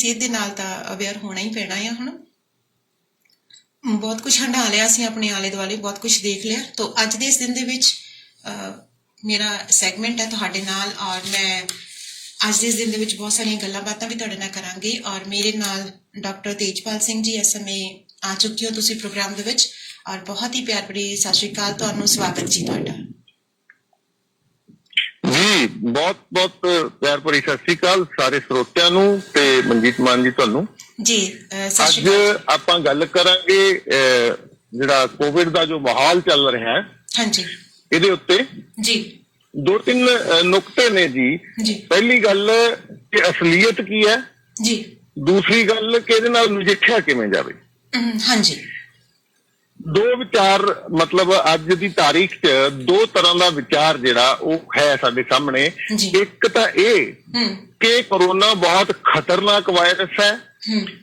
सेहत के नाल तां अवेयर होना ही पैना है। हुण बहुत कुछ हंडा लिया असीं अपने आले दुआले, बहुत कुछ देख लिया। तो अज दे इस दिन दे विच मेरा सैगमेंट है तुहाडे नाल, और मैं अज दे इस दिन दे विच बहुत सारियां गल्लां बातां भी तुहाडे नाल करांगी। और मेरे नाल डॉक्टर तेजपाल सिंह जी इस समय आ चुके हो तुसीं प्रोग्राम दे विच, और बहुत ही प्यार भरी सत श्री अकाल, तुहानूं स्वागत जी तुहाडा जी। बहुत बहुत प्यार भरी सत श्री अकाल सारे श्रोतिਆਂ ਨੂੰ ਤੇ ਮਨਜੀਤ ਮਾਨ ਜੀ ਤੁਹਾਨੂੰ जी। ਅੱਜ ਆਪਾਂ ਗੱਲ ਕਰਾਂਗੇ ਜਿਹੜਾ ਕੋਵਿਡ ਦਾ ਜੋ ਮਾਹੌਲ ਚੱਲ ਰਿਹਾ ਹੈ हाँ जी ਇਹਦੇ ਉੱਤੇ जी ਦੋ ਤਿੰਨ ਨੁਕਤੇ ਨੇ ਜੀ। ਪਹਿਲੀ ਗੱਲ ਕਿ ਅਸਲੀਅਤ ਕੀ ਹੈ जी, ਦੂਸਰੀ ਗੱਲ ਕਿ ਇਹਦੇ ਨਾਲ ਨਜਿੱਠਿਆ ਕਿਵੇਂ ਜਾਵੇ। हाँ जी। ਦੋ ਵਿਚਾਰ ਮਤਲਬ ਅੱਜ ਦੀ ਤਾਰੀਖ 'ਚ ਦੋ ਤਰ੍ਹਾਂ ਦਾ ਵਿਚਾਰ ਜਿਹੜਾ ਉਹ ਹੈ ਸਾਡੇ ਸਾਹਮਣੇ। ਇੱਕ ਤਾਂ ਇਹ ਕਿ ਕੋਰੋਨਾ ਬਹੁਤ ਖਤਰਨਾਕ ਵਾਇਰਸ ਹੈ,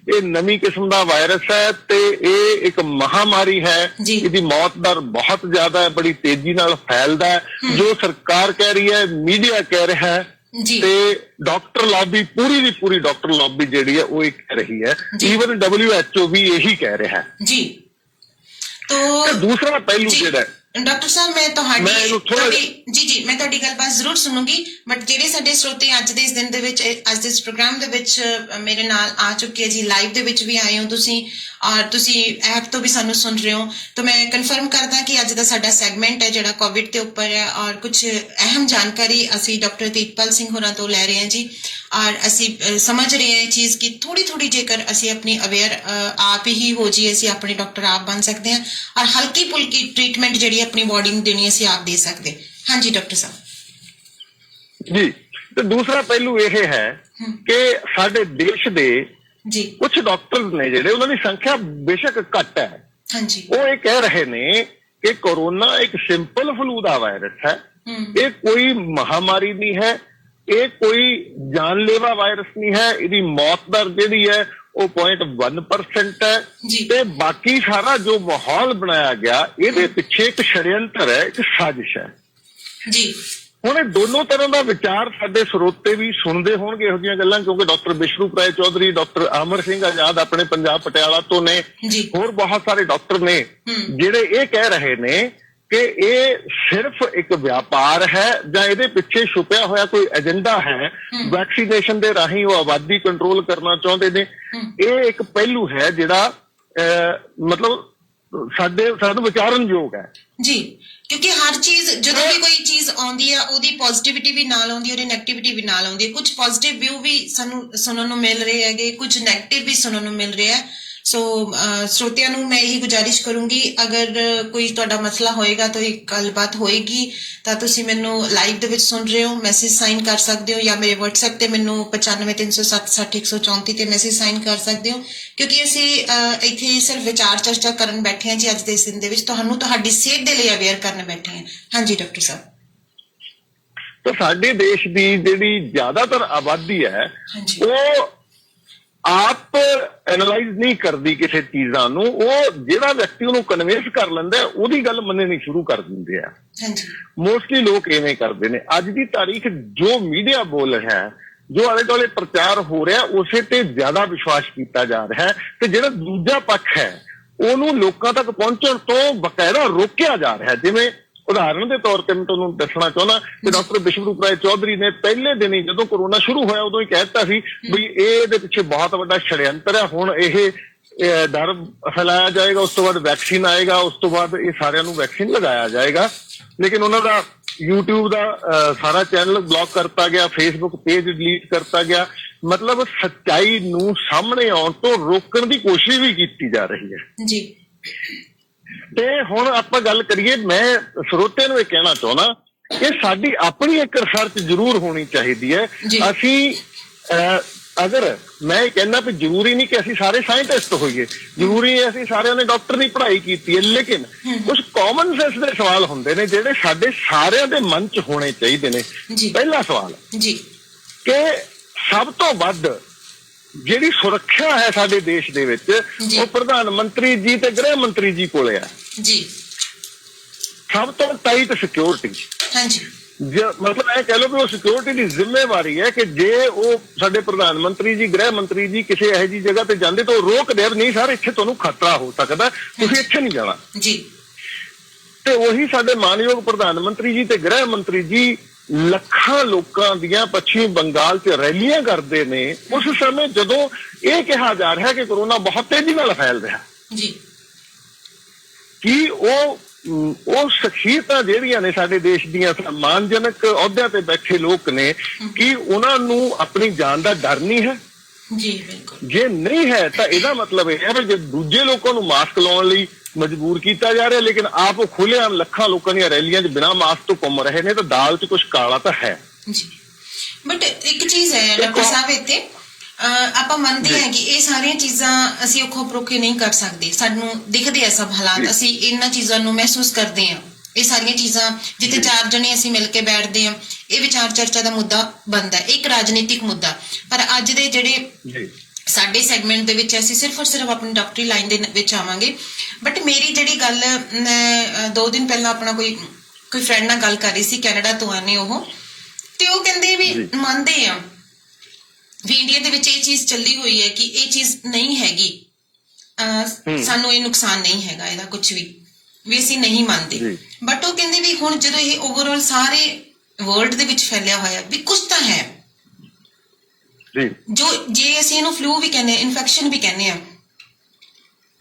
ਇਹ ਨਵੀਂ ਕਿਸਮ ਦਾ ਵਾਇਰਸ ਹੈ ਤੇ ਇਹ ਇੱਕ ਮਹਾਮਾਰੀ ਹੈ, ਇਹਦੀ ਮੌਤ ਦਰ ਬਹੁਤ ਜ਼ਿਆਦਾ ਹੈ, ਬੜੀ ਤੇਜ਼ੀ ਨਾਲ ਫੈਲਦਾ ਹੈ। ਜੋ ਸਰਕਾਰ ਕਹਿ ਰਹੀ ਹੈ, ਮੀਡੀਆ ਕਹਿ ਰਿਹਾ ਹੈ ਤੇ ਡਾਕਟਰ ਲੌਬੀ ਪੂਰੀ ਦੀ ਪੂਰੀ ਡਾਕਟਰ ਲੌਬੀ ਜਿਹੜੀ ਹੈ ਉਹ ਇਹ ਕਹਿ ਰਹੀ ਹੈ, ਈਵਨ WHO ਵੀ ਇਹੀ ਕਹਿ ਰਿਹਾ ਹੈ ਜੀ। तो दूसरा पहलू जेड़ा डॉक्टर साहब मैं मैं तुहाडी गलबात जरूर सुनूंगी, बट जेडे साडे श्रोते अज दे इस दिन दे विच अज दे इस प्रोग्राम दे विच मेरे नाल आ चुके हैं जी, लाइव दे विच भी आए हो तुसीं और तुसीं ऐप तो भी सानू सुन रहे हो। तो मैं कन्फर्म करदा कि अज दा साडा सैगमेंट है जिहड़ा कोविड के उपर है, और कुछ अहम जानकारी असीं डॉक्टर तेजपाल सिंह होरां तो लै रहे हैं जी, और असीं समझ रहे हैं चीज़ की थोड़ी थोड़ी जेकर असीं अपनी अवेयर आप ही हो जी, असीं अपने डॉक्टर आप बन सकते हैं और हल्की फुल्की ट्रीटमेंट जिहड़ी अपनी बॉडी नूं देनी असीं आप दे सकते। हाँ जी डॉक्टर साहब जी। तो दूसरा पहलू यह है कि साडे देश दे जी कुछ डॉक्टर ने जिहड़े उन्हां दी संख्या बेशक घट है, हाँ जी, वो ये कह रहे ने कि कोरोना एक सिंपल फ्लू दा वायरस है, ये कोई महामारी नहीं है, ये कोई जानलेवा वायरस नहीं है, इसकी मौत दर जिहड़ी है वो 0.1% है ते बाकी सारा जो माहौल बनाया गया ये पिछे एक षड्यंत्र है, एक साजिश है जी। ਹੁਣ ਇਹ ਦੋਨੋਂ ਤਰ੍ਹਾਂ ਦਾ ਵਿਚਾਰ ਸਾਡੇ ਸਰੋਤੇ ਵੀ ਸੁਣਦੇ ਹੋਣਗੇ ਇਹੋ ਜਿਹੀਆਂ ਗੱਲਾਂ, ਕਿਉਂਕਿ ਡਾਕਟਰ ਬਿਸ਼ਨੂਪ੍ਰਾਏ ਚੌਧਰੀ, ਡਾਕਟਰ ਅਮਰ ਸਿੰਘ ਆਜ਼ਾਦ ਆਪਣੇ ਪੰਜਾਬ ਪਟਿਆਲਾ ਤੋਂ ਨੇ, ਹੋਰ ਬਹੁਤ ਸਾਰੇ ਡਾਕਟਰ ਨੇ ਜਿਹੜੇ ਇਹ ਕਹਿ ਰਹੇ ਨੇ ਕਿ ਇਹ ਸਿਰਫ ਇੱਕ ਵਪਾਰ ਹੈ ਜਾਂ ਇਹਦੇ ਪਿੱਛੇ ਛੁਪਿਆ ਹੋਇਆ ਕੋਈ ਏਜੰਡਾ ਹੈ, ਵੈਕਸੀਨੇਸ਼ਨ ਦੇ ਰਾਹੀਂ ਉਹ ਆਬਾਦੀ ਕੰਟਰੋਲ ਕਰਨਾ ਚਾਹੁੰਦੇ ਨੇ। ਇਹ ਇੱਕ ਪਹਿਲੂ ਹੈ ਜਿਹੜਾ ਮਤਲਬ ਸਾਨੂੰ ਵਿਚਾਰਨਯੋਗ ਹੈ ਜੀ, क्योंकि हर चीज जो भी कोई चीज आउंदी है ओदी पॉजिटिविटी भी नाल आउंदी है और नेगेटिविटी भी नाल आउंदी है। कुछ पॉजिटिव व्यू भी सानू सुनने नूं मिल रहे हैं, कुछ नेगेटिव भी सुनने नूं मिल रहे हैं। सो श्रोतियां नूं मैं यही गुजारिश करूंगी, अगर कोई तुहाडा मसला होएगा तो एक गलबात होएगी तां तुसीं मैनूं लाइव दे विच सुन रहे हो, मैसेज साइन कर सकते हो, या मेरे WhatsApp ते मैनूं 9530760134 ते मैसेज साइन कर सकते हो, क्योंकि असीं इत्थे सिर्फ विचार चर्चा करन बैठे हैं जी। अज दे इस दिन दे विच तुहानूं तुहाडी सेहत दे लई अवेयर करन बैठे हैं। हाँ जी डॉक्टर साहब। तो साडे देश दी जिहड़ी ज्यादातर आबादी है वो आप एनालाइज नहीं करती किसी चीज़ां नूं, वो जिहड़ा व्यक्ति उहनूं कन्विंस कर लैंदा उहदी गल मन्ननी शुरू कर दिंदे आ। मोस्टली लोग इवें करदे ने। अज दी तारीख जो मीडिया बोल रहा है, जो आले दुआले प्रचार हो रहा है, उसे ते ज्यादा विश्वास किया जा रहा है ते जिहड़ा दूजा पक्ष है ਉਹਨੂੰ ਲੋਕਾਂ ਤੱਕ ਪਹੁੰਚਣ ਤੋਂ ਬਕਾਇਦਾ ਰੋਕਿਆ ਜਾ ਰਿਹਾ ਹੈ। ਜਿਵੇਂ ਉਦਾਹਰਨ ਦੇ ਤੌਰ ਤੇ ਮੈਂ ਤੁਹਾਨੂੰ ਦੱਸਣਾ ਚਾਹੁੰਦਾ ਕਿ ਡਾਕਟਰ ਬਿਸ਼ਨੂਪ੍ਰਾਏ ਚੌਧਰੀ ਨੇ ਪਹਿਲੇ ਦਿਨ ਹੀ ਜਦੋਂ ਕੋਰੋਨਾ ਸ਼ੁਰੂ ਹੋਇਆ ਉਦੋਂ ਹੀ ਕਹਿ ਦਿੱਤਾ ਸੀ ਵੀ ਇਹਦੇ ਪਿੱਛੇ ਬਹੁਤ ਵੱਡਾ ષਡਯੰਤਰ ਹੈ, ਹੁਣ ਇਹ ਡਰ ਫੈਲਾਇਆ ਜਾਏਗਾ, ਉਸ ਤੋਂ ਬਾਅਦ ਵੈਕਸੀਨ ਆਏਗਾ, ਉਸ ਤੋਂ ਬਾਅਦ ਇਹ ਸਾਰਿਆਂ ਨੂੰ ਵੈਕਸੀਨ ਲਗਾਇਆ ਜਾਏਗਾ। ਲੇਕਿਨ ਉਹਨਾਂ ਦਾ YouTube ਦਾ ਸਾਰਾ ਚੈਨਲ ਬਲੌਕ ਕਰਤਾ ਗਿਆ, Facebook पेज डिलीट करता गया, मतलब सच्चाई नूं सामने आउण तो रोकण दी कोशिश भी की जा रही है जी। ते हुण आपां गल करिए, मैं श्रोते नूं कहना चाहुंदा कि साडी अपनी एक रिसर्च जरूर होनी चाहिदी है। असीं अगर मैं कहना भी जरूरी नहीं कि असीं सारे साइंटिस्ट होइए, जरूरी है असीं सारिਆਂ ने डॉक्टर की पढ़ाई की है, लेकिन कुछ कॉमन सेंस के सवाल होंदे ने जिहड़े साडे सारिਆਂ दे मन च होने चाहिए ने। पहला सवाल जी कि सब तो वध जिहड़ी सुरक्षा है साडे देश दे विच वो प्रधानमंत्री जी ते गृह मंत्री जी कोले है जी। सब तो टाइट सिक्योरिटी। हाँ जी। ਮਤਲਬ ਇਹ ਕਹਿ ਲਓ ਕਿ ਉਹ ਸਿਕਿਉਰਿਟੀ ਦੀ ਜ਼ਿੰਮੇਵਾਰੀ ਹੈ ਕਿ ਜੇ ਉਹ ਸਾਡੇ ਪ੍ਰਧਾਨ ਮੰਤਰੀ ਜੀ, ਗ੍ਰਹਿ ਮੰਤਰੀ ਜੀ ਕਿਸੇ ਇਹੋ ਜਿਹੀ ਜਗ੍ਹਾ ਤੇ ਜਾਂਦੇ ਤਾਂ ਉਹ ਰੋਕ ਦੇ, ਨਹੀਂ ਸਰ ਇੱਥੇ ਤੁਹਾਨੂੰ ਖਤਰਾ ਹੋ ਸਕਦਾ, ਤੁਸੀਂ ਇੱਥੇ ਨਹੀਂ ਜਾਣਾ ਜੀ। ਤੇ ਉਹੀ ਸਾਡੇ ਮਾਨਯੋਗ ਪ੍ਰਧਾਨ ਮੰਤਰੀ ਜੀ ਤੇ ਗ੍ਰਹਿ ਮੰਤਰੀ ਜੀ ਲੱਖਾਂ ਲੋਕਾਂ ਦੀਆਂ ਪੱਛਮੀ ਬੰਗਾਲ 'ਚ ਰੈਲੀਆਂ ਕਰਦੇ ਨੇ ਉਸ ਸਮੇਂ ਜਦੋਂ ਇਹ ਕਿਹਾ ਜਾ ਰਿਹਾ ਕਿ ਕੋਰੋਨਾ ਬਹੁਤ ਤੇਜ਼ੀ ਨਾਲ ਫੈਲ ਰਿਹਾ ਜੀ। ਕੀ ਉਹ ਸ਼ਖਸੀਅਤਾਂ ਜਿਹੜੀਆਂ ਨੇ ਸਾਡੇ ਦੇਸ਼ ਦੀਆਂ ਸਨਮਾਨਜਨਕ ਅਹੁਦਿਆਂ ਤੇ ਬੈਠੇ ਲੋਕ ਨੇ, ਕੀ ਉਹਨਾਂ ਨੂੰ ਆਪਣੀ ਜਾਨ ਦਾ ਡਰ ਨਹੀਂ ਹੈ ਜੀ? ਬਿਲਕੁਲ। ਜੇ ਨਹੀਂ ਹੈ ਤਾਂ ਇਹਦਾ ਮਤਲਬ ਇਹ ਹੈ ਕਿ ਜੇ ਦੂਜੇ ਲੋਕਾਂ ਨੂੰ ਮਾਸਕ ਲਾਉਣ ਲਈ ਮਜਬੂਰ ਕੀਤਾ ਜਾ ਰਿਹਾ ਲੇਕਿਨ ਆਪ ਉਹ ਖੁੱਲ੍ਹੇਆਮ ਲੱਖਾਂ ਲੋਕਾਂ ਦੀਆਂ ਰੈਲੀਆਂ 'ਚ ਬਿਨਾਂ ਮਾਸਕ ਤੋਂ ਘੁੰਮ ਰਹੇ ਨੇ, ਤਾਂ ਦਾਲ 'ਚ ਕੁਝ ਕਾਲਾ ਤਾਂ ਹੈ ਜੀ। ਬਟ ਇੱਕ ਚੀਜ਼ ਹੈ ਡਾਕਟਰ ਸਾਹਿਬ, ਇੱਥੇ ਆਪਾਂ ਮੰਨਦੇ ਹਾਂ ਕਿ ਇਹ ਸਾਰੀਆਂ ਚੀਜ਼ਾਂ ਅਸੀਂ ਔਖੋ ਪਰੋਖੇ ਨਹੀਂ ਕਰ ਸਕਦੇ, ਸਾਨੂੰ ਦਿਖਦੇ ਆ ਸਭ ਹਾਲਾਤ, ਅਸੀਂ ਇਹਨਾਂ ਚੀਜ਼ਾਂ ਨੂੰ ਮਹਿਸੂਸ ਕਰਦੇ ਹਾਂ। ਇਹ ਸਾਰੀਆਂ ਚੀਜ਼ਾਂ ਜਿੱਥੇ 4 ਜਣੇ ਅਸੀਂ ਮਿਲ ਕੇ ਬੈਠਦੇ ਹਾਂ, ਇਹ ਵਿਚਾਰ ਚਰਚਾ ਦਾ ਮੁੱਦਾ ਬਣਦਾ, ਇੱਕ ਰਾਜਨੀਤਿਕ ਮੁੱਦਾ। ਪਰ ਅੱਜ ਦੇ ਜਿਹੜੇ ਸਾਡੇ ਸੈਗਮੈਂਟ ਦੇ ਵਿੱਚ ਅਸੀਂ ਸਿਰਫ ਔਰ ਸਿਰਫ ਆਪਣੀ ਡਾਕਟਰੀ ਲਾਈਨ ਦੇ ਵਿੱਚ ਆਵਾਂਗੇ। ਬਟ ਮੇਰੀ ਜਿਹੜੀ ਗੱਲ 2 ਦਿਨ ਪਹਿਲਾਂ ਆਪਣਾ ਕੋਈ ਫਰੈਂਡ ਨਾਲ ਗੱਲ ਕਰ ਰਹੀ ਸੀ, ਕੈਨੇਡਾ ਤੋਂ ਆਨੇ ਉਹ, ਤੇ ਉਹ ਕਹਿੰਦੇ ਵੀ ਮੰਨਦੇ ਆ ਵੀ ਇੰਡੀਆ ਦੇ ਵਿੱਚ ਇਹ ਚੀਜ਼ ਚੱਲੀ ਹੋਈ ਹੈ ਕਿ ਇਹ ਚੀਜ਼ ਨਹੀਂ ਹੈਗੀ, ਸਾਨੂੰ ਇਹ ਨੁਕਸਾਨ ਨਹੀਂ ਹੈਗਾ ਇਹਦਾ ਕੁਝ ਵੀ ਅਸੀਂ ਨਹੀਂ ਮੰਨਦੇ। ਬਟ ਉਹ ਕਹਿੰਦੇ ਵੀ ਹੁਣ ਜਦੋਂ ਇਹ ਓਵਰਆਲ ਸਾਰੇ ਵਰਲਡ ਦੇ ਵਿੱਚ ਫੈਲਿਆ ਹੋਇਆ ਵੀ ਕੁਝ ਤਾਂ ਹੈ ਜੋ, ਜੇ ਅਸੀਂ ਇਹਨੂੰ ਫਲੂ ਵੀ ਕਹਿੰਦੇ, ਇਨਫੈਕਸ਼ਨ ਵੀ ਕਹਿੰਦੇ ਆ,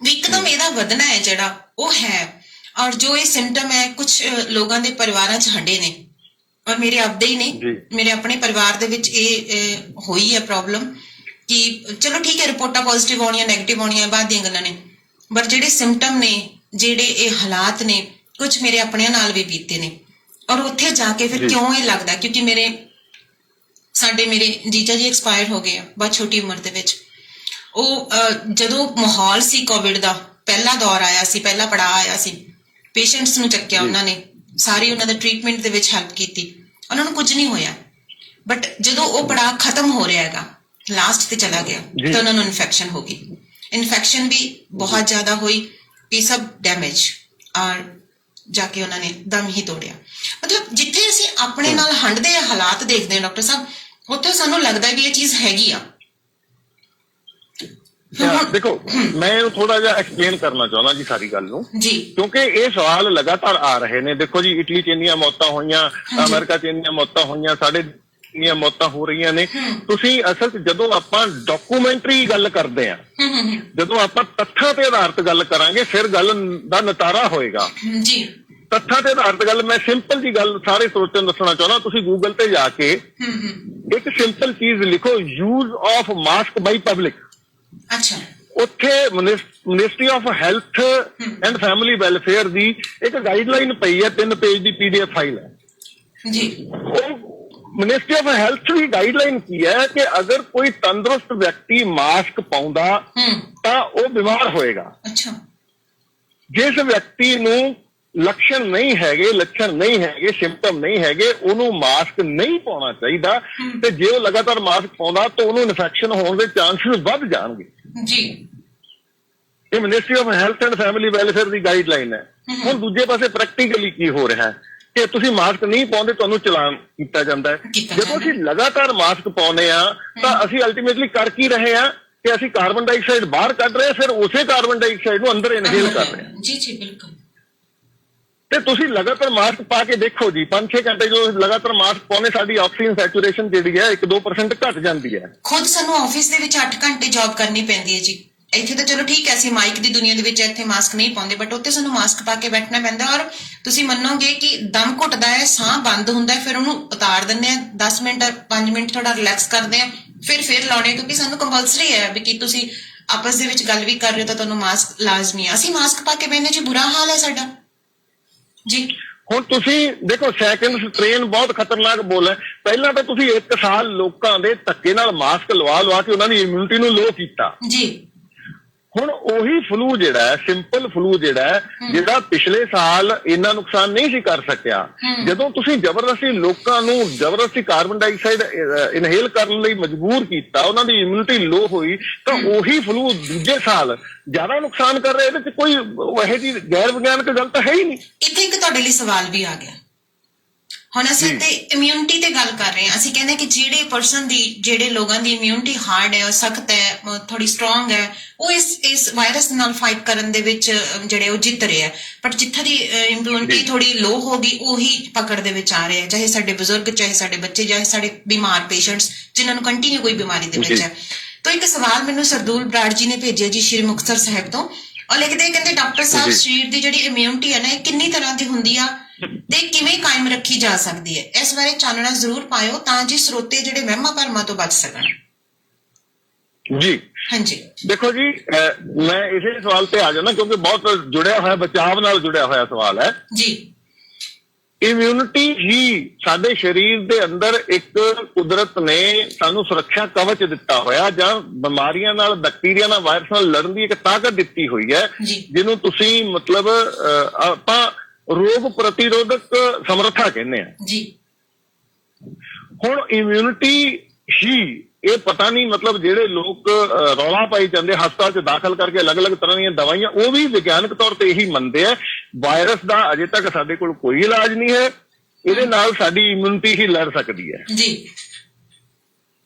ਵੀ ਇੱਕਦਮ ਇਹਦਾ ਵਧਣਾ ਹੈ ਜਿਹੜਾ ਉਹ ਹੈ। ਔਰ ਜੋ ਇਹ ਸਿੰਪਟਮ ਹੈ ਕੁਝ ਲੋਕਾਂ ਦੇ ਪਰਿਵਾਰਾਂ 'ਚ ਹੰਡੇ ਨੇ, ਔਰ ਮੇਰੇ ਆਪਦੇ ਹੀ ਨੇ, ਮੇਰੇ ਆਪਣੇ ਪਰਿਵਾਰ ਦੇ ਵਿੱਚ ਇਹ ਹੋਈ ਹੈ ਪ੍ਰੋਬਲਮ ਕਿ ਚਲੋ ਠੀਕ ਹੈ ਰਿਪੋਰਟਾਂ ਪੋਜ਼ਿਟਿਵ ਆਉਣੀਆਂ ਨੈਗੇਟਿਵ ਆਉਣੀਆਂ ਬਾਅਦ ਦੀਆਂ ਗੱਲਾਂ ਨੇ, ਬਟ ਜਿਹੜੇ ਸਿੰਪਟਮ ਨੇ, ਜਿਹੜੇ ਇਹ ਹਾਲਾਤ ਨੇ, ਕੁਝ ਮੇਰੇ ਆਪਣਿਆਂ ਨਾਲ ਵੀ ਬੀਤੇ ਨੇ। ਔਰ ਉੱਥੇ ਜਾ ਕੇ ਫਿਰ ਕਿਉਂ ਇਹ ਲੱਗਦਾ, ਕਿਉਂਕਿ ਮੇਰੇ ਜੀਜਾ ਜੀ ਐਕਸਪਾਇਰ ਹੋ ਗਏ ਆ ਬਹੁਤ ਛੋਟੀ ਉਮਰ ਦੇ ਵਿੱਚ। ਉਹ ਜਦੋਂ ਮਾਹੌਲ ਸੀ ਕੋਵਿਡ ਦਾ, ਪਹਿਲਾ ਦੌਰ ਆਇਆ ਸੀ, ਪਹਿਲਾ ਪੜਾਅ ਆਇਆ ਸੀ, ਪੇਸ਼ੈਂਟਸ ਨੂੰ ਚੱਕਿਆ ਉਹਨਾਂ ਨੇ, ਸਾਰੀ ਉਹਨਾਂ ਦਾ ਟ੍ਰੀਟਮੈਂਟ ਦੇ ਵਿੱਚ ਹੈਲਪ ਕੀਤੀ, ਉਹਨਾਂ ਨੂੰ ਕੁਝ ਨਹੀਂ ਹੋਇਆ। ਬਟ ਜਦੋਂ ਉਹ ਪੜਾਅ ਖਤਮ ਹੋ ਰਿਹਾ ਹੈਗਾ, ਲਾਸਟ ਤੇ ਚਲਾ ਗਿਆ, ਤਾਂ ਉਹਨਾਂ ਨੂੰ ਇਨਫੈਕਸ਼ਨ ਹੋ ਗਈ। ਇਨਫੈਕਸ਼ਨ ਵੀ ਬਹੁਤ ਜ਼ਿਆਦਾ ਹੋਈ, ਪੀਸ ਆਫ ਡੈਮੇਜ, ਔਰ ਜਾ ਕੇ ਉਹਨਾਂ ਨੇ ਦਮ ਹੀ ਤੋੜਿਆ। ਮਤਲਬ ਜਿੱਥੇ ਅਸੀਂ ਆਪਣੇ ਨਾਲ ਹੰਡਦੇ ਆ ਹਾਲਾਤ ਦੇਖਦੇ ਹਾਂ ਡਾਕਟਰ ਸਾਹਿਬ, ਉੱਥੇ ਸਾਨੂੰ ਲੱਗਦਾ ਵੀ ਇਹ ਚੀਜ਼ ਹੈਗੀ ਆ। ਦੇਖੋ ਮੈਂ ਇਹਨੂੰ ਥੋੜਾ ਜਿਹਾ ਐਕਸਪਲੇਨ ਕਰਨਾ ਚਾਹੁੰਦਾ ਜੀ ਸਾਰੀ ਗੱਲ ਨੂੰ ਜੀ, ਕਿਉਂਕਿ ਇਹ ਸਵਾਲ ਲਗਾਤਾਰ ਆ ਰਹੇ ਨੇ। ਦੇਖੋ ਜੀ ਇਟਲੀ 'ਚ ਇੰਨੀਆਂ ਮੌਤਾਂ ਹੋਈਆਂ, ਅਮਰੀਕਾ 'ਚ ਇੰਨੀਆਂ ਮੌਤਾਂ ਹੋਈਆਂ, ਸਾਡੇ ਇੰਨੀਆਂ ਮੌਤਾਂ ਹੋ ਰਹੀਆਂ ਨੇ। ਤੁਸੀਂ ਅਸਲ 'ਚ ਜਦੋਂ ਆਪਾਂ ਡਾਕੂਮੈਂਟਰੀ ਗੱਲ ਕਰਦੇ ਆ, ਜਦੋਂ ਆਪਾਂ ਤੱਥਾਂ ਤੇ ਆਧਾਰਿਤ ਗੱਲ ਕਰਾਂਗੇ ਫਿਰ ਗੱਲ ਦਾ ਨਿਤਾਰਾ ਹੋਏਗਾ ਜੀ। ਤੱਥਾਂ ਤੇ ਆਧਾਰਿਤ ਗੱਲ, ਮੈਂ ਸਿੰਪਲ ਜੀ ਗੱਲ ਸਾਰੇ ਸਰੋਤਿਆਂ ਨੂੰ ਦੱਸਣਾ ਚਾਹੁੰਦਾ। ਤੁਸੀਂ ਗੂਗਲ ਤੇ ਜਾ ਕੇ ਇੱਕ ਸਿੰਪਲ ਚੀਜ਼ ਲਿਖੋ, use of mask by public. ਅੱਛਾ, ਉੱਥੇ ministry of health and family welfare ਦੀ ਇੱਕ ਗਾਈਡਲਾਈਨ ਪਈ ਹੈ, 3 ਪੇਜ ਦੀ PDF ਫਾਈਲ ਹੈ ਜੀ। ਉਹ ministry of health the guideline ਕੀ ਹੈ ਕਿ ਅਗਰ ਕੋਈ ਤੰਦਰੁਸਤ ਵਿਅਕਤੀ ਮਾਸਕ ਪਾਉਂਦਾ ਤਾਂ ਉਹ ਬਿਮਾਰ ਹੋਏਗਾ। ਅੱਛਾ, ਜਿਸ ਵਿਅਕਤੀ ਨੂੰ ਲੱਛਣ ਨਹੀਂ ਹੈਗੇ, ਸਿੰਪਟਮ ਨਹੀਂ ਹੈਗੇ, ਉਹਨੂੰ ਮਾਸਕ ਨਹੀਂ ਪਾਉਣਾ ਚਾਹੀਦਾ। ਤੇ ਜੇ ਉਹ ਲਗਾਤਾਰ ਮਾਸਕ ਪਾਉਂਦਾ ਤਾਂ ਉਹਨੂੰ ਇਨਫੈਕਸ਼ਨ ਹੋਣ ਦੇ ਚਾਂਸਸ ਵੱਧ ਜਾਣਗੇ ਜੀ। ਇਹ ministry of health and family welfare the guideline ਹੈ। ਹੁਣ ਦੂਜੇ ਪਾਸੇ ਪ੍ਰੈਕਟੀਕਲੀ ਕੀ ਹੋ ਰਿਹਾ ਹੈ ਕਿ ਤੁਸੀਂ ਮਾਸਕ ਨਹੀਂ ਪਾਉਂਦੇ, ਤੁਹਾਨੂੰ ਚਲਾਨ ਕੀਤਾ ਜਾਂਦਾ ਹੈ। ਜਦੋਂ ਅਸੀਂ ਲਗਾਤਾਰ ਮਾਸਕ ਪਾਉਂਦੇ ਆ ਤਾਂ ਅਸੀਂ ਅਲਟੀਮੇਟਲੀ ਕਰ ਕੀ ਰਹੇ ਹਾਂ ਕਿ ਅਸੀਂ ਕਾਰਬਨ ਡਾਈਆਕਸਾਈਡ ਬਾਹਰ ਕੱਢ ਰਹੇ, ਫਿਰ ਉਸੇ ਕਾਰਬਨ ਡਾਈਆਕਸਾਈਡ ਨੂੰ ਅੰਦਰ ਇਨਹੇਲ ਕਰ ਰਹੇ ਹਾਂ। ਜੀ ਜੀ ਬਿਲਕੁਲ। ਤੇ ਤੁਸੀਂ ਲਗਾਤਾਰ ਮਾਸਕ ਪਾ ਕੇ ਦੇਖੋ ਜੀ, 5-6 ਘੰਟੇ ਜੋ ਲਗਾਤਾਰ ਮਾਸਕ ਪਾਉਣੇ, ਸਾਡੀ ਆਕਸੀਜਨ ਸੈਚੂਰੇਸ਼ਨ ਜਿਹੜੀ ਹੈ 1-2% ਘਟ ਜਾਂਦੀ ਹੈ। ਖੁਦ ਸਾਨੂੰ ਆਫਿਸ ਦੇ ਵਿੱਚ 8 ਘੰਟੇ ਜੌਬ ਕਰਨੀ ਪੈਂਦੀ ਹੈ ਜੀ। ਇੱਥੇ ਤਾਂ ਚਲੋ ਠੀਕ ਹੈ ਅਸੀਂ ਮਾਈਕ ਦੀ ਦੁਨੀਆ ਦੇ ਵਿੱਚ ਇੱਥੇ ਮਾਸਕ ਨਹੀਂ ਪਾਉਂਦੇ, ਬਟ ਉੱਥੇ ਸਾਨੂੰ ਮਾਸਕ ਪਾ ਕੇ ਬੈਠਣਾ ਪੈਂਦਾ। ਔਰ ਤੁਸੀਂ ਮੰਨੋਗੇ ਕਿ ਦਮ ਘੁੱਟਦਾ ਹੈ, ਸਾਹ ਬੰਦ ਹੁੰਦਾ ਹੈ, ਫਿਰ ਉਹਨੂੰ ਉਤਾਰ ਦਿੰਦੇ ਆ, 10 ਮਿੰਟ 5 ਮਿੰਟ ਥੋੜਾ ਰਿਲੈਕਸ ਕਰਦੇ ਆ, ਫਿਰ ਲਾਉਣੇ, ਕਿਉਂਕਿ ਸਾਨੂੰ ਕੰਪਲਸਰੀ ਹੈ ਵੀ ਕਿ ਤੁਸੀਂ ਆਪਸ ਦੇ ਵਿੱਚ ਗੱਲ ਵੀ ਕਰ ਰਹੇ ਹੋ ਤਾਂ ਤੁਹਾਨੂੰ ਮਾਸਕ ਲਾਜ਼ਮੀ ਹੈ। ਅਸੀਂ ਮਾਸਕ ਪਾ ਕੇ ਬੈਠਨੇ ਜੀ, ਬੁਰਾ ਹਾਲ ਹੈ ਸਾਡਾ ਜੀ। ਹੁਣ ਤੁਸੀਂ ਦੇਖੋ ਸੈਕਿੰਡ ਸਟ੍ਰੇਨ ਬਹੁਤ ਖਤਰਨਾਕ ਬੋਲ ਹੈ। ਪਹਿਲਾਂ ਤਾਂ ਤੁਸੀਂ 1 ਸਾਲ ਲੋਕਾਂ ਦੇ ਧੱਕੇ ਨਾਲ ਮਾਸਕ ਲਵਾ ਕੇ ਉਹਨਾਂ ਦੀ ਇਮਿਊਨਿਟੀ ਨੂੰ ਲੋ ਕੀਤਾ ਜੀ। ਹੁਣ ਉਹੀ ਫਲੂ ਜਿਹੜਾ ਹੈ, ਸਿੰਪਲ ਫਲੂ ਜਿਹੜਾ ਪਿਛਲੇ ਸਾਲ ਇੰਨਾ ਨੁਕਸਾਨ ਨਹੀਂ ਸੀ ਕਰ ਸਕਿਆ, ਜਦੋਂ ਤੁਸੀਂ ਜ਼ਬਰਦਸਤੀ ਕਾਰਬਨ ਡਾਈਆਕਸਾਈਡ ਇਨਹੇਲ ਕਰਨ ਲਈ ਮਜਬੂਰ ਕੀਤਾ, ਉਹਨਾਂ ਦੀ ਇਮਿਊਨਿਟੀ ਲੋ ਹੋਈ, ਤਾਂ ਉਹੀ ਫਲੂ ਦੂਜੇ ਸਾਲ ਜ਼ਿਆਦਾ ਨੁਕਸਾਨ ਕਰ ਰਿਹਾ। ਇਹਦੇ 'ਚ ਕੋਈ ਇਹੋ ਜਿਹੀ ਗੈਰ ਵਿਗਿਆਨਕ ਗੱਲ ਤਾਂ ਹੈ ਹੀ ਨਹੀਂ। ਇੱਥੇ ਇੱਕ ਤੁਹਾਡੇ ਲਈ ਸਵਾਲ ਵੀ ਆ ਗਿਆ, ਹੁਣ ਅਸੀਂ ਤੇ ਇਮਿਊਨਿਟੀ ਤੇ ਗੱਲ ਕਰ ਰਹੇ ਹਾਂ। ਅਸੀਂ ਕਹਿੰਦੇ ਕਿ ਜਿਹੜੇ ਲੋਕਾਂ ਦੀ ਇਮਿਊਨਿਟੀ ਹਾਰਡ ਹੈ, ਸਖਤ ਹੈ, ਥੋੜੀ ਸਟਰੋਂਗ ਹੈ, ਉਹ ਇਸ ਵਾਇਰਸ ਨਾਲ ਫਾਈਟ ਕਰਨ ਦੇ ਵਿੱਚ ਜਿਹੜੇ ਉਹ ਜਿੱਤ ਰਹੇ ਆ। ਬਟ ਜਿੱਥੇ ਦੀ ਇਮਿਊਨਿਟੀ ਥੋੜੀ ਲੋ ਹੋ ਗਈ, ਉਹੀ ਪਕੜ ਦੇ ਵਿੱਚ ਆ ਰਹੇ ਆ, ਚਾਹੇ ਸਾਡੇ ਬਜ਼ੁਰਗ, ਚਾਹੇ ਸਾਡੇ ਬੱਚੇ, ਚਾਹੇ ਸਾਡੇ ਬਿਮਾਰ ਪੇਸ਼ੈਂਟਸ ਜਿਨ੍ਹਾਂ ਨੂੰ ਕੰਟੀਨਿਊ ਕੋਈ ਬਿਮਾਰੀ ਦੇ ਵਿੱਚ ਹੈ। ਤਾਂ ਇੱਕ ਸਵਾਲ ਮੈਨੂੰ ਸਰਦੂਲ ਬਰਾੜ ਜੀ ਨੇ ਭੇਜਿਆ ਜੀ, ਸ਼੍ਰੀ ਮੁਕਤਸਰ ਸਾਹਿਬ ਤੋਂ। ਉਹ ਲਿਖਦੇ ਕਹਿੰਦੇ ਡਾਕਟਰ ਸਾਹਿਬ, ਸਰੀਰ ਦੀ ਜਿਹੜੀ ਇਮਿਊਨਿਟੀ ਹੈ ਨਾ, ਇਹ ਕਿੰਨੀ ਤਰ੍ਹਾਂ ਦੀ ਹੁੰਦੀ ਆ ਤੇ ਕਿਵੇਂ ਕਾਇਮ ਰੱਖੀ ਜਾ ਸਕਦੀ ਹੈ? ਇਸ ਬਾਰੇ ਚਾਨਣਾ ਜ਼ਰੂਰ ਪਾਇਓ ਤਾਂ ਜੀ ਸਰੋਤੇ ਜਿਹੜੇ ਵਹਿਮਾਂ ਭਰਮਾਂ ਤੋਂ ਬਚ ਸਕਣ। ਜੀ ਹਾਂਜੀ, ਦੇਖੋ ਜੀ, ਮੈਂ ਇਸੇ ਸਵਾਲ ਤੇ ਆ ਜਾਣਾ ਕਿਉਂਕਿ ਬਹੁਤ ਜੁੜਿਆ ਹੋਇਆ, ਬਚਾਵ ਨਾਲ ਜੁੜਿਆ ਹੋਇਆ ਸਵਾਲ ਹੈ ਜੀ। ਇਮਿਊਨਿਟੀ ਹੀ ਸਾਡੇ ਸਰੀਰ ਦੇ ਅੰਦਰ ਇੱਕ ਕੁਦਰਤ ਨੇ ਸਾਨੂੰ ਸੁਰੱਖਿਆ ਕਵਚ ਦਿੱਤਾ ਹੋਇਆ, ਜਾਂ ਬਿਮਾਰੀਆਂ ਨਾਲ, ਬੈਕਟੀਰੀਆ ਨਾਲ, ਵਾਇਰਸ ਨਾਲ ਲੜਨ ਦੀ ਇੱਕ ਤਾਕਤ ਦਿੱਤੀ ਹੋਈ ਹੈ, ਜਿਹਨੂੰ ਤੁਸੀਂ ਮਤਲਬ ਆਪਾਂ ਰੋਗ ਪ੍ਰਤੀਰੋਧਕ ਸਮਰੱਥਾ ਕਹਿੰਦੇ ਆ ਜੀ। ਹੁਣ ਇਮਿਊਨਿਟੀ ਹੀ ਇਹ ਪਤਾ ਨਹੀਂ, ਮਤਲਬ ਜਿਹੜੇ ਲੋਕ ਰੌਲਾ ਪਾਈ ਜਾਂਦੇ ਹਸਪਤਾਲ 'ਚ ਦਾਖਲ ਕਰਕੇ ਅਲੱਗ-ਅਲੱਗ ਤਰ੍ਹਾਂ ਦੀਆਂ ਦਵਾਈਆਂ, ਉਹ ਵੀ ਵਿਗਿਆਨਕ ਤੌਰ ਤੇ ਇਹੀ ਮੰਨਦੇ ਆ ਵਾਇਰਸ ਦਾ ਅਜੇ ਤੱਕ ਸਾਡੇ ਕੋਲ ਕੋਈ ਇਲਾਜ ਨਹੀਂ ਹੈ, ਇਹਦੇ ਨਾਲ ਸਾਡੀ ਇਮਿਊਨਿਟੀ ਹੀ ਲੜ ਸਕਦੀ ਹੈ ਜੀ।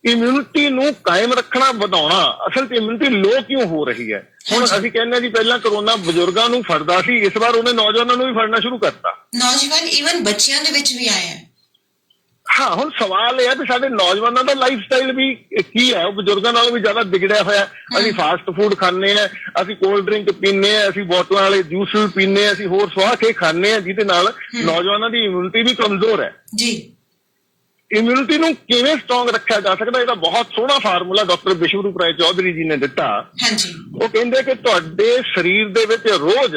ਇਮਿਊਨਿਟੀ ਨੂੰ ਕਾਇਮ ਰੱਖਣਾ, ਵਧਾਉਣਾ, ਅਸਲ 'ਚ ਇਮਿਊਨਿਟੀ ਲੋ ਕਿਉਂ ਹੋ ਰਹੀ ਹੈ? ਹੁਣ ਅਸੀਂ ਕਹਿੰਦੇ ਹਾਂ ਜੀ ਪਹਿਲਾਂ ਕਰੋਨਾ ਬਜ਼ੁਰਗਾਂ ਨੂੰ ਫੜਦਾ ਸੀ, ਇਸ ਵਾਰ ਉਹਨੇ ਨੌਜਵਾਨਾਂ ਨੂੰ ਵੀ ਫੜਨਾ ਸ਼ੁਰੂ ਕਰਤਾ। ਨੌਜਵਾਨ ਈਵਨ ਬੱਚਿਆਂ ਦੇ ਵਿੱਚ ਵੀ ਆਏ ਹੈ। ਹਾਂ, ਹੁਣ ਸਵਾਲ ਇਹ ਹੈ ਵੀ ਸਾਡੇ ਨੌਜਵਾਨਾਂ ਦਾ ਲਾਈਫ ਸਟਾਈਲ ਵੀ ਕੀ ਹੈ? ਉਹ ਬਜ਼ੁਰਗਾਂ ਨਾਲੋਂ ਵੀ ਜ਼ਿਆਦਾ ਵਿਗੜਿਆ ਹੋਇਆ। ਅਸੀਂ ਫਾਸਟ ਫੂਡ ਖਾਂਦੇ ਹਾਂ, ਅਸੀਂ ਕੋਲਡ ਡਰਿੰਕ ਪੀਂਦੇ ਹਾਂ, ਅਸੀਂ ਬੋਤਲਾਂ ਵਾਲੇ ਜੂਸ ਪੀਂਦੇ ਹਾਂ, ਅਸੀਂ ਹੋਰ ਸੁਆਹ ਕੇ ਖਾਂਦੇ ਹਾਂ, ਜਿਹਦੇ ਨਾਲ ਨੌਜਵਾਨਾਂ ਦੀ ਇਮਿਊਨਿਟੀ ਵੀ ਕਮਜ਼ੋਰ ਹੈ ਜੀ। ਇਮਿਊਨਿਟੀ ਨੂੰ ਕਿਵੇਂ ਸਟਰੋਂਗ ਰੱਖਿਆ ਜਾ ਸਕਦਾ? ਇਹਦਾ ਬਹੁਤ ਸੋਹਣਾ ਫਾਰਮੂਲਾ ਡਾਕਟਰ ਵਿਸ਼ਵਰੂਪ ਰਾਏ ਚੌਧਰੀ ਜੀ ਨੇ ਦਿੱਤਾ। ਉਹ ਕਹਿੰਦੇ ਕਿ ਤੁਹਾਡੇ ਸਰੀਰ ਦੇ ਵਿੱਚ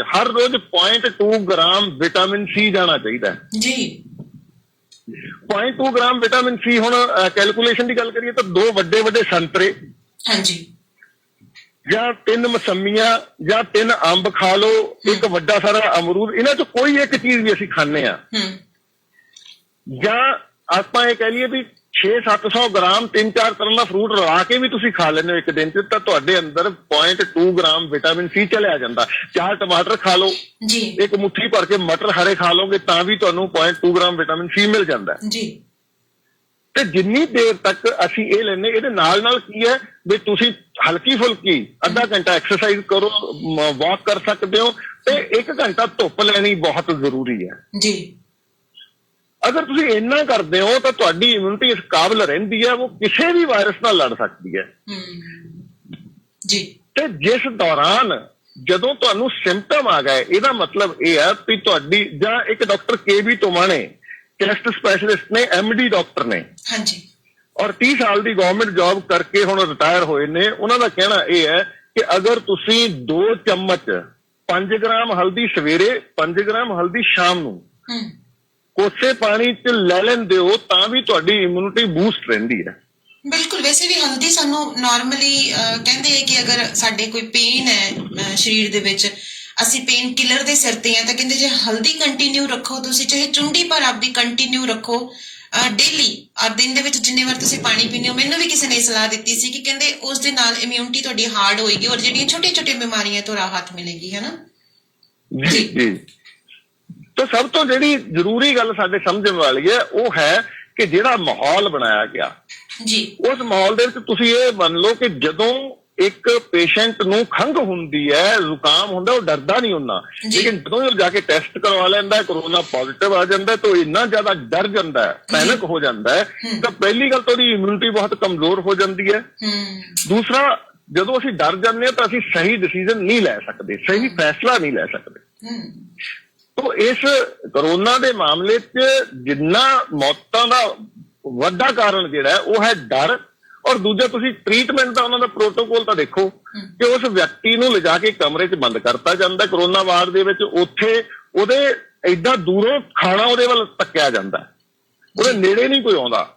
ਹਰ ਰੋਜ਼ 0.2 ਗ੍ਰਾਮ ਵਿਟਾਮਿਨ ਸੀ ਜਾਣਾ ਚਾਹੀਦਾ ਜੀ। 0.2 ਗ੍ਰਾਮ ਵਿਟਾਮਿਨ ਸੀ। ਹੁਣ ਕੈਲਕੂਲੇਸ਼ਨ ਦੀ ਗੱਲ ਕਰੀਏ ਤਾਂ 2 ਵੱਡੇ ਸੰਤਰੇ, ਹਾਂਜੀ, ਜਾਂ 3 ਮਸੰਮੀਆਂ, ਜਾਂ 3 ਅੰਬ ਖਾ ਲਓ, ਇੱਕ ਵੱਡਾ ਸਾਰਾ ਅਮਰੂਦ, ਇਹਨਾਂ ਚੋਂ ਕੋਈ ਇੱਕ ਚੀਜ਼ ਵੀ ਅਸੀਂ ਖਾਂਦੇ ਆ, ਜਾਂ ਆਪਾਂ ਇਹ ਕਹਿ ਲਈਏ ਵੀ 600-700 ਗ੍ਰਾਮ 3-4 ਤਰ੍ਹਾਂ ਦਾ ਫਰੂਟ ਰਲਾ ਕੇ ਵੀ ਤੁਸੀਂ ਖਾ ਲੈਂਦੇ ਹੋ ਇੱਕ ਦਿਨ 'ਚ, ਤਾਂ ਤੁਹਾਡੇ ਅੰਦਰ 0.2 ਗ੍ਰਾਮ ਵਿਟਾਮਿਨ ਸੀ ਚਲਿਆ ਜਾਂਦਾ। 4 ਟਮਾਟਰ ਖਾ ਲਓ, ਇੱਕ ਮੁੱਠੀ ਭਰ ਕੇ ਮਟਰ ਹਰੇ ਖਾ ਲਓਗੇ ਤਾਂ ਵੀ ਤੁਹਾਨੂੰ 0.2 ਗ੍ਰਾਮ ਵਿਟਾਮਿਨ ਸੀ ਮਿਲ ਜਾਂਦਾ ਜੀ। ਤੇ ਜਿੰਨੀ ਦੇਰ ਤੱਕ ਅਸੀਂ ਇਹ ਲੈਂਦੇ, ਇਹਦੇ ਨਾਲ ਕੀ ਹੈ ਵੀ ਤੁਸੀਂ ਹਲਕੀ ਫੁਲਕੀ ਅੱਧਾ ਘੰਟਾ ਐਕਸਰਸਾਈਜ਼ ਕਰੋ, ਵਾਕ ਕਰ ਸਕਦੇ ਹੋ, ਤੇ 1 ਘੰਟਾ ਧੁੱਪ ਲੈਣੀ ਬਹੁਤ ਜ਼ਰੂਰੀ ਹੈ ਜੀ। ਅਗਰ ਤੁਸੀਂ ਇੰਨਾ ਕਰਦੇ ਹੋ ਤਾਂ ਤੁਹਾਡੀ ਇਮਿਊਨਿਟੀ ਇਸ ਕਾਬਲ ਰਹਿੰਦੀ ਹੈ, ਉਹ ਕਿਸੇ ਵੀ ਵਾਇਰਸ ਨਾਲ ਲੜ ਸਕਦੀ ਹੈ ਜੀ। ਤੇ ਜਿਸ ਦੌਰਾਨ ਜਦੋਂ ਤੁਹਾਨੂੰ ਸਿੰਪਟਮ ਆ ਗਏ, ਇਹਦਾ ਮਤਲਬ ਇਹ ਹੈ ਵੀ ਤੁਹਾਡੀ, ਜਾਂ ਇੱਕ ਡਾਕਟਰ KB ਟੋਮਾਣੇ ਚੈਸਟ ਸਪੈਸ਼ਲਿਸਟ ਨੇ, MD ਡਾਕਟਰ ਨੇ, ਹਾਂਜੀ, ਔਰ 30 ਸਾਲ ਦੀ ਗਵਰਨਮੈਂਟ ਜੌਬ ਕਰਕੇ ਹੁਣ ਰਿਟਾਇਰ ਹੋਏ ਨੇ। ਉਹਨਾਂ ਦਾ ਕਹਿਣਾ ਇਹ ਹੈ ਕਿ ਅਗਰ ਤੁਸੀਂ 2 ਚਮਚ 5 ਗ੍ਰਾਮ ਹਲਦੀ ਸਵੇਰੇ, 5 ਗ੍ਰਾਮ ਹਲਦੀ ਸ਼ਾਮ ਨੂੰ ਕੋਸੇ ਪਾਣੀ 'ਚ ਲੈ ਲੈਂਦੇ ਹੋ ਤਾਂ ਵੀ ਤੁਹਾਡੀ ਇਮਿਊਨਿਟੀ ਬੂਸਟ ਰਹਿੰਦੀ ਹੈ। ਬਿਲਕੁਲ। ਵੈਸੇ ਵੀ ਹਲਦੀ ਸਾਨੂੰ ਨਾਰਮਲੀ ਕਹਿੰਦੇ ਹੈ ਕਿ ਅਗਰ ਸਾਡੇ ਕੋਈ ਪੇਨ ਹੈ ਸਰੀਰ ਦੇ ਵਿੱਚ, ਅਸੀਂ ਪੇਨ ਕਿਲਰ ਦੇ ਸਿਰ ਤੇ ਆ, ਤਾਂ ਕਹਿੰਦੇ ਜੇ ਹਲਦੀ ਕੰਟੀਨਿਊ ਰੱਖੋ ਤੁਸੀਂ, ਚਾਹੇ ਚੁੰਡੀ ਪਰ ਆਪਦੀ ਕੰਟੀਨਿਊ ਰੱਖੋ ਡੇਲੀ, ਔਰ ਦਿਨ ਦੇ ਵਿੱਚ ਜਿੰਨੀ ਵਾਰ ਤੁਸੀਂ ਪਾਣੀ ਪੀਂਦੇ ਹੋ। ਮੈਨੂੰ ਵੀ ਕਿਸੇ ਨੇ ਸਲਾਹ ਦਿੱਤੀ ਸੀ ਕਿ ਕਹਿੰਦੇ ਉਸ ਦੇ ਨਾਲ ਇਮਿਊਨਿਟੀ ਤੁਹਾਡੀ ਹਾਰਡ ਹੋਏਗੀ ਔਰ ਜਿਹੜੀਆਂ ਛੋਟੀਆਂ ਬਿਮਾਰੀਆਂ ਤੋਂ ਰਾਹਤ ਮਿਲੇਗੀ, ਹੈ ਨਾ ਜੀ। ਤਾਂ ਸਭ ਤੋਂ ਜਿਹੜੀ ਜ਼ਰੂਰੀ ਗੱਲ ਸਾਡੇ ਸਮਝਣ ਵਾਲੀ ਹੈ ਉਹ ਹੈ ਕਿ ਜਿਹੜਾ ਮਾਹੌਲ ਬਣਾਇਆ ਗਿਆ ਜੀ, ਉਸ ਮਾਹੌਲ ਦੇ ਵਿੱਚ ਤੁਸੀਂ ਇਹ ਮੰਨ ਲਓ ਕਿ ਜਦੋਂ ਇੱਕ ਪੇਸ਼ੈਂਟ ਨੂੰ ਖੰਘ ਹੁੰਦੀ ਹੈ, ਜ਼ੁਕਾਮ ਹੁੰਦਾ, ਉਹ ਡਰਦਾ ਨਹੀਂ ਹੁੰਦਾ, ਲੇਕਿਨ ਜਦੋਂ ਉਹ ਜਾ ਕੇ ਟੈਸਟ ਕਰਵਾ ਲੈਂਦਾ, ਕਰੋਨਾ ਪੋਜ਼ਿਟਿਵ ਆ ਜਾਂਦਾ, ਤਾਂ ਇੰਨਾ ਜ਼ਿਆਦਾ ਡਰ ਜਾਂਦਾ ਹੈ, ਪੈਨਿਕ ਹੋ ਜਾਂਦਾ ਹੈ, ਤਾਂ ਪਹਿਲੀ ਗੱਲ ਤਾਂ ਉਹਦੀ ਇਮਿਊਨਿਟੀ ਬਹੁਤ ਕਮਜ਼ੋਰ ਹੋ ਜਾਂਦੀ ਹੈ। ਦੂਸਰਾ, ਜਦੋਂ ਅਸੀਂ ਡਰ ਜਾਂਦੇ ਹਾਂ ਤਾਂ ਅਸੀਂ ਸਹੀ ਡਿਸੀਜ਼ਨ ਨਹੀਂ ਲੈ ਸਕਦੇ, ਸਹੀ ਫੈਸਲਾ ਨਹੀਂ ਲੈ ਸਕਦੇ। ਤੋ ਇਸ ਕਰੋਨਾ ਦੇ ਮਾਮਲੇ 'ਚ ਜਿੰਨਾ ਮੌਤਾਂ ਦਾ ਵੱਡਾ ਕਾਰਨ ਜਿਹੜਾ ਉਹ ਹੈ ਡਰ, ਔਰ ਦੂਜਾ ਤੁਸੀਂ ਟ੍ਰੀਟਮੈਂਟ ਦਾ ਉਹਨਾਂ ਦਾ ਪ੍ਰੋਟੋਕੋਲ ਤਾਂ ਦੇਖੋ ਕਿ ਉਸ ਵਿਅਕਤੀ ਨੂੰ ਲਿਜਾ ਕੇ ਕਮਰੇ 'ਚ ਬੰਦ ਕਰਤਾ ਜਾਂਦਾ ਕਰੋਨਾ ਵਾਰਡ ਦੇ ਵਿੱਚ, ਉੱਥੇ ਉਹਦੇ ਏਦਾਂ ਦੂਰੋਂ ਖਾਣਾ ਉਹਦੇ ਵੱਲ ਤੱਕਿਆ ਜਾਂਦਾ, ਉਹਦੇ ਨੇੜੇ ਨਹੀਂ ਕੋਈ ਆਉਂਦਾ,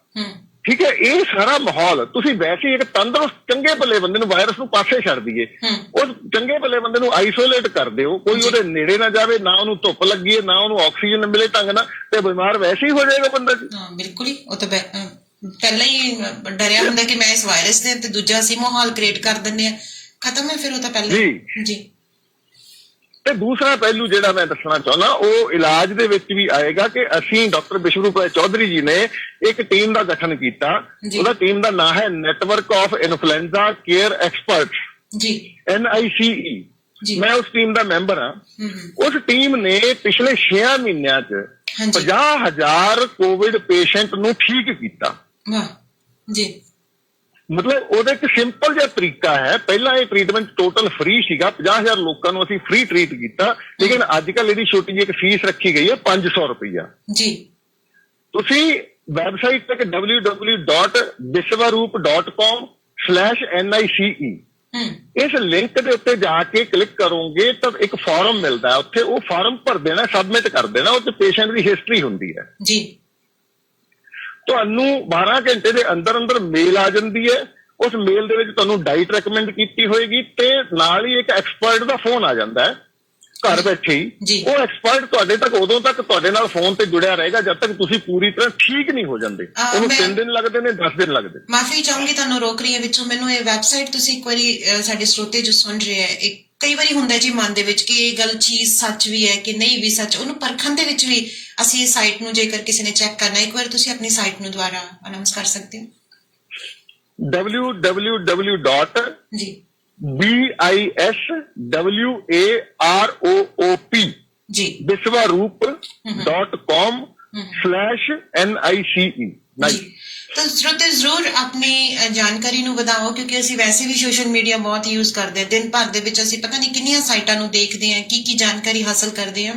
ਠੀਕ ਹੈ। ਇਹ ਸਾਰਾ ਮਾਹੌਲ ਤੁਸੀਂ ਵੈਸੇ ਇੱਕ ਤੰਦਰੁਸਤ ਚੰਗੇ ਭਲੇ ਬੰਦੇ ਨੂੰ, ਵਾਇਰਸ ਨੂੰ ਪਾਸੇ ਛੱਡ ਦਈਏ, ਉਸ ਚੰਗੇ ਭਲੇ ਬੰਦੇ ਨੂੰ ਆਈਸੋਲੇਟ ਕਰ ਦਿਓ, ਕੋਈ ਉਹਦੇ ਨੇੜੇ ਨਾ ਜਾਵੇ, ਨਾ ਉਹਨੂੰ ਧੁੱਪ ਲੱਗੀ, ਨਾ ਉਹਨੂੰ ਆਕਸੀਜਨ ਮਿਲੇ ਢੰਗ ਨਾਲ, ਤੇ ਬਿਮਾਰ ਵੈਸੇ ਹੀ ਹੋ ਜਾਏਗਾ ਬੰਦਾ ਜੀ। ਬਿਲਕੁਲ ਹੀ, ਉਹ ਤਾਂ ਪਹਿਲਾਂ ਹੀ ਡਰਿਆ ਹੁੰਦਾ ਕਿ ਮੈਂ ਇਸ ਵਾਇਰਸ ਦੇ, ਤੇ ਦੂਜਾ ਅਸੀਂ ਮਾਹੌਲ ਕ੍ਰੀਏਟ ਕਰ ਦਿੰਦੇ ਆ, ਖਤਮ ਹੈ ਫਿਰ ਉਹ ਤਾਂ ਪਹਿਲਾਂ ਜੀ। ਤੇ ਦੂਸਰਾ ਪਹਿਲੂ ਜਿਹੜਾ ਮੈਂ ਦੱਸਣਾ ਚਾਹੁੰਦਾ ਉਹ ਇਲਾਜ ਦੇ ਵਿੱਚ ਵੀ ਆਏਗਾ ਕਿ ਅਸੀਂ ਡਾਕਟਰ ਵਿਸ਼ਵਰੂਪ ਰਾਏ ਚੌਧਰੀ ਜੀ ਨੇ ਇੱਕ ਟੀਮ ਦਾ ਗਠਨ ਕੀਤਾ। ਉਹਦਾ ਟੀਮ ਦਾ ਨਾਮ ਹੈ network of influenza care experts ਜੀ, NICE। ਮੈਂ ਉਸ ਟੀਮ ਦਾ ਮੈਂਬਰ ਹਾਂ। ਉਸ ਟੀਮ ਨੇ ਪਿਛਲੇ 6 ਮਹੀਨਿਆਂ 'ਚ 50,000 ਕੋਵਿਡ ਪੇਸ਼ੈਂਟ ਨੂੰ ਠੀਕ ਕੀਤਾ ਜੀ। ਮਤਲਬ ਉਹਦਾ ਇੱਕ ਸਿੰਪਲ ਜਿਹਾ ਤਰੀਕਾ ਹੈ। ਪਹਿਲਾਂ ਇਹ ਟ੍ਰੀਟਮੈਂਟ ਟੋਟਲ ਫ੍ਰੀ ਸੀਗਾ, 50,000 ਲੋਕਾਂ ਨੂੰ ਅਸੀਂ ਫ੍ਰੀ ਟ੍ਰੀਟ ਕੀਤਾ, ਲੇਕਿਨ ਅੱਜ ਕੱਲ੍ਹ ਇਹਦੀ ਛੋਟੀ ਜਿਹੀ ਇੱਕ ਫੀਸ ਰੱਖੀ ਗਈ ਹੈ 500 ਰੁਪਈਆ ਜੀ। ਤੁਸੀਂ ਵੈਬਸਾਈਟ ਤੇ www.biswaroop.com/NICE ਇਸ ਲਿੰਕ ਦੇ ਉੱਤੇ ਜਾ ਕੇ ਕਲਿੱਕ ਕਰੋਗੇ ਤਾਂ ਇੱਕ ਫਾਰਮ ਮਿਲਦਾ ਹੈ, ਉੱਥੇ ਉਹ ਫਾਰਮ ਭਰ ਦੇਣਾ, ਸਬਮਿਟ ਕਰ ਦੇਣਾ। ਉੱਥੇ ਪੇਸ਼ੈਂਟ ਦੀ ਹਿਸਟਰੀ ਹੁੰਦੀ ਹੈ ਜੀ। ਤੁਹਾਨੂੰ 12 ਘੰਟੇ ਦੇ ਅੰਦਰ ਅੰਦਰ ਮੇਲ ਆ ਜਾਂਦੀ ਹੈ। ਉਸ ਮੇਲ ਦੇ ਵਿੱਚ ਤੁਹਾਨੂੰ ਡਾਈਟ ਰეკਮੈਂਡ ਕੀਤੀ ਹੋਏਗੀ ਤੇ ਨਾਲ ਹੀ ਇੱਕ ਐਕਸਪਰਟ ਦਾ ਫੋਨ ਆ ਜਾਂਦਾ ਹੈ ਘਰ ਬੈਠੇ ਹੀ। ਉਹ ਐਕਸਪਰਟ ਤੁਹਾਡੇ ਤੱਕ ਉਦੋਂ ਤੱਕ ਤੁਹਾਡੇ ਨਾਲ ਫੋਨ ਤੇ ਜੁੜਿਆ ਰਹੇਗਾ ਜਦ ਤੱਕ ਤੁਸੀਂ ਪੂਰੀ ਤਰ੍ਹਾਂ ਠੀਕ ਨਹੀਂ ਹੋ ਜਾਂਦੇ। ਉਹਨੂੰ 3 ਦਿਨ ਲੱਗਦੇ ਨੇ, 10 ਦਿਨ ਲੱਗਦੇ। ਮਾਫੀ ਚਾਹੂੰਗੀ ਤੁਹਾਨੂੰ ਰੋਕ ਰਹੀ ਹੈ ਵਿੱਚੋਂ। ਮੈਨੂੰ ਇਹ ਵੈਬਸਾਈਟ ਤੁਸੀਂ ਇੱਕ ਵਾਰੀ ਸਾਡੇ ਸਰੋਤੇ ਜੋ ਸੁਣ ਰਹੇ ਹੈ, ਕਈ ਵਾਰੀ ਹੁੰਦਾ ਜੀ ਮਨ ਦੇ ਵਿੱਚ ਕਿ ਇਹ ਗੱਲ ਚੀਜ਼ ਸੱਚ ਵੀ ਹੈ ਕਿ ਨਹੀਂ ਵੀ ਸੱਚ, ਉਹਨੂੰ ਪਰਖਣ ਦੇ ਵਿੱਚ ਵੀ ਅਸੀਂ ਇਹ ਸਾਈਟ ਨੂੰ ਜੇਕਰ ਕਿਸੇ ਨੇ ਚੈੱਕ ਕਰਨਾ, ਇੱਕ ਵਾਰ ਤੁਸੀਂ ਆਪਣੀ ਸਾਈਟ ਨੂੰ ਦੁਬਾਰਾ ਅਨਾਉਂਸ ਕਰ ਸਕਦੇ ਹੋ। www. ਜੀ BISWAROOP ਜੀ biswaroop.com/NICE। ਤਾਂ ਸਰੋਤੇ ਜ਼ਰੂਰ ਆਪਣੀ ਜਾਣਕਾਰੀ ਨੂੰ ਵਧਾਓ, ਕਿਉਂਕਿ ਅਸੀਂ ਵੈਸੇ ਵੀ ਸੋਸ਼ਲ ਮੀਡੀਆ ਬਹੁਤ ਯੂਜ਼ ਕਰਦੇ ਹਾਂ। ਦਿਨ ਭਰ ਦੇ ਵਿੱਚ ਅਸੀਂ ਪਤਾ ਨਹੀਂ ਕਿੰਨੀਆਂ ਸਾਈਟਾਂ ਨੂੰ ਦੇਖਦੇ ਹਾਂ, ਕੀ ਜਾਣਕਾਰੀ ਹਾਸਲ ਕਰਦੇ ਹਾਂ।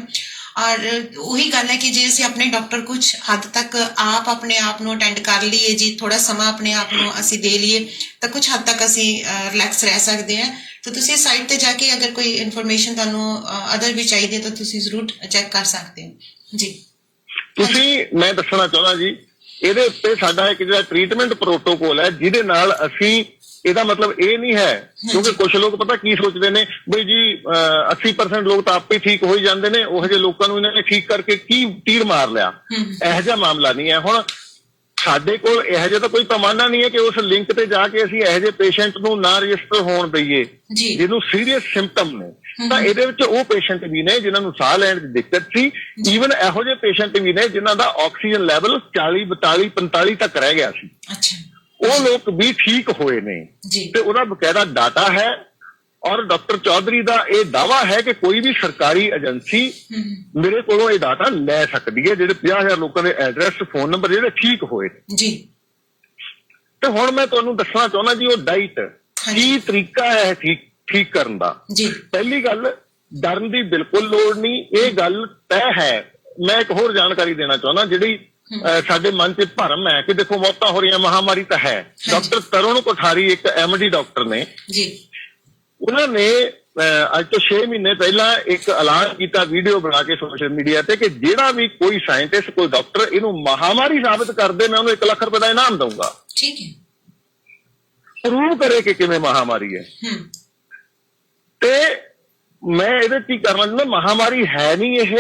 ਔਰ ਉਹੀ ਗੱਲ ਹੈ ਕਿ ਜੇ ਅਸੀਂ ਆਪਣੇ ਡਾਕਟਰ ਕੁਝ ਹੱਦ ਤੱਕ ਆਪ ਆਪਣੇ ਆਪ ਨੂੰ ਅਟੈਂਡ ਕਰ ਲਈਏ ਜੀ, ਥੋੜਾ ਸਮਾਂ ਆਪਣੇ ਆਪ ਨੂੰ ਅਸੀਂ ਦੇ ਲਈਏ ਤਾਂ ਕੁਝ ਹੱਦ ਤੱਕ ਅਸੀਂ ਰਿਲੈਕਸ ਰਹਿ ਸਕਦੇ ਹਾਂ। ਤਾਂ ਤੁਸੀਂ ਸਾਈਟ ਤੇ ਜਾ ਕੇ ਅਗਰ ਕੋਈ ਇਨਫੋਰਮੇਸ਼ਨ ਤੁਹਾਨੂੰ ਅਦਰ ਵੀ ਚਾਹੀਦੀ ਹੈ ਤਾਂ ਤੁਸੀਂ ਜ਼ਰੂਰ ਚੈੱਕ ਕਰ ਸਕਦੇ ਹੋ ਜੀ। ਤੁਸੀਂ ਮੈਂ ਦੱਸਣਾ ਚਾਹੁੰਦਾ ਜੀ, ਇਹਦੇ ਉੱਤੇ ਸਾਡਾ ਇੱਕ ਜਿਹੜਾ ਟ੍ਰੀਟਮੈਂਟ ਪ੍ਰੋਟੋਕੋਲ ਹੈ ਜਿਹਦੇ ਨਾਲ ਅਸੀਂ, ਇਹਦਾ ਮਤਲਬ ਇਹ ਨਹੀਂ ਹੈ ਕਿਉਂਕਿ ਕੁਝ ਲੋਕ ਪਤਾ ਕੀ ਸੋਚਦੇ ਨੇ ਬਈ ਜੀ 80% ਲੋਕ ਤਾਂ ਆਪੇ ਠੀਕ ਹੋ ਹੀ ਜਾਂਦੇ ਨੇ, ਉਹੋ ਜਿਹੇ ਲੋਕਾਂ ਨੂੰ ਇਹਨਾਂ ਨੇ ਠੀਕ ਕਰਕੇ ਕੀ ਤੀਰ ਮਾਰ ਲਿਆ। ਇਹੋ ਜਿਹਾ ਮਾਮਲਾ ਨਹੀਂ ਹੈ। ਹੁਣ ਸਾਡੇ ਕੋਲ ਇਹੋ ਜਿਹਾ ਤਾਂ ਕੋਈ ਪੈਮਾਨਾ ਨਹੀਂ ਹੈ ਕਿ ਉਸ ਲਿੰਕ ਤੇ ਜਾ ਕੇ ਅਸੀਂ ਇਹੋ ਜਿਹੇ ਪੇਸ਼ੈਂਟ ਨੂੰ ਨਾ ਰਜਿਸਟਰ ਹੋਣ ਦਈਏ ਜਿਹਨੂੰ ਸੀਰੀਅਸ ਸਿੰਪਟਮ ਨੇ। ਤਾਂ ਇਹਦੇ ਵਿੱਚ ਉਹ ਪੇਸ਼ੈਂਟ ਵੀ ਨੇ ਜਿਨ੍ਹਾਂ ਨੂੰ ਸਾਹ ਲੈਣ ਦੀ ਦਿੱਕਤ ਸੀ, ਈਵਨ ਇਹੋ ਜਿਹੇ ਪੇਸ਼ੈਂਟ ਵੀ ਨੇ ਜਿਨ੍ਹਾਂ ਦਾ ਆਕਸੀਜਨ ਲੈਵਲ 40, 42, 45 ਤੱਕ ਰਹਿ ਗਿਆ ਸੀ। ਉਹ ਲੋਕ ਵੀ ਠੀਕ ਹੋਏ ਨੇ ਤੇ ਉਹਦਾ ਬਕਾਇਦਾ ਡਾਟਾ ਹੈ। ਔਰ ਡਾਕਟਰ ਚੌਧਰੀ ਦਾ ਇਹ ਦਾਵਾ ਹੈ ਕਿ ਕੋਈ ਵੀ ਸਰਕਾਰੀ ਏਜੰਸੀ ਮੇਰੇ ਕੋਲੋਂ ਇਹ ਡਾਟਾ ਲੈ ਸਕਦੀ ਹੈ, ਜਿਹੜੇ 50,000 ਲੋਕਾਂ ਦੇ ਐਡਰੈਸ, ਫੋਨ ਨੰਬਰ ਜਿਹੜੇ ਠੀਕ ਹੋਏ ਜੀ। ਤੇ ਹੁਣ ਮੈਂ ਤੁਹਾਨੂੰ ਦੱਸਣਾ ਚਾਹੁੰਦਾ ਜੀ ਉਹ ਡਾਈਟ ਕੀ ਤਰੀਕਾ ਹੈ ਠੀਕ ਕਰਨ ਦਾ। ਪਹਿਲੀ ਗੱਲ, ਡਰਨ ਦੀ ਬਿਲਕੁਲ ਲੋੜ ਨਹੀਂ, ਇਹ ਗੱਲ ਤੈਅ ਹੈ। ਮੈਂ ਇੱਕ ਹੋਰ ਜਾਣਕਾਰੀ ਦੇਣਾ ਚਾਹੁੰਦਾ ਜਿਹੜੀ ਸਾਡੇ ਮਨ 'ਚ ਭਰਮ ਹੈ ਕਿ ਦੇਖੋ ਮੌਤਾਂ ਹੋ ਰਹੀਆਂ, ਮਹਾਮਾਰੀ ਤਾਂ ਹੈ। ਡਾਕਟਰ ਤਰੁਣ ਕੋਠਾਰੀ ਇੱਕ MD ਡਾਕਟਰ ਨੇ, ਉਹਨਾਂ ਨੇ ਅੱਜ ਤੋਂ 6 ਮਹੀਨੇ ਪਹਿਲਾਂ ਇੱਕ ਐਲਾਨ ਕੀਤਾ ਵੀਡੀਓ ਬਣਾ ਕੇ ਸੋਸ਼ਲ ਮੀਡੀਆ ਤੇ ਕਿ ਜਿਹੜਾ ਵੀ ਕੋਈ ਸਾਇੰਟਿਸਟ, ਕੋਈ ਡਾਕਟਰ ਇਹਨੂੰ ਮਹਾਮਾਰੀ ਸਾਬਤ ਕਰ ਦੇ, ਮੈਂ ਉਹਨੂੰ 1 ਲੱਖ ਰੁਪਏ ਦਾ ਇਨਾਮ ਦਊਂਗਾ। ਠੀਕ ਹੈ, ਪ੍ਰੂਵ ਕਰੇ ਕਿ ਕਿਵੇਂ ਮਹਾਮਾਰੀ ਹੈ। ਤੇ ਮੈਂ ਇਹਦੇ ਕੀ ਕਰਨਾ ਚਾਹੁੰਦਾ, ਮਹਾਮਾਰੀ ਹੈ ਨਹੀਂ, ਇਹ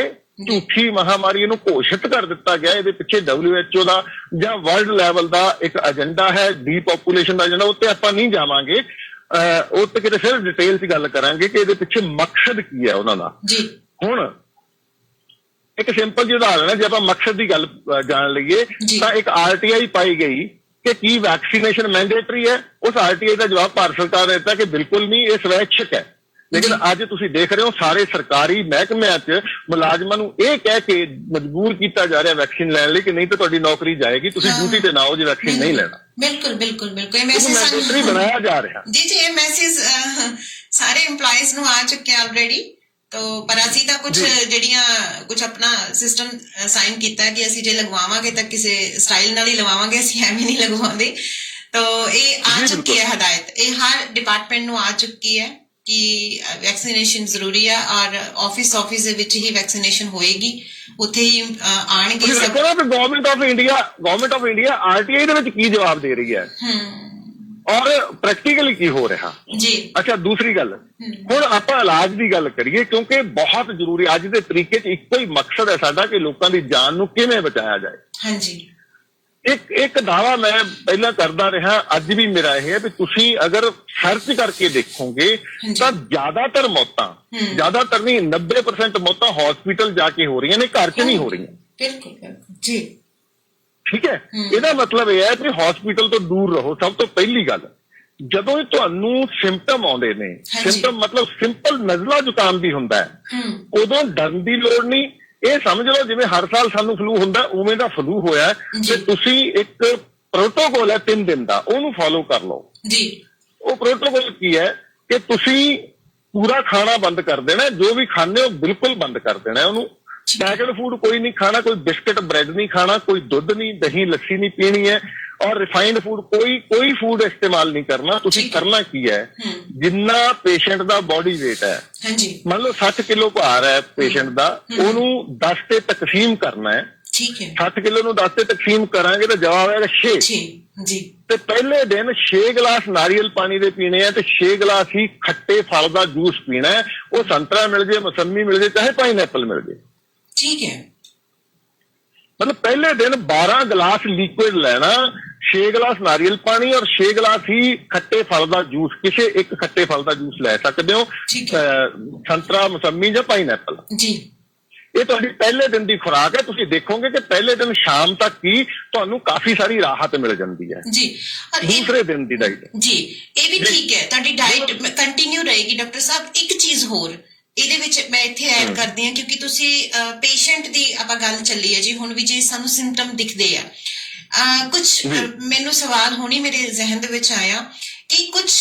ਝੂਠੀ ਮਹਾਮਾਰੀ ਇਹਨੂੰ ਘੋਸ਼ਿਤ ਕਰ ਦਿੱਤਾ ਗਿਆ। ਇਹਦੇ ਪਿੱਛੇ WHO ਦਾ ਜਾਂ ਵਰਲਡ ਲੈਵਲ ਦਾ ਇੱਕ ਏਜੰਡਾ ਹੈ, ਡੀਪੋਪੂਲੇਸ਼ਨ ਦਾ ਏਜੰਡਾ। ਉੱਤੇ ਆਪਾਂ ਨਹੀਂ ਜਾਵਾਂਗੇ, ਉਹ ਤੇ ਕਿਤੇ ਫਿਰ ਡਿਟੇਲ 'ਚ ਗੱਲ ਕਰਾਂਗੇ ਕਿ ਇਹਦੇ ਪਿੱਛੇ ਮਕਸਦ ਕੀ ਹੈ ਉਹਨਾਂ ਦਾ। ਹੁਣ ਇੱਕ ਸਿੰਪਲ ਜਿਹੀ ਉਦਾਹਰਨ ਹੈ, ਜੇ ਆਪਾਂ ਮਕਸਦ ਦੀ ਗੱਲ ਜਾਣ ਲਈਏ ਤਾਂ ਇੱਕ RTI ਪਾਈ ਗਈ ਕਿ ਕੀ ਵੈਕਸੀਨੇਸ਼ਨ ਮੈਂਡੇਟਰੀ ਹੈ। ਉਸ RTI ਦਾ ਜਵਾਬ ਭਾਰਤ ਸਰਕਾਰ ਨੇ ਦਿੱਤਾ ਕਿ ਬਿਲਕੁਲ ਨਹੀਂ, ਇਹ ਸਵੈਛਿਕ ਹੈ। ਲੇਕਿਨ ਅੱਜ ਤੁਸੀਂ ਦੇਖ ਰਹੇ ਹੋ ਸਾਰੇ ਸਰਕਾਰੀ ਮਹਿਕਮਿਆਂ 'ਚ ਮੁਲਾਜ਼ਮਾਂ ਨੂੰ ਇਹ ਕਹਿ ਕੇ ਮਜਬੂਰ ਕੀਤਾ ਜਾ ਰਿਹਾ ਵੈਕਸੀਨ ਲੈਣ ਲਈ ਕਿ ਨਹੀਂ ਤਾਂ ਤੁਹਾਡੀ ਨੌਕਰੀ ਜਾਏਗੀ, ਤੁਸੀਂ ਡਿਊਟੀ ਤੇ ਨਾ ਆਓ ਜੇ ਵੈਕਸੀਨ ਨਹੀਂ ਲੈਣਾ। ਬਿਲਕੁਲ ਬਿਲਕੁਲ ਬਿਲਕੁਲ, ਇਹ ਮੈਸੇਜ ਬਣਾਇਆ ਜਾ ਰਿਹਾ ਜੀ। ਇਹ ਮੈਸੇਜ ਸਾਰੇ EMPLOYEES ਨੂੰ ਆ ਚੁੱਕਿਆ ਆਲਰੇਡੀ। ਪਰ ਅਸੀਂ ਤਾਂ ਕੁਝ ਆਪਣਾ ਸਿਸਟਮ ਸਾਈਨ ਕੀਤਾ ਕਿ ਅਸੀਂ ਜੇ ਲਗਵਾਵਾਂਗੇ ਤਾਂ ਕਿਸੇ ਸਟਾਈਲ ਨਾਲ ਹੀ ਲਗਵਾਵਾਂਗੇ, ਅਸੀਂ ਐਵੇਂ ਨਹੀਂ ਲਗਵਾਉਂਦੇ। ਤਾਂ ਇਹ ਆ ਚੁੱਕੀ ਹੈ ਹਦਾਇਤ, ਇਹ ਹਰ ਡਿਪਾਰਟਮੈਂਟ ਨੂੰ ਆ ਚੁੱਕੀ ਹੈ ਕਿ ਵੈਕਸੀਨੇਸ਼ਨ ਜ਼ਰੂਰੀ ਹੈ। ਔਰ ਆਫਿਸ ਦੇ ਵਿੱਚ ਹੀ ਵੈਕਸੀਨੇਸ਼ਨ ਹੋਏਗੀ, ਉੱਥੇ ਹੀ ਆਣਗੇ। ਗਵਰਨਮੈਂਟ ਆਫ ਇੰਡੀਆ RTI ਦੇ ਵਿੱਚ ਕੀ ਜਵਾਬ ਦੇ ਰਹੀ ਹੈ ਔਰ ਪ੍ਰੈਕਟੀਕਲੀ ਕੀ ਹੋ ਰਿਹਾ ਜੀ। ਅੱਛਾ, ਦੂਸਰੀ ਗੱਲ, ਹੁਣ ਆਪਾਂ ਇਲਾਜ ਦੀ ਗੱਲ ਕਰੀਏ ਕਿਉਂਕਿ ਬਹੁਤ ਜ਼ਰੂਰੀ। ਅੱਜ ਦੇ ਤਰੀਕੇ 'ਚ ਇੱਕੋ ਹੀ ਮਕਸਦ ਹੈ ਸਾਡਾ ਕਿ ਲੋਕਾਂ ਦੀ ਜਾਨ ਨੂੰ ਕਿਵੇਂ ਬਚਾਇਆ ਜਾਏ। ਹਾਂਜੀ, ਇੱਕ ਦਾਵਾ ਮੈਂ ਪਹਿਲਾਂ ਕਰਦਾ ਰਿਹਾ, ਅੱਜ ਵੀ ਮੇਰਾ ਇਹ ਹੈ ਵੀ ਤੁਸੀਂ ਅਗਰ ਸਰਚ ਕਰਕੇ ਦੇਖੋਗੇ ਤਾਂ ਜ਼ਿਆਦਾਤਰ ਨਹੀਂ 90% ਮੌਤਾਂ ਹਸਪੀਟਲ ਜਾ ਕੇ ਹੋ ਰਹੀਆਂ ਨੇ, ਘਰ 'ਚ ਨਹੀਂ ਹੋ ਰਹੀਆਂ। ਬਿਲਕੁਲ ਜੀ, ਠੀਕ ਹੈ। ਇਹਦਾ ਮਤਲਬ ਇਹ ਹੈ ਕਿ ਹਸਪੀਟਲ ਤੋਂ ਦੂਰ ਰਹੋ। ਸਭ ਤੋਂ ਪਹਿਲੀ ਗੱਲ, ਜਦੋਂ ਤੁਹਾਨੂੰ ਸਿੰਪਟਮ ਆਉਂਦੇ ਨੇ, ਸਿੰਪਟਮ ਮਤਲਬ ਸਿੰਪਲ ਨਜ਼ਲਾ ਜ਼ੁਕਾਮ ਵੀ ਹੁੰਦਾ ਹੈ, ਉਦੋਂ ਡਰਨ ਦੀ ਲੋੜ ਨਹੀਂ। ਇਹ ਸਮਝ ਲਓ ਜਿਵੇਂ ਹਰ ਸਾਲ ਸਾਨੂੰ ਫਲੂ ਹੁੰਦਾ ਉਵੇਂ ਦਾ ਫਲੂ ਹੋਇਆ, ਤੇ ਤੁਸੀਂ ਇੱਕ ਪ੍ਰੋਟੋਕੋਲ ਹੈ 3 ਦਿਨ ਦਾ, ਉਹਨੂੰ ਫੋਲੋ ਕਰ ਲਓ ਜੀ। ਉਹ ਪ੍ਰੋਟੋਕੋਲ ਕੀ ਹੈ ਕਿ ਤੁਸੀਂ ਪੂਰਾ ਖਾਣਾ ਬੰਦ ਕਰ ਦੇਣਾ, ਜੋ ਵੀ ਖਾਂਦੇ ਹੋ ਬਿਲਕੁਲ ਬੰਦ ਕਰ ਦੇਣਾ ਉਹਨੂੰ। ਪੈਕਡ ਫੂਡ ਕੋਈ ਨਹੀਂ ਖਾਣਾ, ਕੋਈ ਬਿਸਕਟ ਬ੍ਰੈਡ ਨਹੀਂ ਖਾਣਾ, ਕੋਈ ਦੁੱਧ ਨਹੀਂ, ਦਹੀਂ ਲੱਸੀ ਨਹੀਂ ਪੀਣੀ ਹੈ, ਔਰ ਰਿਫਾਈਨਡ ਫੂਡ ਕੋਈ ਫੂਡ ਇਸਤੇਮਾਲ ਨਹੀਂ ਕਰਨਾ। ਤੁਸੀਂ ਕਰਨਾ ਕੀ ਹੈ, ਜਿੰਨਾ ਪੇਸ਼ੈਂਟ ਦਾ ਬੋਡੀ weight ਹੈ, ਮੰਨ ਲਓ 60 ਕਿਲੋ ਭਾਰ ਹੈ ਪੇਸ਼ੈਂਟ ਦਾ, ਉਹਨੂੰ 10 ਤੇ ਤਕਸੀਮ ਕਰਨਾ ਹੈ। 60 ਕਿਲੋ ਨੂੰ 10 ਤੇ ਤਕਸੀਮ ਕਰਾਂਗੇ ਤਾਂ ਜਵਾਬ ਆਏਗਾ 6 ਜੀ। ਤੇ ਪਹਿਲੇ ਦਿਨ 6 ਗਲਾਸ ਨਾਰੀਅਲ ਪਾਣੀ ਦੇ ਪੀਣੇ ਆ, ਤੇ 6 ਗਲਾਸ ਹੀ ਖੱਟੇ ਫਲ ਦਾ ਜੂਸ ਪੀਣਾ ਹੈ। ਉਹ ਸੰਤਰਾ ਮਿਲ ਜੇ, ਮੌਸਮੀ ਮਿਲ ਜੇ, ਚਾਹੇ ਪਾਈਨਐਪਲ ਮਿਲ ਜੇ, ਠੀਕ ਹੈ। मतलब पहले दिन 12 गिलास लिक्विड लेना, 6 गिलास नारियल पानी और 6 गिलास ही खट्टे फल का जूस, किसी एक खट्टे फल का जूस ले सकते हो, संतरा, मौसमी या पाइनएप्पल जी। ये तो पहले दिन की खुराक है। तुम देखोगे कि पहले दिन शाम तक ही तो काफी सारी राहत मिल जाती है जी। और दूसरे दिन की डाइट जी ये भी ठीक है, ਤੁਹਾਡੀ डाइट कंटिन्यू रहेगी। डॉक्टर साहब एक चीज होर ਇਹਦੇ ਵਿੱਚ ਮੈਂ ਇੱਥੇ ਐਡ ਕਰਦੀ ਹਾਂ, ਕਿਉਂਕਿ ਤੁਸੀਂ ਪੇਸ਼ੈਂਟ ਦੀ ਆਪਾਂ ਗੱਲ ਚੱਲੀ ਹੈ ਜੀ, ਹੁਣ ਵੀ ਜੇ ਸਾਨੂੰ ਸਿੰਪਟਮ ਦਿਖਦੇ ਆ, ਕੁਝ ਮੈਨੂੰ ਸਵਾਲ ਹੋਣੀ ਮੇਰੇ ਜ਼ਿਹਨ ਦੇ ਵਿੱਚ ਆਇਆ ਕਿ ਕੁਝ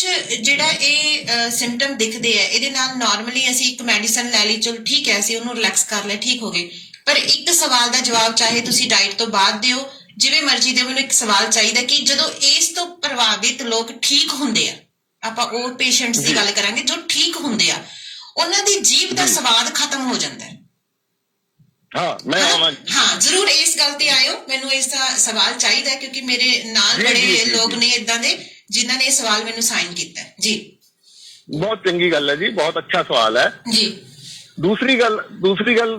ਜਿਹੜਾ ਇਹ ਸਿੰਪਟਮ ਦਿਖਦੇ ਆ, ਇਹਦੇ ਨਾਲ ਨਾਰਮਲੀ ਅਸੀਂ ਇੱਕ ਮੈਡੀਸਨ ਲੈ ਲਈ, ਚਲੋ ਠੀਕ ਹੈ, ਅਸੀਂ ਉਹਨੂੰ ਰਿਲੈਕਸ ਕਰ ਲਿਆ, ਠੀਕ ਹੋ ਗਏ। ਪਰ ਇੱਕ ਸਵਾਲ ਦਾ ਜਵਾਬ ਚਾਹੇ ਤੁਸੀਂ ਡਾਈਟ ਤੋਂ ਬਾਅਦ ਦਿਓ, ਜਿਵੇਂ ਮਰਜ਼ੀ ਦਿਓ, ਮੈਨੂੰ ਇੱਕ ਸਵਾਲ ਚਾਹੀਦਾ ਕਿ ਜਦੋਂ ਇਸ ਤੋਂ ਪ੍ਰਭਾਵਿਤ ਲੋਕ ਠੀਕ ਹੁੰਦੇ ਆ, ਆਪਾਂ ਉਹ ਪੇਸ਼ੈਂਟਸ ਦੀ ਗੱਲ ਕਰਾਂਗੇ ਜੋ ਠੀਕ ਹੁੰਦੇ ਆ, ਉਹਨਾਂ ਦੀ ਜੀਭ ਦਾ ਸਵਾਦ ਖਤਮ ਹੋ ਜਾਂਦਾ ਹੈ। ਹਾਂ ਜ਼ਰੂਰ ਇਸ ਗੱਲ ਤੇ ਆਇਓ, ਮੈਨੂੰ ਇਸ ਦਾ ਸਵਾਲ ਚਾਹੀਦਾ ਕਿਉਂਕਿ ਮੇਰੇ ਨਾਲ ਬੜੇ ਲੋਕ ਨੇ ਇਦਾਂ ਦੇ ਜਿਨ੍ਹਾਂ ਨੇ ਇਹ ਸਵਾਲ ਮੈਨੂੰ ਸਾਈਨ ਕੀਤਾ ਜੀ। ਬਹੁਤ ਚੰਗੀ ਗੱਲ ਹੈ ਜੀ, ਬਹੁਤ ਅੱਛਾ ਸਵਾਲ ਹੈ ਜੀ। ਦੂਸਰੀ ਗੱਲ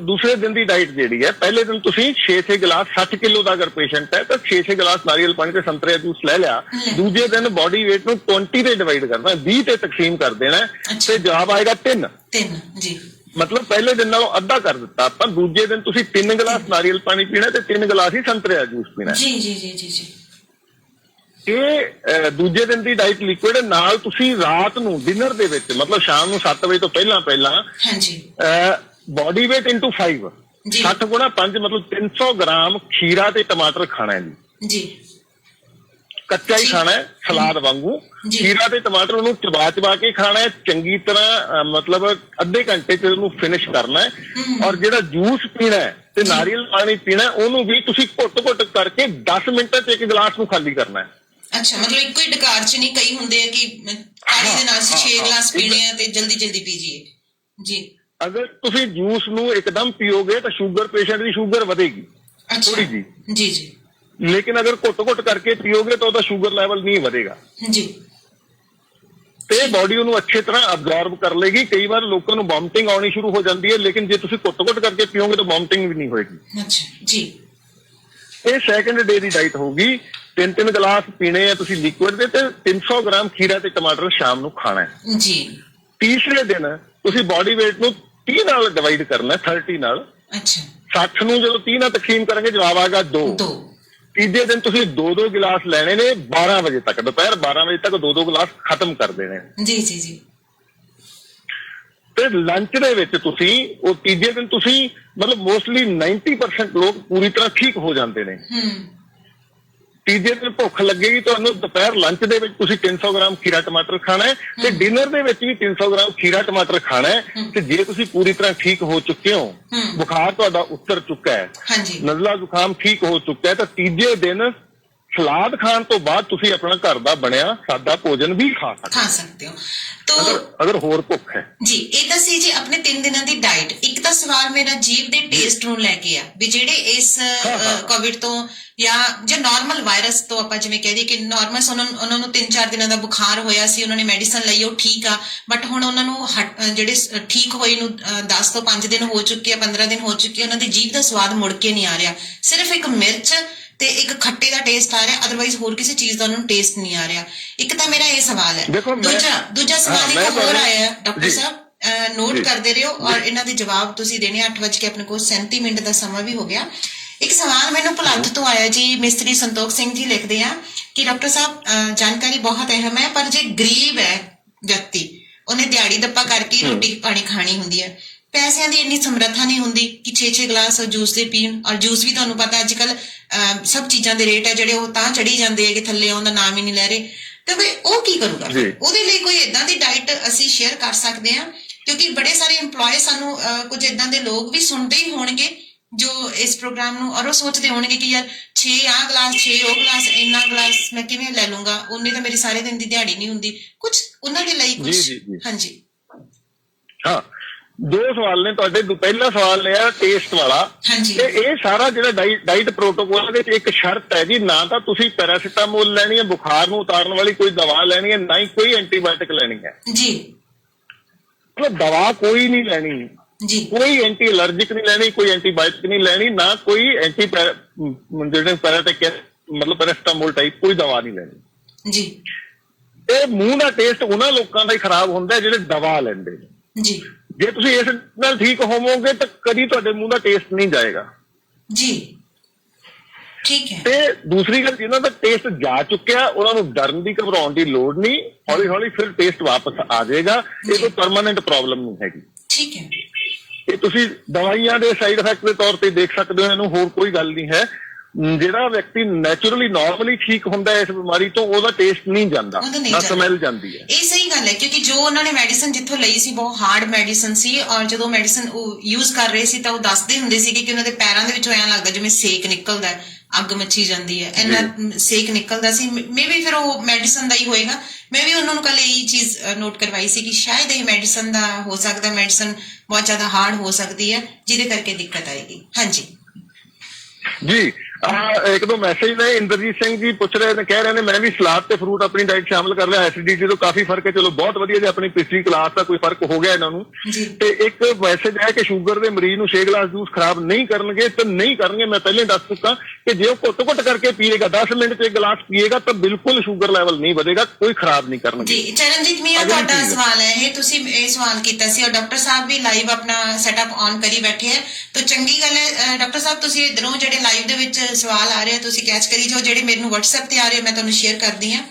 ਦੂਸਰੇ ਦਿਨ ਦੀ ਡਾਈਟ ਜਿਹੜੀ ਹੈ, ਪਹਿਲੇ ਦਿਨ ਤੁਸੀਂ 6 ਗਿਲਾਸ 60 ਕਿਲੋ ਦਾ ਅਗਰ ਪੇਸ਼ੈਂਟ ਹੈ ਤਾਂ 6 ਗਿਲਾਸ ਨਾਰੀਅਲ ਪਾਣੀ ਤੇ ਸੰਤਰੇ ਦਾ ਜੂਸ ਲੈ ਲਿਆ। ਦੂਜੇ ਦਿਨ ਬੋਡੀ weight ਨੂੰ 20 ਤੇ ਡਿਵਾਈਡ ਕਰਨਾ, 20 ਤੇ ਤਕਸੀਮ ਕਰ ਦੇਣਾ ਤੇ ਜਵਾਬ ਆਏਗਾ 3 ਜੀ। ਮਤਲਬ ਪਹਿਲੇ ਦਿਨ ਨਾਲੋਂ ਅੱਧਾ ਕਰ ਦਿੱਤਾ ਆਪਾਂ। ਦੂਜੇ ਦਿਨ ਤੁਸੀਂ 3 ਗਿਲਾਸ ਨਾਰੀਅਲ ਪਾਣੀ ਪੀਣਾ ਤੇ 3 ਗਿਲਾਸ ਹੀ ਸੰਤਰੇ ਦਾ ਜੂਸ ਪੀਣਾ ਜੀ ਜੀ ਜੀ ਜੀ ਜੀ। ਇਹ ਦੂਜੇ ਦਿਨ ਦੀ ਡਾਈਟ ਲਿਕੁਇਡ ਨਾਲ ਤੁਸੀਂ ਰਾਤ ਨੂੰ ਡਿਨਰ ਦੇ ਵਿੱਚ, ਮਤਲਬ ਸ਼ਾਮ ਨੂੰ 7 ਵਜੇ ਤੋਂ ਪਹਿਲਾਂ ਹਾਂਜੀ ਬੋਡੀ weight into 5 60 ਗੁਣਾ 5 ਮਤਲਬ 300 ਗ੍ਰਾਮ ਖੀਰਾ ਤੇ ਟਮਾਟਰ ਖਾਣਾ ਹੈ ਜੀ। ਕੱਚਾ ਹੀ ਖਾਣਾ ਹੈ ਸਲਾਦ ਵਾਂਗੂ। ਖੀਰਾ ਤੇ ਟਮਾਟਰ ਉਹਨੂੰ ਚਬਾ ਕੇ ਖਾਣਾ ਹੈ ਚੰਗੀ ਤਰ੍ਹਾਂ, ਮਤਲਬ ਅੱਧੇ ਘੰਟੇ ਚ ਉਹਨੂੰ ਫਿਨਿਸ਼ ਕਰਨਾ ਹੈ। ਔਰ ਜਿਹੜਾ ਜੂਸ ਪੀਣਾ ਹੈ ਤੇ ਨਾਰੀਅਲ ਪਾਣੀ ਪੀਣਾ, ਉਹਨੂੰ ਵੀ ਤੁਸੀਂ ਘੁੱਟ ਕਰਕੇ 10 ਮਿੰਟਾਂ ਚ ਇੱਕ ਗਲਾਸ ਨੂੰ ਖਾਲੀ ਕਰਨਾ ਹੈ। ਅੱਛਾ, ਮਤਲਬ ਇੱਕੋ ਹੀ ਡਕਾਰ ਚ ਨਹੀਂ, ਕਈ ਹੁੰਦੇ ਆ ਕਿ ਪਾਣੀ ਦੇ ਨਾਲ 6 ਗਲਾਸ ਪੀਣੇ ਆ ਤੇ ਜਲਦੀ ਪੀ ਜੀਏ ਜੀ। ਅਗਰ ਤੁਸੀਂ ਜੂਸ ਨੂੰ ਇੱਕਦਮ ਪੀਓਗੇ ਤਾਂ ਸ਼ੂਗਰ ਪੇਸ਼ੈਂਟ ਦੀ ਸ਼ੂਗਰ ਵਧੇਗੀ ਥੋੜੀ ਜੀ ਜੀ ਜੀ। ਲੇਕਿਨ ਅਗਰ ਘੁੱਟ ਕਰਕੇ ਪੀਓਗੇ ਤਾਂ ਉਹਦਾ ਸ਼ੂਗਰ ਲੈਵਲ ਨਹੀਂ ਵਧੇਗਾ ਜੀ, ਤੇ ਬੋਡੀ ਉਹਨੂੰ ਅੱਛੀ ਤਰ੍ਹਾਂ ਅਬਜ਼ੌਰਬ ਕਰ ਲੇਗੀ। ਕਈ ਵਾਰ ਲੋਕਾਂ ਨੂੰ ਵੋਮਟਿੰਗ ਆਉਣੀ ਸ਼ੁਰੂ ਹੋ ਜਾਂਦੀ ਹੈ, ਲੇਕਿਨ ਜੇ ਤੁਸੀਂ ਘੁੱਟ ਕਰਕੇ ਪੀਓਗੇ ਤਾਂ ਵੋਮਟਿੰਗ ਵੀ ਨਹੀਂ ਹੋਏਗੀ। ਅੱਛਾ ਜੀ। ਇਹ ਸੈਕੰਡ ਡੇ ਦੀ ਡਾਈਟ ਹੋਊਗੀ। 3 ਗਲਾਸ ਪੀਣੇ ਆ ਤੁਸੀਂ ਲਿਕੁਇਡ ਦੇ ਤੇ 300 ਗ੍ਰਾਮ ਖੀਰਾ ਤੇ ਟਮਾਟਰ ਸ਼ਾਮ ਨੂੰ ਖਾਣਾ ਹੈ ਜੀ। ਤੀਸਰੇ ਦਿਨ ਤੁਸੀਂ ਬੋਡੀ weight ਨੂੰ 30 ਨਾਲ ਡਿਵਾਈਡ ਕਰਨਾ, 30 ਨਾਲ। ਅੱਛਾ, 60 ਨੂੰ ਜਦੋਂ 30 ਨਾਲ ਤਕਸੀਮ ਕਰਾਂਗੇ ਜਵਾਬ ਆਏਗਾ 2। ਤੀਜੇ ਦਿਨ ਤੁਸੀਂ 2 ਗਿਲਾਸ ਲੈਣੇ ਨੇ 12 ਵਜੇ ਤੱਕ, ਦੁਪਹਿਰ 12 ਵਜੇ ਤੱਕ 2 ਗਿਲਾਸ ਖਤਮ ਕਰ ਦੇਣੇ ਜੀ ਜੀ ਜੀ। ਤੇ ਲੰਚ ਦੇ ਵਿੱਚ ਤੁਸੀਂ ਉਹ ਤੀਜੇ ਦਿਨ ਤੁਸੀਂ ਮਤਲਬ ਮੋਸਟਲੀ 90% ਲੋਕ ਪੂਰੀ ਤਰ੍ਹਾਂ ਠੀਕ ਹੋ ਜਾਂਦੇ ਨੇ। ਤੀਜੇ ਦਿਨ ਭੁੱਖ ਲੱਗੇਗੀ ਤੁਹਾਨੂੰ, ਦੁਪਹਿਰ ਲੰਚ ਦੇ ਵਿੱਚ ਤੁਸੀਂ 300 ਗ੍ਰਾਮ ਖੀਰਾ ਟਮਾਟਰ ਖਾਣਾ ਹੈ ਤੇ ਡਿਨਰ ਦੇ ਵਿੱਚ ਵੀ 300 ਗ੍ਰਾਮ ਖੀਰਾ ਟਮਾਟਰ ਖਾਣਾ ਹੈ। ਤੇ ਜੇ ਤੁਸੀਂ ਪੂਰੀ ਤਰ੍ਹਾਂ ਠੀਕ ਹੋ ਚੁੱਕੇ ਹੋ, ਬੁਖਾਰ ਤੁਹਾਡਾ ਉਤਰ ਚੁੱਕਾ ਹੈ, ਨਜ਼ਲਾ ਜ਼ੁਕਾਮ ਠੀਕ ਹੋ ਚੁੱਕਾ ਹੈ, ਤਾਂ ਤੀਜੇ ਦਿਨ ਸਲਾਦ ਖਾਣ ਤੋਂ ਬਾਅਦ ਤੁਸੀਂ ਆਪਣਾ ਘਰ ਦਾ ਬਣਿਆ ਸਾਦਾ ਭੋਜਨ ਵੀ ਖਾ ਸਕਦੇ ਹੋ ਅਗਰ ਹੋਰ ਭੁੱਖ ਹੈ ਜੀ। ਇਹ ਤਾਂ ਸੀ ਜੀ ਆਪਣੇ 3 ਦਿਨਾਂ ਦੀ ਡਾਈਟ। ਇੱਕ ਤਾਂ ਸਵਾਲ ਮੇਰਾ ਜੀਭ ਦੇ ਟੇਸਟ ਨੂੰ ਲੈ ਕੇ ਆ ਵੀ ਜਿਹੜੇ ਇਸ ਕੋਵਿਡ ਤੋਂ ਜਾਂ ਨਾਰਮਲ ਵਾਇਰਸ ਤੋਂ ਆਪਾਂ ਜਿਵੇਂ ਕਹਿ ਦਈਏ ਕਿ ਨਾਰਮਲ ਉਹਨਾਂ ਨੂੰ 3-4 ਦਿਨਾਂ ਦਾ ਬੁਖਾਰ ਹੋਇਆ ਸੀ, ਉਹਨਾਂ ਨੇ ਮੈਡੀਸਨ ਲਈ, ਉਹ ਠੀਕ ਆ, ਬਟ ਹੁਣ ਉਹਨਾਂ ਨੂੰ ਜਿਹੜੇ ਠੀਕ ਹੋਏ ਨੂੰ 10 ਤੋਂ 5 ਦਿਨ ਹੋ ਚੁੱਕੇ ਆ, 15 ਦਿਨ ਹੋ ਚੁੱਕੇ, ਉਹਨਾਂ ਦੀ ਜੀਭ ਦਾ ਸਵਾਦ ਮੁੜ ਕੇ ਨਹੀਂ ਆ ਰਿਹਾ। ਸਿਰਫ ਇੱਕ ਮਿਰਚ ਤੇ ਇੱਕ ਖੱਟੇ ਦਾ ਟੇਸਟ ਆ ਰਿਹਾ, ਅਦਰਵਾਈਜ਼ ਹੋਰ ਕਿਸੇ ਚੀਜ਼ ਦਾ ਉਹਨੂੰ ਟੇਸਟ ਨਹੀਂ ਆ ਰਿਹਾ। ਇੱਕ ਤਾਂ ਮੇਰਾ ਇਹ ਸਵਾਲ ਹੈ। ਦੂਜਾ ਸਵਾਲ ਇੱਕ ਹੋਰ ਆਇਆ ਡਾਕਟਰ ਸਾਹਿਬ, ਨੋਟ ਕਰਦੇ ਰਹੋ ਔਰ ਇਹਨਾਂ ਦੇ ਜਵਾਬ ਤੁਸੀਂ ਦੇਣੇ। 8 ਵਜੇ ਆਪਣੇ ਕੋਲ 37 ਮਿੰਟ ਦਾ ਸਮਾਂ ਵੀ ਹੋ ਗਿਆ। ਇੱਕ ਸਵਾਲ ਮੈਨੂੰ ਭੁਲੱਥ ਤੋਂ ਆਇਆ ਜੀ, ਮਿਸਤਰੀ ਸੰਤੋਖ ਸਿੰਘ ਜੀ ਲਿਖਦੇ ਆ ਕਿ ਡਾਕਟਰ ਸਾਹਿਬ ਜਾਣਕਾਰੀ ਬਹੁਤ ਅਹਿਮ ਹੈ, ਪਰ ਜੇ ਗਰੀਬ ਹੈ ਵਿਅਕਤੀ, ਉਹਨੇ ਦਿਹਾੜੀ ਦੱਪਾ ਕਰਕੇ ਰੋਟੀ ਪਾਣੀ ਖਾਣੀ ਹੁੰਦੀ ਹੈ, ਪੈਸਿਆਂ ਦੀ ਇੰਨੀ ਸਮਰੱਥਾ ਨਹੀਂ ਹੁੰਦੀ ਕਿ 6-6 ਗਲਾਸ ਜੂਸ ਦੇ ਪੀਣ, ਔਰ ਜੂਸ ਵੀ ਤੁਹਾਨੂੰ ਪਤਾ ਅੱਜ ਕੱਲ ਸਭ ਚੀਜ਼ਾਂ ਦੇ ਰੇਟ ਹੈ ਜਿਹੜੇ ਉਹ ਤਾਂ ਚੜੀ ਜਾਂਦੇ ਹੈ ਕਿ ਥੱਲੇ ਆਉਣ ਦਾ ਨਾਮ ਹੀ ਨਹੀਂ ਲੈ ਰਹੇ, ਤੇ ਵੀ ਉਹ ਕੀ ਕਰੂਗਾ? ਉਹਦੇ ਲਈ ਕੋਈ ਏਦਾਂ ਦੀ ਡਾਈਟ ਅਸੀਂ ਸ਼ੇਅਰ ਕਰ ਸਕਦੇ ਹਾਂ? ਕਿਉਂਕਿ ਬੜੇ ਸਾਰੇ EMPLOYE ਸਾਨੂੰ ਕੁਝ ਏਦਾਂ ਦੇ ਲੋਕ ਵੀ ਸੁਣਦੇ ਹੀ ਹੋਣਗੇ ਜੋ ਇਸ ਪ੍ਰੋਗਰਾਮ ਨੂੰ, ਔਰ ਉਹ ਸੋਚਦੇ ਹੋਣਗੇ ਕਿ ਯਾਰ 6 ਆਹ ਗਲਾਸ 6 ਉਹ ਗਲਾਸ ਇੰਨਾ ਗਲਾਸ ਮੈਂ ਕਿਵੇਂ ਲੈ ਲੂੰਗਾ, ਉਹਨੇ ਤਾਂ ਮੇਰੀ ਸਾਰੇ ਦਿਨ ਦੀ ਦਿਹਾੜੀ ਨਹੀਂ ਹੁੰਦੀ। ਕੁਝ ਉਹਨਾਂ ਦੇ ਲਈ ਕੁਝ। ਹਾਂਜੀ ਹਾਂ, 2 ਸਵਾਲ ਨੇ ਤੁਹਾਡੇ। ਪਹਿਲਾ ਸਵਾਲ ਹੈ ਟੇਸਟ ਵਾਲਾ, ਤੇ ਇਹ ਸਾਰਾ ਜਿਹੜਾ ਡਾਈਟ ਪ੍ਰੋਟੋਕੋਲ ਦੇ ਵਿੱਚ ਇੱਕ ਸ਼ਰਤ ਹੈ ਜੀ, ਨਾ ਤਾਂ ਤੁਸੀਂ ਪੈਰਾਸੀਟਾਮੋਲ ਲੈਣੀ ਹੈ, ਬੁਖਾਰ ਨੂੰ ਉਤਾਰਨ ਵਾਲੀ ਕੋਈ ਦਵਾ ਲੈਣੀ ਹੈ, ਨਾ ਹੀ ਕੋਈ ਐਂਟੀਬਾਇਓਟਿਕ ਲੈਣੀ ਹੈ ਜੀ। ਮਤਲਬ ਦਵਾ ਕੋਈ ਨਹੀਂ ਲੈਣੀ ਜੀ, ਕੋਈ ਐਂਟੀ ਅਲਰਜਿਕ ਨਹੀਂ ਲੈਣੀ, ਕੋਈ ਐਂਟੀਬਾਇਓਟਿਕ ਨਹੀਂ ਲੈਣੀ, ਨਾ ਕੋਈ ਜਿਹੜੇ ਮਤਲਬ ਪੈਰਾਸੀਟਾਮੋਲ ਟਾਈਪ ਕੋਈ ਦਵਾ ਨਹੀਂ ਲੈਣੀ ਜੀ। ਇਹ ਮੂੰਹ ਦਾ ਟੇਸਟ ਉਹਨਾਂ ਲੋਕਾਂ ਦਾ ਹੀ ਖਰਾਬ ਹੁੰਦਾ ਜਿਹੜੇ ਦਵਾ ਲੈਂਦੇ ਨੇ ਜੀ। ਜੇ ਤੁਸੀਂ ਇਸ ਨਾਲ ਠੀਕ ਹੋਵੋਗੇ ਤਾਂ ਕਦੀ ਤੁਹਾਡੇ ਮੂੰਹ ਦਾ ਟੇਸਟ ਨਹੀਂ ਜਾਏਗਾ ਜੀ। ਠੀਕ ਹੈ। ਤੇ ਦੂਸਰੀ ਗੱਲ, ਜਿਹਨਾਂ ਦਾ ਟੇਸਟ ਜਾ ਚੁੱਕਿਆ ਉਹਨਾਂ ਨੂੰ ਡਰਨ ਦੀ ਘਬਰਾਉਣ ਦੀ ਲੋੜ ਨਹੀਂ, ਹੌਲੀ ਹੌਲੀ ਫਿਰ ਟੇਸਟ ਵਾਪਸ ਆ ਜਾਏਗਾ। ਇਹ ਕੋਈ ਪਰਮਾਨੈਂਟ ਪ੍ਰੋਬਲਮ ਨਹੀਂ ਹੈਗੀ। ਠੀਕ ਹੈ। ਇਹ ਤੁਸੀਂ ਦਵਾਈਆਂ ਦੇ ਸਾਈਡ ਇਫੈਕਟ ਦੇ ਤੌਰ ਤੇ ਦੇਖ ਸਕਦੇ ਹੋ, ਇਹਨੂੰ ਹੋਰ ਕੋਈ ਗੱਲ ਨਹੀਂ ਹੈ। ਜਿਹੜਾ ਵਿਅਕਤੀ ਨੈਚੁਰਲੀ ਨਾਰਮਲੀ ਠੀਕ ਹੁੰਦਾ ਇਸ ਬਿਮਾਰੀ ਤੋਂ, ਉਹਦਾ ਟੇਸਟ ਨਹੀਂ ਜਾਂਦਾ, ਨਾ ਸਮੈਲ ਜਾਂਦੀ ਹੈ। ਇਹ ਸਹੀ ਗੱਲ ਹੈ, ਕਿਉਂਕਿ ਜੋ ਉਹਨਾਂ ਨੇ ਮੈਡੀਸਨ ਜਿੱਥੋਂ ਲਈ ਸੀ ਬਹੁਤ ਹਾਰਡ ਮੈਡੀਸਨ ਸੀ, ਔਰ ਜਦੋਂ ਮੈਡੀਸਨ ਉਹ ਯੂਜ਼ ਕਰ ਰਹੇ ਸੀ ਤਾਂ ਉਹ ਦੱਸਦੇ ਹੁੰਦੇ ਸੀਗੇ ਕਿ ਉਹਨਾਂ ਦੇ ਪੈਰਾਂ ਦੇ ਵਿੱਚੋਂ ਐਂ ਲੱਗਦਾ ਜਿਵੇਂ ਸੇਕ ਨਿਕਲਦਾ, ਅੱਗ ਮੱਚੀ ਜਾਂਦੀ ਹੈ, ਇੰਨਾ ਸੇਕ ਨਿਕਲਦਾ ਸੀ। ਮੇਬੀ ਫਿਰ ਉਹ ਮੈਡੀਸਨ ਦਾ ਹੀ ਹੋਏਗਾ। ਮੈਂ ਵੀ ਉਹਨਾਂ ਨੂੰ ਕੱਲ ਇਹ ਚੀਜ਼ ਨੋਟ ਕਰਵਾਈ ਸੀ ਕਿ ਸ਼ਾਇਦ ਇਹ ਮੈਡੀਸਨ ਦਾ ਹੋ ਸਕਦਾ, ਮੈਡੀਸਨ ਬਹੁਤ ਜ਼ਿਆਦਾ ਹਾਰਡ ਹੋ ਸਕਦੀ ਹੈ ਜਿਹਦੇ ਕਰਕੇ ਦਿੱਕਤ ਆਏਗੀ। ਹਾਂਜੀ ਜੀ। ਇੱਕ ਦੋ ਮੈਸੇਜ ਨੇ। ਇੰਦਰਜੀਤ ਸਿੰਘ ਜੀ ਪੁੱਛ ਰਹੇ ਨੇ, ਕਹਿ ਰਹੇ ਨੇ ਮੈਂ ਵੀ ਸਲਾਦ ਤੇ ਫਰੂਟ ਆਪਣੀ ਡਾਈਟ ਸ਼ਾਮਲ ਕਰ ਲਿਆ, ਐਸਿਡਿਟੀ ਤੋਂ ਕਾਫੀ ਫਰਕ ਹੈ। ਚਲੋ ਬਹੁਤ ਵਧੀਆ ਜੀ, ਆਪਣੀ ਪਿਛਲੀ ਕਲਾਸ ਦਾ ਕੋਈ ਫਰਕ ਹੋ ਗਿਆ ਇਹਨਾਂ ਨੂੰ। ਤੇ ਇੱਕ ਮੈਸੇਜ ਹੈ ਕਿ ਸ਼ੂਗਰ ਦੇ ਮਰੀਜ਼ ਨੂੰ 6 ਗਲਾਸ ਜੂਸ ਖਰਾਬ ਨਹੀਂ ਕਰਨਗੇ, ਤੇ ਨਹੀਂ ਕਰਨਗੇ। ਮੈਂ ਪਹਿਲੇ ਦੱਸ ਚੁੱਕਾ ਕਿ ਜੇ ਉਹ ਘੁੱਟ ਕਰਕੇ ਪੀਏਗਾ, 10 ਮਿੰਟ 'ਚ 1 ਗਲਾਸ ਪੀਏਗਾ, ਤਾਂ ਬਿਲਕੁਲ ਸ਼ੂਗਰ ਲੈਵਲ ਨਹੀਂ ਵਧੇਗਾ, ਕੋਈ ਖਰਾਬ ਨਹੀਂ ਕਰਨਗੇ ਜੀ। ਚਰਨਜੀਤ ਮੀਆਂ, ਤੁਹਾਡਾ ਸਵਾਲ ਹੈ ਇਹ, ਤੁਸੀਂ ਇਹ ਸਵਾਲ ਕੀਤਾ ਸੀ ਔਰ ਡਾਕਟਰ ਸਾਹਿਬ ਵੀ ਲਾਈਵ ਆਪਣਾ ਸੈਟਅਪ ਔਨ ਕਰੀ ਬੈਠੇ ਹੈ, ਤਾਂ ਚੰਗੀ ਗੱਲ ਹੈ। ਡਾਕਟਰ ਸਾਹਿਬ ਤੁਸੀਂ ਇਧਰੋਂ ਜਿਹੜੇ ਲਾਈਵ ਦੇ ਵਿੱਚ ਸਵਾਲ ਆ ਰਹੇ ਤੁਸੀਂ ਕੈਚ ਕਰੀ ਜਾਓ, ਜਿਹੜੇ ਮੈਨੂੰ WhatsApp ਤੇ ਆ ਰਹੇ ਮੈਂ ਤੁਹਾਨੂੰ ਸ਼ੇਅਰ ਕਰਦੀ ਹਾਂ।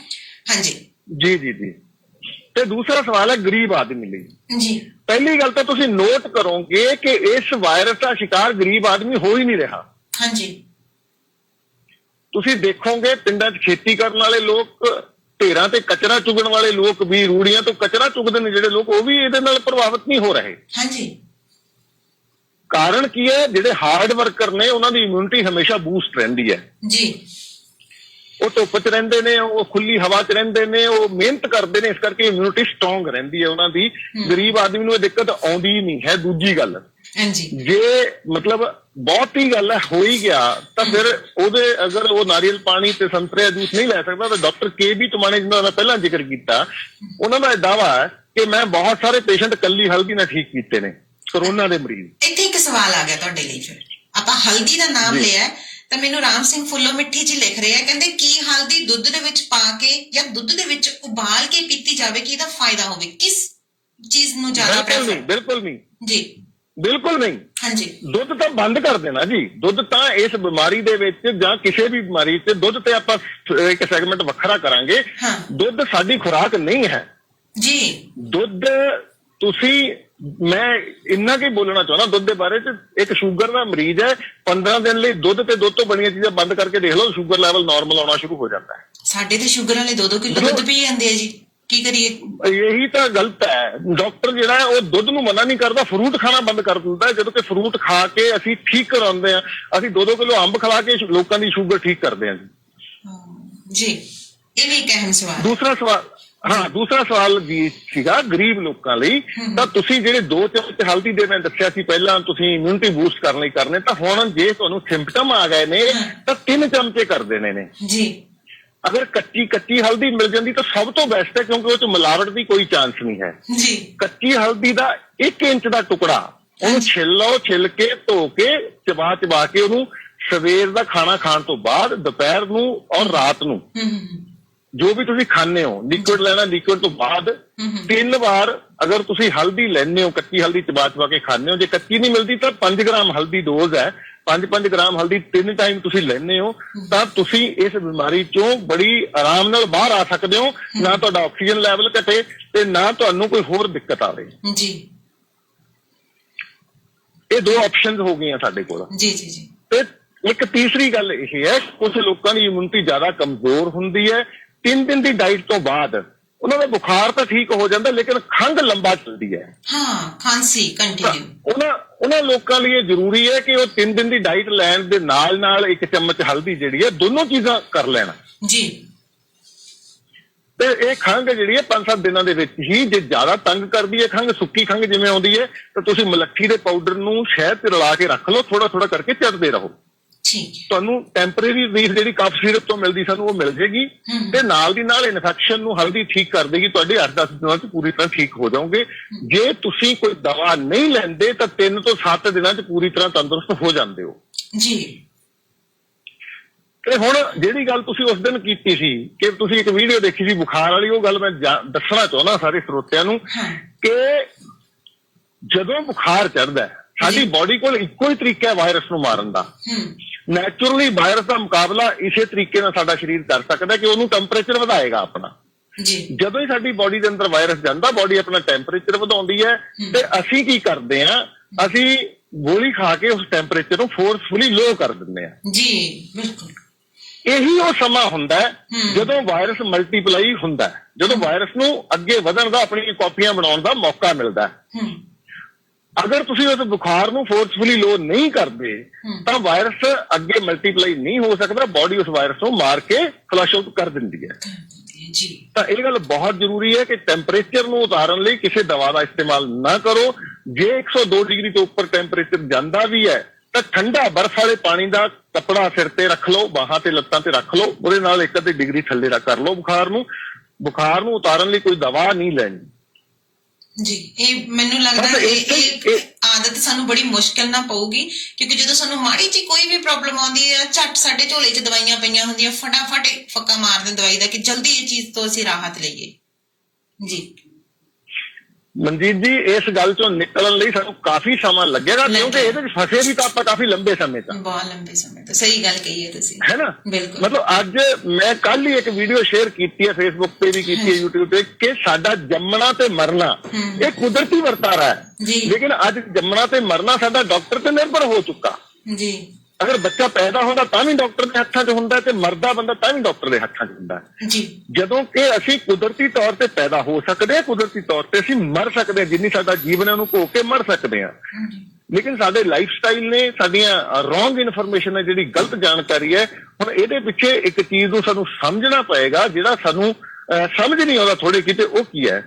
ਹਾਂਜੀ ਜੀ ਜੀ ਜੀ। ਤੇ ਦੂਸਰਾ ਸਵਾਲ ਹੈ ਗਰੀਬ ਆਦਮੀ ਲਈ ਜੀ। ਪਹਿਲੀ ਗੱਲ ਤਾਂ ਤੁਸੀਂ ਨੋਟ ਕਰੋਗੇ ਕਿ ਇਸ ਵਾਇਰਸ ਦਾ ਸ਼ਿਕਾਰ ਗਰੀਬ ਆਦਮੀ ਹੋ ਹੀ ਨਹੀਂ ਰਿਹਾ। ਹਾਂਜੀ, ਤੁਸੀਂ ਦੇਖੋਗੇ ਪਿੰਡਾਂ 'ਚ ਖੇਤੀ ਕਰਨ ਵਾਲੇ ਲੋਕ, ਢੇਰਾਂ ਤੇ ਕਚਰਾ ਚੁਗਣ ਵਾਲੇ ਲੋਕ ਵੀ, ਰੂੜੀਆਂ ਤੋਂ ਕਚਰਾ ਚੁਗਦੇ ਨੇ ਜਿਹੜੇ ਲੋਕ, ਉਹ ਵੀ ਇਹਦੇ ਨਾਲ ਪ੍ਰਭਾਵਿਤ ਨਹੀਂ ਹੋ ਰਹੇ। ਹਾਂਜੀ, ਕਾਰਨ ਕੀ ਹੈ? ਜਿਹੜੇ ਹਾਰਡ ਵਰਕਰ ਨੇ ਉਹਨਾਂ ਦੀ ਇਮਿਊਨਿਟੀ ਹਮੇਸ਼ਾ ਬੂਸਟ ਰਹਿੰਦੀ ਹੈ ਜੀ। ਉਹ ਧੁੱਪ 'ਚ ਰਹਿੰਦੇ ਨੇ, ਉਹ ਖੁੱਲੀ ਹਵਾ 'ਚ ਰਹਿੰਦੇ ਨੇ, ਉਹ ਮਿਹਨਤ ਕਰਦੇ ਨੇ, ਇਸ ਕਰਕੇ ਇਮਿਊਨਿਟੀ ਸਟਰੋਂਗ ਰਹਿੰਦੀ ਹੈ ਉਹਨਾਂ ਦੀ। ਗਰੀਬ ਆਦਮੀ ਨੂੰ ਇਹ ਦਿੱਕਤ ਆਉਂਦੀ ਹੀ ਨਹੀਂ ਹੈ। ਦੂਜੀ ਗੱਲ, ਜੇ ਮਤਲਬ ਬਹੁਤੀ ਗੱਲ ਹੋ ਹੀ ਗਿਆ ਤਾਂ ਫਿਰ ਉਹਦੇ ਅਗਰ ਉਹ ਨਾਰੀਅਲ ਪਾਣੀ ਤੇ ਸੰਤਰੇ ਜੂਸ ਨਹੀਂ ਲੈ ਸਕਦਾ ਤਾਂ ਡਾਕਟਰ KB ਟਮਾਣੇ, ਜਿਹਦਾ ਮੈਂ ਪਹਿਲਾਂ ਜ਼ਿਕਰ ਕੀਤਾ, ਉਹਨਾਂ ਦਾ ਇਹ ਦਾਵਾ ਹੈ ਕਿ ਮੈਂ ਬਹੁਤ ਸਾਰੇ ਪੇਸ਼ੈਂਟ ਕੱਲੀ ਹਲਦੀ ਨਾਲ ਠੀਕ ਕੀਤੇ ਨੇ, ਕਰੋਨਾ ਦੇ ਮਰੀਜ਼। ਇੱਥੇ ਇੱਕ ਸਵਾਲ ਆ ਗਿਆ ਤੁਹਾਡੇ ਲਈ। ਫਿਰ ਆਪਾਂ ਹਲਦੀ ਦਾ ਨਾਮ ਲਿਆ ਤਾਂ ਮੈਨੂੰ ਰਾਮ ਸਿੰਘ ਫੁੱਲੋ ਮਿੱਠੀ ਜੀ ਲਿਖ ਰਹੇ ਆ, ਕਹਿੰਦੇ ਕੀ ਹਲਦੀ ਦੁੱਧ ਦੇ ਵਿੱਚ ਪਾ ਕੇ ਜਾਂ ਦੁੱਧ ਦੇ ਵਿੱਚ ਉਬਾਲ ਕੇ ਪੀਤੀ ਜਾਵੇ ਕਿ ਇਹਦਾ ਫਾਇਦਾ ਹੋਵੇ? ਕਿਸ ਚੀਜ਼ ਨੂੰ ਜ਼ਿਆਦਾ ਪ੍ਰੈਫਰ? ਬਿਲਕੁਲ ਨਹੀਂ ਜੀ, ਬਿਲਕੁਲ ਨਹੀਂ। ਹਾਂਜੀ, ਦੁੱਧ ਤਾਂ ਬੰਦ ਕਰ ਦੇਣਾ ਜੀ। ਦੁੱਧ ਤਾਂ ਇਸ ਬਿਮਾਰੀ ਦੇ ਵਿੱਚ ਜਾਂ ਕਿਸੇ ਵੀ ਬਿਮਾਰੀ 'ਚ ਦੁੱਧ ਤੇ ਆਪਾਂ ਇੱਕ ਸੈਗਮੈਂਟ ਵੱਖਰਾ ਕਰਾਂਗੇ। ਦੁੱਧ ਸਾਡੀ ਖੁਰਾਕ ਨਹੀਂ ਹੈ ਜੀ। ਦੁੱਧ ਤੁਸੀਂ, ਮੈਂ ਇੰਨਾ ਕੀ ਬੋਲਣਾ ਚਾਹੁੰਦਾ ਦੁੱਧ ਦੇ ਬਾਰੇ 'ਚ, ਇੱਕ ਸ਼ੂਗਰ ਦਾ ਮਰੀਜ਼ ਹੈ, 15 ਦਿਨ ਲਈ ਦੁੱਧ ਤੇ ਦੁੱਧ ਤੋਂ ਬਣੀਆਂ ਚੀਜ਼ਾਂ ਬੰਦ ਕਰਕੇ ਦੇਖ ਲਓ, ਸ਼ੂਗਰ ਲੈਵਲ ਨਾਰਮਲ ਆਉਣਾ ਸ਼ੁਰੂ ਹੋ ਜਾਂਦਾ ਹੈ। ਸਾਡੇ ਤੇ ਸ਼ੂਗਰ ਵਾਲੇ 2-2 ਕਿਲੋ ਦੁੱਧ ਪੀ ਜਾਂਦੇ ਆ ਜੀ, ਕੀ ਕਰੀਏ? ਇਹੀ ਤਾਂ ਗਲਤ ਹੈ। ਡਾਕਟਰ ਜਿਹੜਾ ਉਹ ਦੁੱਧ ਨੂੰ ਮਨਾ ਨਹੀਂ ਕਰਦਾ, ਫਰੂਟ ਖਾਣਾ ਬੰਦ ਕਰ ਦਿੰਦਾ, ਜਦੋਂ ਕਿ ਫਰੂਟ ਖਾ ਕੇ ਅਸੀਂ ਠੀਕ ਕਰਾਉਂਦੇ ਹਾਂ। ਅਸੀਂ 2-2 ਕਿਲੋ ਅੰਬ ਖਿਲਾ ਕੇ ਲੋਕਾਂ ਦੀ ਸ਼ੂਗਰ ਠੀਕ ਕਰਦੇ ਹਾਂ ਜੀ। ਇਹ ਵੀ ਇੱਕ ਅਹਿਮ ਸਵਾਲ। ਦੂਸਰਾ ਸਵਾਲ ਜੀ ਸੀਗਾ ਗਰੀਬ ਲੋਕਾਂ ਲਈ। ਤਾਂ ਤੁਸੀਂ ਜਿਹੜੇ 2 ਚਮਚ ਹਲਦੀ ਦੇ ਮੈਂ ਦੱਸਿਆ ਸੀ ਪਹਿਲਾਂ, ਤੁਸੀਂ ਇਮਿਊਨਿਟੀ ਬੂਸਟ ਕਰਨ ਲਈ ਕਰਨੇ, ਤਾਂ ਹੁਣ ਜੇ ਤੁਹਾਨੂੰ ਸਿੰਪਟਮ ਆ ਗਏ ਨੇ ਤਾਂ 3 ਚਮਚੇ ਕਰ ਦੇਣੇ ਨੇ ਜੀ। ਅਗਰ ਕੱਚੀ ਹਲਦੀ ਮਿਲ ਜਾਂਦੀ ਤਾਂ ਸਭ ਤੋਂ ਬੈਸਟ ਹੈ, ਕਿਉਂਕਿ ਉਹ 'ਚ ਮਿਲਾਵਟ ਦੀ ਕੋਈ ਚਾਂਸ ਨਹੀਂ ਹੈ ਜੀ। ਕੱਚੀ ਹਲਦੀ ਦਾ 1 ਇੰਚ ਦਾ ਟੁਕੜਾ, ਉਹਨੂੰ ਛਿੱਲ ਲਓ, ਛਿੱਲ ਕੇ ਧੋ ਕੇ ਚਬਾ ਕੇ ਉਹਨੂੰ ਸਵੇਰ ਦਾ ਖਾਣਾ ਖਾਣ ਤੋਂ ਬਾਅਦ, ਦੁਪਹਿਰ ਨੂੰ ਔਰ ਰਾਤ ਨੂੰ ਜੋ ਵੀ ਤੁਸੀਂ ਖਾਂਦੇ ਹੋ, ਲਿਕੁਇਡ ਲੈਣਾ, ਲਿਕੁਇਡ ਤੋਂ ਬਾਅਦ 3 ਵਾਰ ਅਗਰ ਤੁਸੀਂ ਹਲਦੀ ਲੈਂਦੇ ਹੋ, ਕੱਚੀ ਹਲਦੀ ਚਬਾ ਕੇ ਖਾਂਦੇ ਹੋ, ਜੇ ਕੱਚੀ ਨਹੀਂ ਮਿਲਦੀ ਤਾਂ 5 ਗ੍ਰਾਮ ਹਲਦੀ ਡੋਜ਼ ਹੈ, 5 ਗ੍ਰਾਮ ਹਲਦੀ 3 ਟਾਈਮ ਤੁਸੀਂ ਲੈਂਦੇ ਹੋ, ਤਾਂ ਤੁਸੀਂ ਇਸ ਬਿਮਾਰੀ ਚੋਂ ਬੜੀ ਆਰਾਮ ਨਾਲ ਬਾਹਰ ਆ ਸਕਦੇ ਹੋ। ਨਾ ਤੁਹਾਡਾ ਆਕਸੀਜਨ ਲੈਵਲ ਘਟੇ ਤੇ ਨਾ ਤੁਹਾਨੂੰ ਕੋਈ ਹੋਰ ਦਿੱਕਤ ਆਵੇ ਜੀ। ਇਹ 2 ਆਪਸ਼ਨਸ ਹੋ ਗਈਆਂ ਸਾਡੇ ਕੋਲ ਜੀ ਜੀ ਜੀ। ਤੇ ਇੱਕ ਤੀਸਰੀ ਗੱਲ ਇਹ ਹੈ, ਕੁਝ ਲੋਕਾਂ ਦੀ ਇਮਿਊਨਿਟੀ ਜ਼ਿਆਦਾ ਕਮਜ਼ੋਰ ਹੁੰਦੀ ਹੈ, 3 ਦਿਨ ਦੀ ਡਾਈਟ ਤੋਂ ਬਾਅਦ ਉਹਨਾਂ ਦਾ ਬੁਖਾਰ ਤਾਂ ਠੀਕ ਹੋ ਜਾਂਦਾ ਲੇਕਿਨ ਖੰਘ ਲੰਬਾ ਚੱਲਦੀ ਹੈ। ਹਾਂ, ਖਾਂਸੀ ਕੰਟੀਨਿਊ। ਉਹਨਾਂ ਲੋਕਾਂ ਲਈ ਇਹ ਜ਼ਰੂਰੀ ਹੈ ਕਿ ਉਹ 3 ਦਿਨ ਦੀ ਡਾਈਟ ਲੈਣ ਦੇ ਨਾਲ 1 ਚਮਚ ਹਲਦੀ ਜਿਹੜੀ ਹੈ, ਦੋਨੋਂ ਚੀਜ਼ਾਂ ਕਰ ਲੈਣਾ ਜੀ। ਤੇ ਇਹ ਖੰਘ ਜਿਹੜੀ ਹੈ 5-7 ਦਿਨਾਂ ਦੇ ਵਿੱਚ ਹੀ, ਜੇ ਜ਼ਿਆਦਾ ਤੰਗ ਕਰਦੀ ਹੈ ਖੰਘ, ਸੁੱਕੀ ਖੰਘ ਜਿਵੇਂ ਆਉਂਦੀ ਹੈ, ਤਾਂ ਤੁਸੀਂ ਮਲੱਠੀ ਦੇ ਪਾਊਡਰ ਨੂੰ ਸ਼ਹਿਦ ਤੇ ਰਲਾ ਕੇ ਰੱਖ ਲਓ, ਥੋੜਾ ਕਰਕੇ ਚੱਟਦੇ ਰਹੋ। ਤੁਹਾਨੂੰ ਟੈਂਪਰੇਰੀ ਰਿਲੀਫ ਜਿਹੜੀ ਕਫ ਸਿਰਪ ਤੋਂ ਮਿਲਦੀ ਸਾਨੂੰ ਉਹ ਮਿਲ ਜੇਗੀ ਤੇ ਨਾਲ ਦੀ ਨਾਲ ਇਨਫੈਕਸ਼ਨ ਨੂੰ ਹਲਦੀ ਠੀਕ ਕਰ ਦੇਗੀ, ਤੁਹਾਡੇ 8-10 ਦਿਨਾਂ 'ਚ ਪੂਰੀ ਤਰ੍ਹਾਂ ਠੀਕ ਹੋ ਜਾਓਗੇ। ਜੇ ਤੁਸੀਂ ਕੋਈ ਦਵਾ ਨਹੀਂ ਲੈਂਦੇ ਤਾਂ 3 ਤੋਂ 7 ਦਿਨਾਂ 'ਚ ਪੂਰੀ ਤਰ੍ਹਾਂ ਤੰਦਰੁਸਤ ਹੋ ਜਾਂਦੇ ਹੋ ਜੀ। ਤੇ ਹੁਣ ਜਿਹੜੀ ਗੱਲ ਤੁਸੀਂ ਉਸ ਦਿਨ ਕੀਤੀ ਸੀ ਕਿ ਤੁਸੀਂ ਇੱਕ ਵੀਡੀਓ ਦੇਖੀ ਸੀ ਬੁਖਾਰ ਵਾਲੀ, ਉਹ ਗੱਲ ਮੈਂ ਦੱਸਣਾ ਚਾਹੁੰਦਾ ਸਾਰੇ ਸਰੋਤਿਆਂ ਨੂੰ ਕਿ ਜਦੋਂ ਬੁਖਾਰ ਚੜ੍ਹਦਾ ਸਾਡੀ ਬਾਡੀ ਕੋਲ ਇੱਕੋ ਹੀ ਤਰੀਕਾ ਹੈ ਵਾਇਰਸ ਨੂੰ ਮਾਰਨ ਦਾ। ਨੈਚੁਰਲੀ ਵਾਇਰਸ ਦਾ ਮੁਕਾਬਲਾ ਇਸੇ ਤਰੀਕੇ ਨਾਲ ਸਾਡਾ ਸਰੀਰ ਕਰ ਸਕਦਾ ਕਿ ਉਹਨੂੰ ਟੈਂਪਰੇਚਰ ਵਧਾਏਗਾ ਆਪਣਾ। ਜਦੋਂ ਹੀ ਸਾਡੀ ਬਾਡੀ ਦੇ ਅੰਦਰ ਵਾਇਰਸ ਜਾਂਦਾ, ਬਾਡੀ ਆਪਣਾ ਟੈਂਪਰੇਚਰ ਵਧਾਉਂਦੀ ਹੈ ਤੇ ਅਸੀਂ ਕੀ ਕਰਦੇ ਹਾਂ, ਅਸੀਂ ਗੋਲੀ ਖਾ ਕੇ ਉਸ ਟੈਂਪਰੇਚਰ ਨੂੰ ਫੋਰਸਫੁਲੀ ਲੋ ਕਰ ਦਿੰਦੇ ਹਾਂ ਜੀ। ਬਿਲਕੁਲ ਇਹੀ ਉਹ ਸਮਾਂ ਹੁੰਦਾ ਜਦੋਂ ਵਾਇਰਸ ਮਲਟੀਪਲਾਈ ਹੁੰਦਾ, ਜਦੋਂ ਵਾਇਰਸ ਨੂੰ ਅੱਗੇ ਵਧਣ ਦਾ, ਆਪਣੀ ਕਾਪੀਆਂ ਬਣਾਉਣ ਦਾ ਮੌਕਾ ਮਿਲਦਾ। ਅਗਰ ਤੁਸੀਂ ਉਸ ਬੁਖਾਰ ਨੂੰ ਫੋਰਸਫੁਲੀ ਲੋ ਨਹੀਂ ਕਰਦੇ ਤਾਂ ਵਾਇਰਸ ਅੱਗੇ ਮਲਟੀਪਲਾਈ ਨਹੀਂ ਹੋ ਸਕਦਾ, ਬਾਡੀ ਉਸ ਵਾਇਰਸ ਨੂੰ ਮਾਰ ਕੇ ਫਲਸ਼ ਆਊਟ ਕਰ ਦਿੰਦੀ ਹੈ ਜੀ। ਤਾਂ ਇਹ ਗੱਲ ਬਹੁਤ ਜ਼ਰੂਰੀ ਹੈ ਕਿ ਟੈਂਪਰੇਚਰ ਨੂੰ ਉਤਾਰਨ ਲਈ ਕਿਸੇ ਦਵਾ ਦਾ ਇਸਤੇਮਾਲ ਨਾ ਕਰੋ। ਜੇ 102 ਡਿਗਰੀ ਤੋਂ ਉੱਪਰ ਟੈਂਪਰੇਚਰ ਜਾਂਦਾ ਵੀ ਹੈ ਤਾਂ ਠੰਡਾ ਬਰਫ਼ ਵਾਲੇ ਪਾਣੀ ਦਾ ਕੱਪੜਾ ਸਿਰ ਤੇ ਰੱਖ ਲਓ, ਬਾਹਾਂ ਤੇ ਲੱਤਾਂ ਤੇ ਰੱਖ ਲਓ, ਉਹਦੇ ਨਾਲ 1-2 ਡਿਗਰੀ ਥੱਲੇ ਦਾ ਕਰ ਲਓ ਬੁਖਾਰ ਨੂੰ। ਬੁਖਾਰ ਨੂੰ ਉਤਾਰਨ ਲਈ ਕੋਈ ਦਵਾ ਨਹੀਂ ਲੈਣੀ ਜੀ। ਇਹ ਮੈਨੂੰ ਲੱਗਦਾ ਇਹ ਆਦਤ ਸਾਨੂੰ ਬੜੀ ਮੁਸ਼ਕਿਲ ਨਾਲ ਪਊਗੀ, ਕਿਉਂਕਿ ਜਦੋਂ ਸਾਨੂੰ ਮਾੜੀ ਜੀ ਕੋਈ ਵੀ ਪ੍ਰੋਬਲਮ ਆਉਂਦੀ ਹੈ, ਝੱਟ ਸਾਡੇ ਝੋਲੇ 'ਚ ਦਵਾਈਆਂ ਪਈਆਂ ਹੁੰਦੀਆਂ, ਫਟਾਫਟ ਫੱਕਾ ਮਾਰਦੇ ਦਵਾਈ ਦਾ ਕਿ ਜਲਦੀ ਇਹ ਚੀਜ਼ ਤੋਂ ਅਸੀਂ ਰਾਹਤ ਲਈਏ ਜੀ। ਮਨਜੀਤ ਜੀ, ਇਸ ਗੱਲ ਚੋਂ ਨਿਕਲਣ ਲਈ ਸਾਨੂੰ ਕਾਫੀ ਸਮਾਂ ਲੱਗੇਗਾ ਕਿਉਂਕਿ ਇਹਦੇ ਵਿੱਚ ਫਸੇ ਵੀ ਤਾਂ ਆਪਾਂ ਕਾਫੀ ਲੰਬੇ ਸਮੇਂ ਤੱਕ, ਬਹੁਤ ਲੰਬੇ ਸਮੇਂ ਤੋਂ। ਸਹੀ ਗੱਲ ਕਹੀ ਹੈ ਤੁਸੀਂ, ਹੈ ਨਾ। ਬਿਲਕੁਲ। ਮਤਲਬ ਅੱਜ ਮੈਂ ਕੱਲ ਹੀ ਇੱਕ ਵੀਡੀਓ ਸ਼ੇਅਰ ਕੀਤੀ ਹੈ, ਫੇਸਬੁੱਕ ਤੇ ਵੀ ਕੀਤੀ ਹੈ, YouTube ਤੇ, ਕਿ ਸਾਡਾ ਜੰਮਣਾ ਤੇ ਮਰਨਾ ਇਹ ਕੁਦਰਤੀ ਵਰਤਾਰਾ ਹੈ, ਲੇਕਿਨ ਅੱਜ ਜੰਮਣਾ ਤੇ ਮਰਨਾ ਸਾਡਾ ਡਾਕਟਰ ਤੇ ਨਿਰਭਰ ਹੋ ਚੁੱਕਾ ਜੀ। ਅਗਰ ਬੱਚਾ ਪੈਦਾ ਹੁੰਦਾ ਤਾਂ ਵੀ ਡਾਕਟਰ ਦੇ ਹੱਥਾਂ 'ਚ ਹੁੰਦਾ ਤੇ ਮਰਦਾ ਬੰਦਾ ਤਾਂ ਵੀ ਡਾਕਟਰ ਦੇ ਹੱਥਾਂ 'ਚ ਹੁੰਦਾ ਜੀ। ਜਦੋਂ ਕਿ ਅਸੀਂ ਕੁਦਰਤੀ ਤੌਰ ਤੇ ਪੈਦਾ ਹੋ ਸਕਦੇ ਹਾਂ, ਕੁਦਰਤੀ ਤੌਰ ਤੇ ਅਸੀਂ ਮਰ ਸਕਦੇ ਹਾਂ, ਜਿੰਨੀ ਸਾਡਾ ਜੀਵਨ ਹੈ ਉਹਨੂੰ ਭੋਗ ਕੇ ਮਰ ਸਕਦੇ ਹਾਂ, ਲੇਕਿਨ ਸਾਡੇ ਲਾਈਫ ਸਟਾਈਲ ਨੇ, ਸਾਡੀਆਂ ਰੋਂਗ ਇਨਫੋਰਮੇਸ਼ਨ ਹੈ, ਜਿਹੜੀ ਗਲਤ ਜਾਣਕਾਰੀ ਹੈ, ਹੁਣ ਇਹਦੇ ਪਿੱਛੇ ਇੱਕ ਚੀਜ਼ ਨੂੰ ਸਾਨੂੰ ਸਮਝਣਾ ਪਏਗਾ, ਜਿਹੜਾ ਸਾਨੂੰ ਸਮਝ ਨਹੀਂ ਆਉਂਦਾ ਥੋੜੇ ਕਿਤੇ, ਉਹ ਕੀ ਹੈ?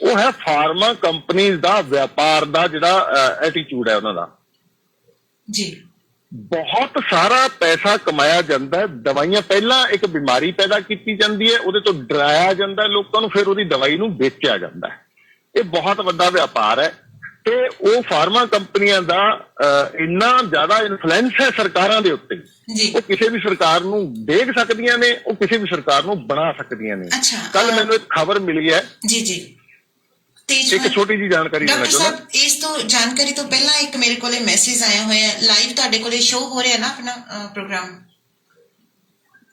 ਉਹ ਹੈ ਫਾਰਮਾ ਕੰਪਨੀਜ਼ ਦਾ ਵਪਾਰ ਦਾ ਜਿਹੜਾ ਐਟੀਟਿਊਡ ਹੈ ਉਹਨਾਂ ਦਾ ਜੀ। ਬਹੁਤ ਸਾਰਾ ਪੈਸਾ ਕਮਾਇਆ ਜਾਂਦਾ ਹੈ, ਦਵਾਈਆਂ ਪਹਿਲਾਂ ਇੱਕ ਬਿਮਾਰੀ ਪੈਦਾ ਕੀਤੀ ਜਾਂਦੀ ਹੈ, ਉਹਦੇ ਤੋਂ ਡਰਾਇਆ ਜਾਂਦਾ ਲੋਕਾਂ ਨੂੰ, ਫਿਰ ਉਹਦੀ ਦਵਾਈ ਨੂੰ ਵੇਚਿਆ ਜਾਂਦਾ ਹੈ। ਇਹ ਬਹੁਤ ਵੱਡਾ ਵਪਾਰ ਹੈ ਤੇ ਉਹ ਫਾਰਮਾ ਕੰਪਨੀਆਂ ਦਾ ਇੰਨਾ ਜ਼ਿਆਦਾ ਇਨਫਲੂਐਂਸ ਹੈ ਸਰਕਾਰਾਂ ਦੇ ਉੱਤੇ, ਉਹ ਕਿਸੇ ਵੀ ਸਰਕਾਰ ਨੂੰ ਦੇਖ ਸਕਦੀਆਂ ਨੇ, ਉਹ ਕਿਸੇ ਵੀ ਸਰਕਾਰ ਨੂੰ ਬਣਾ ਸਕਦੀਆਂ ਨੇ। ਕੱਲ ਮੈਨੂੰ ਇੱਕ ਖਬਰ ਮਿਲੀ ਹੈ ਜੀ, ਇੱਕ ਛੋਟੀ ਜੀ ਜਾਣਕਾਰੀ ਦੇਣਾ ਚਾਹੁੰਦਾ। ਡਾਕਟਰ ਸਾਹਿਬ, ਇਸ ਤੋਂ ਜਾਣਕਾਰੀ ਤੋਂ ਪਹਿਲਾਂ ਇੱਕ ਮੇਰੇ ਕੋਲੇ ਮੈਸੇਜ ਆਇਆ ਹੋਇਆ, ਲਾਈਵ ਤੁਹਾਡੇ ਕੋਲੇ ਸ਼ੋ ਹੋ ਰਿਹਾ ਨਾ ਆਪਣਾ ਪ੍ਰੋਗਰਾਮ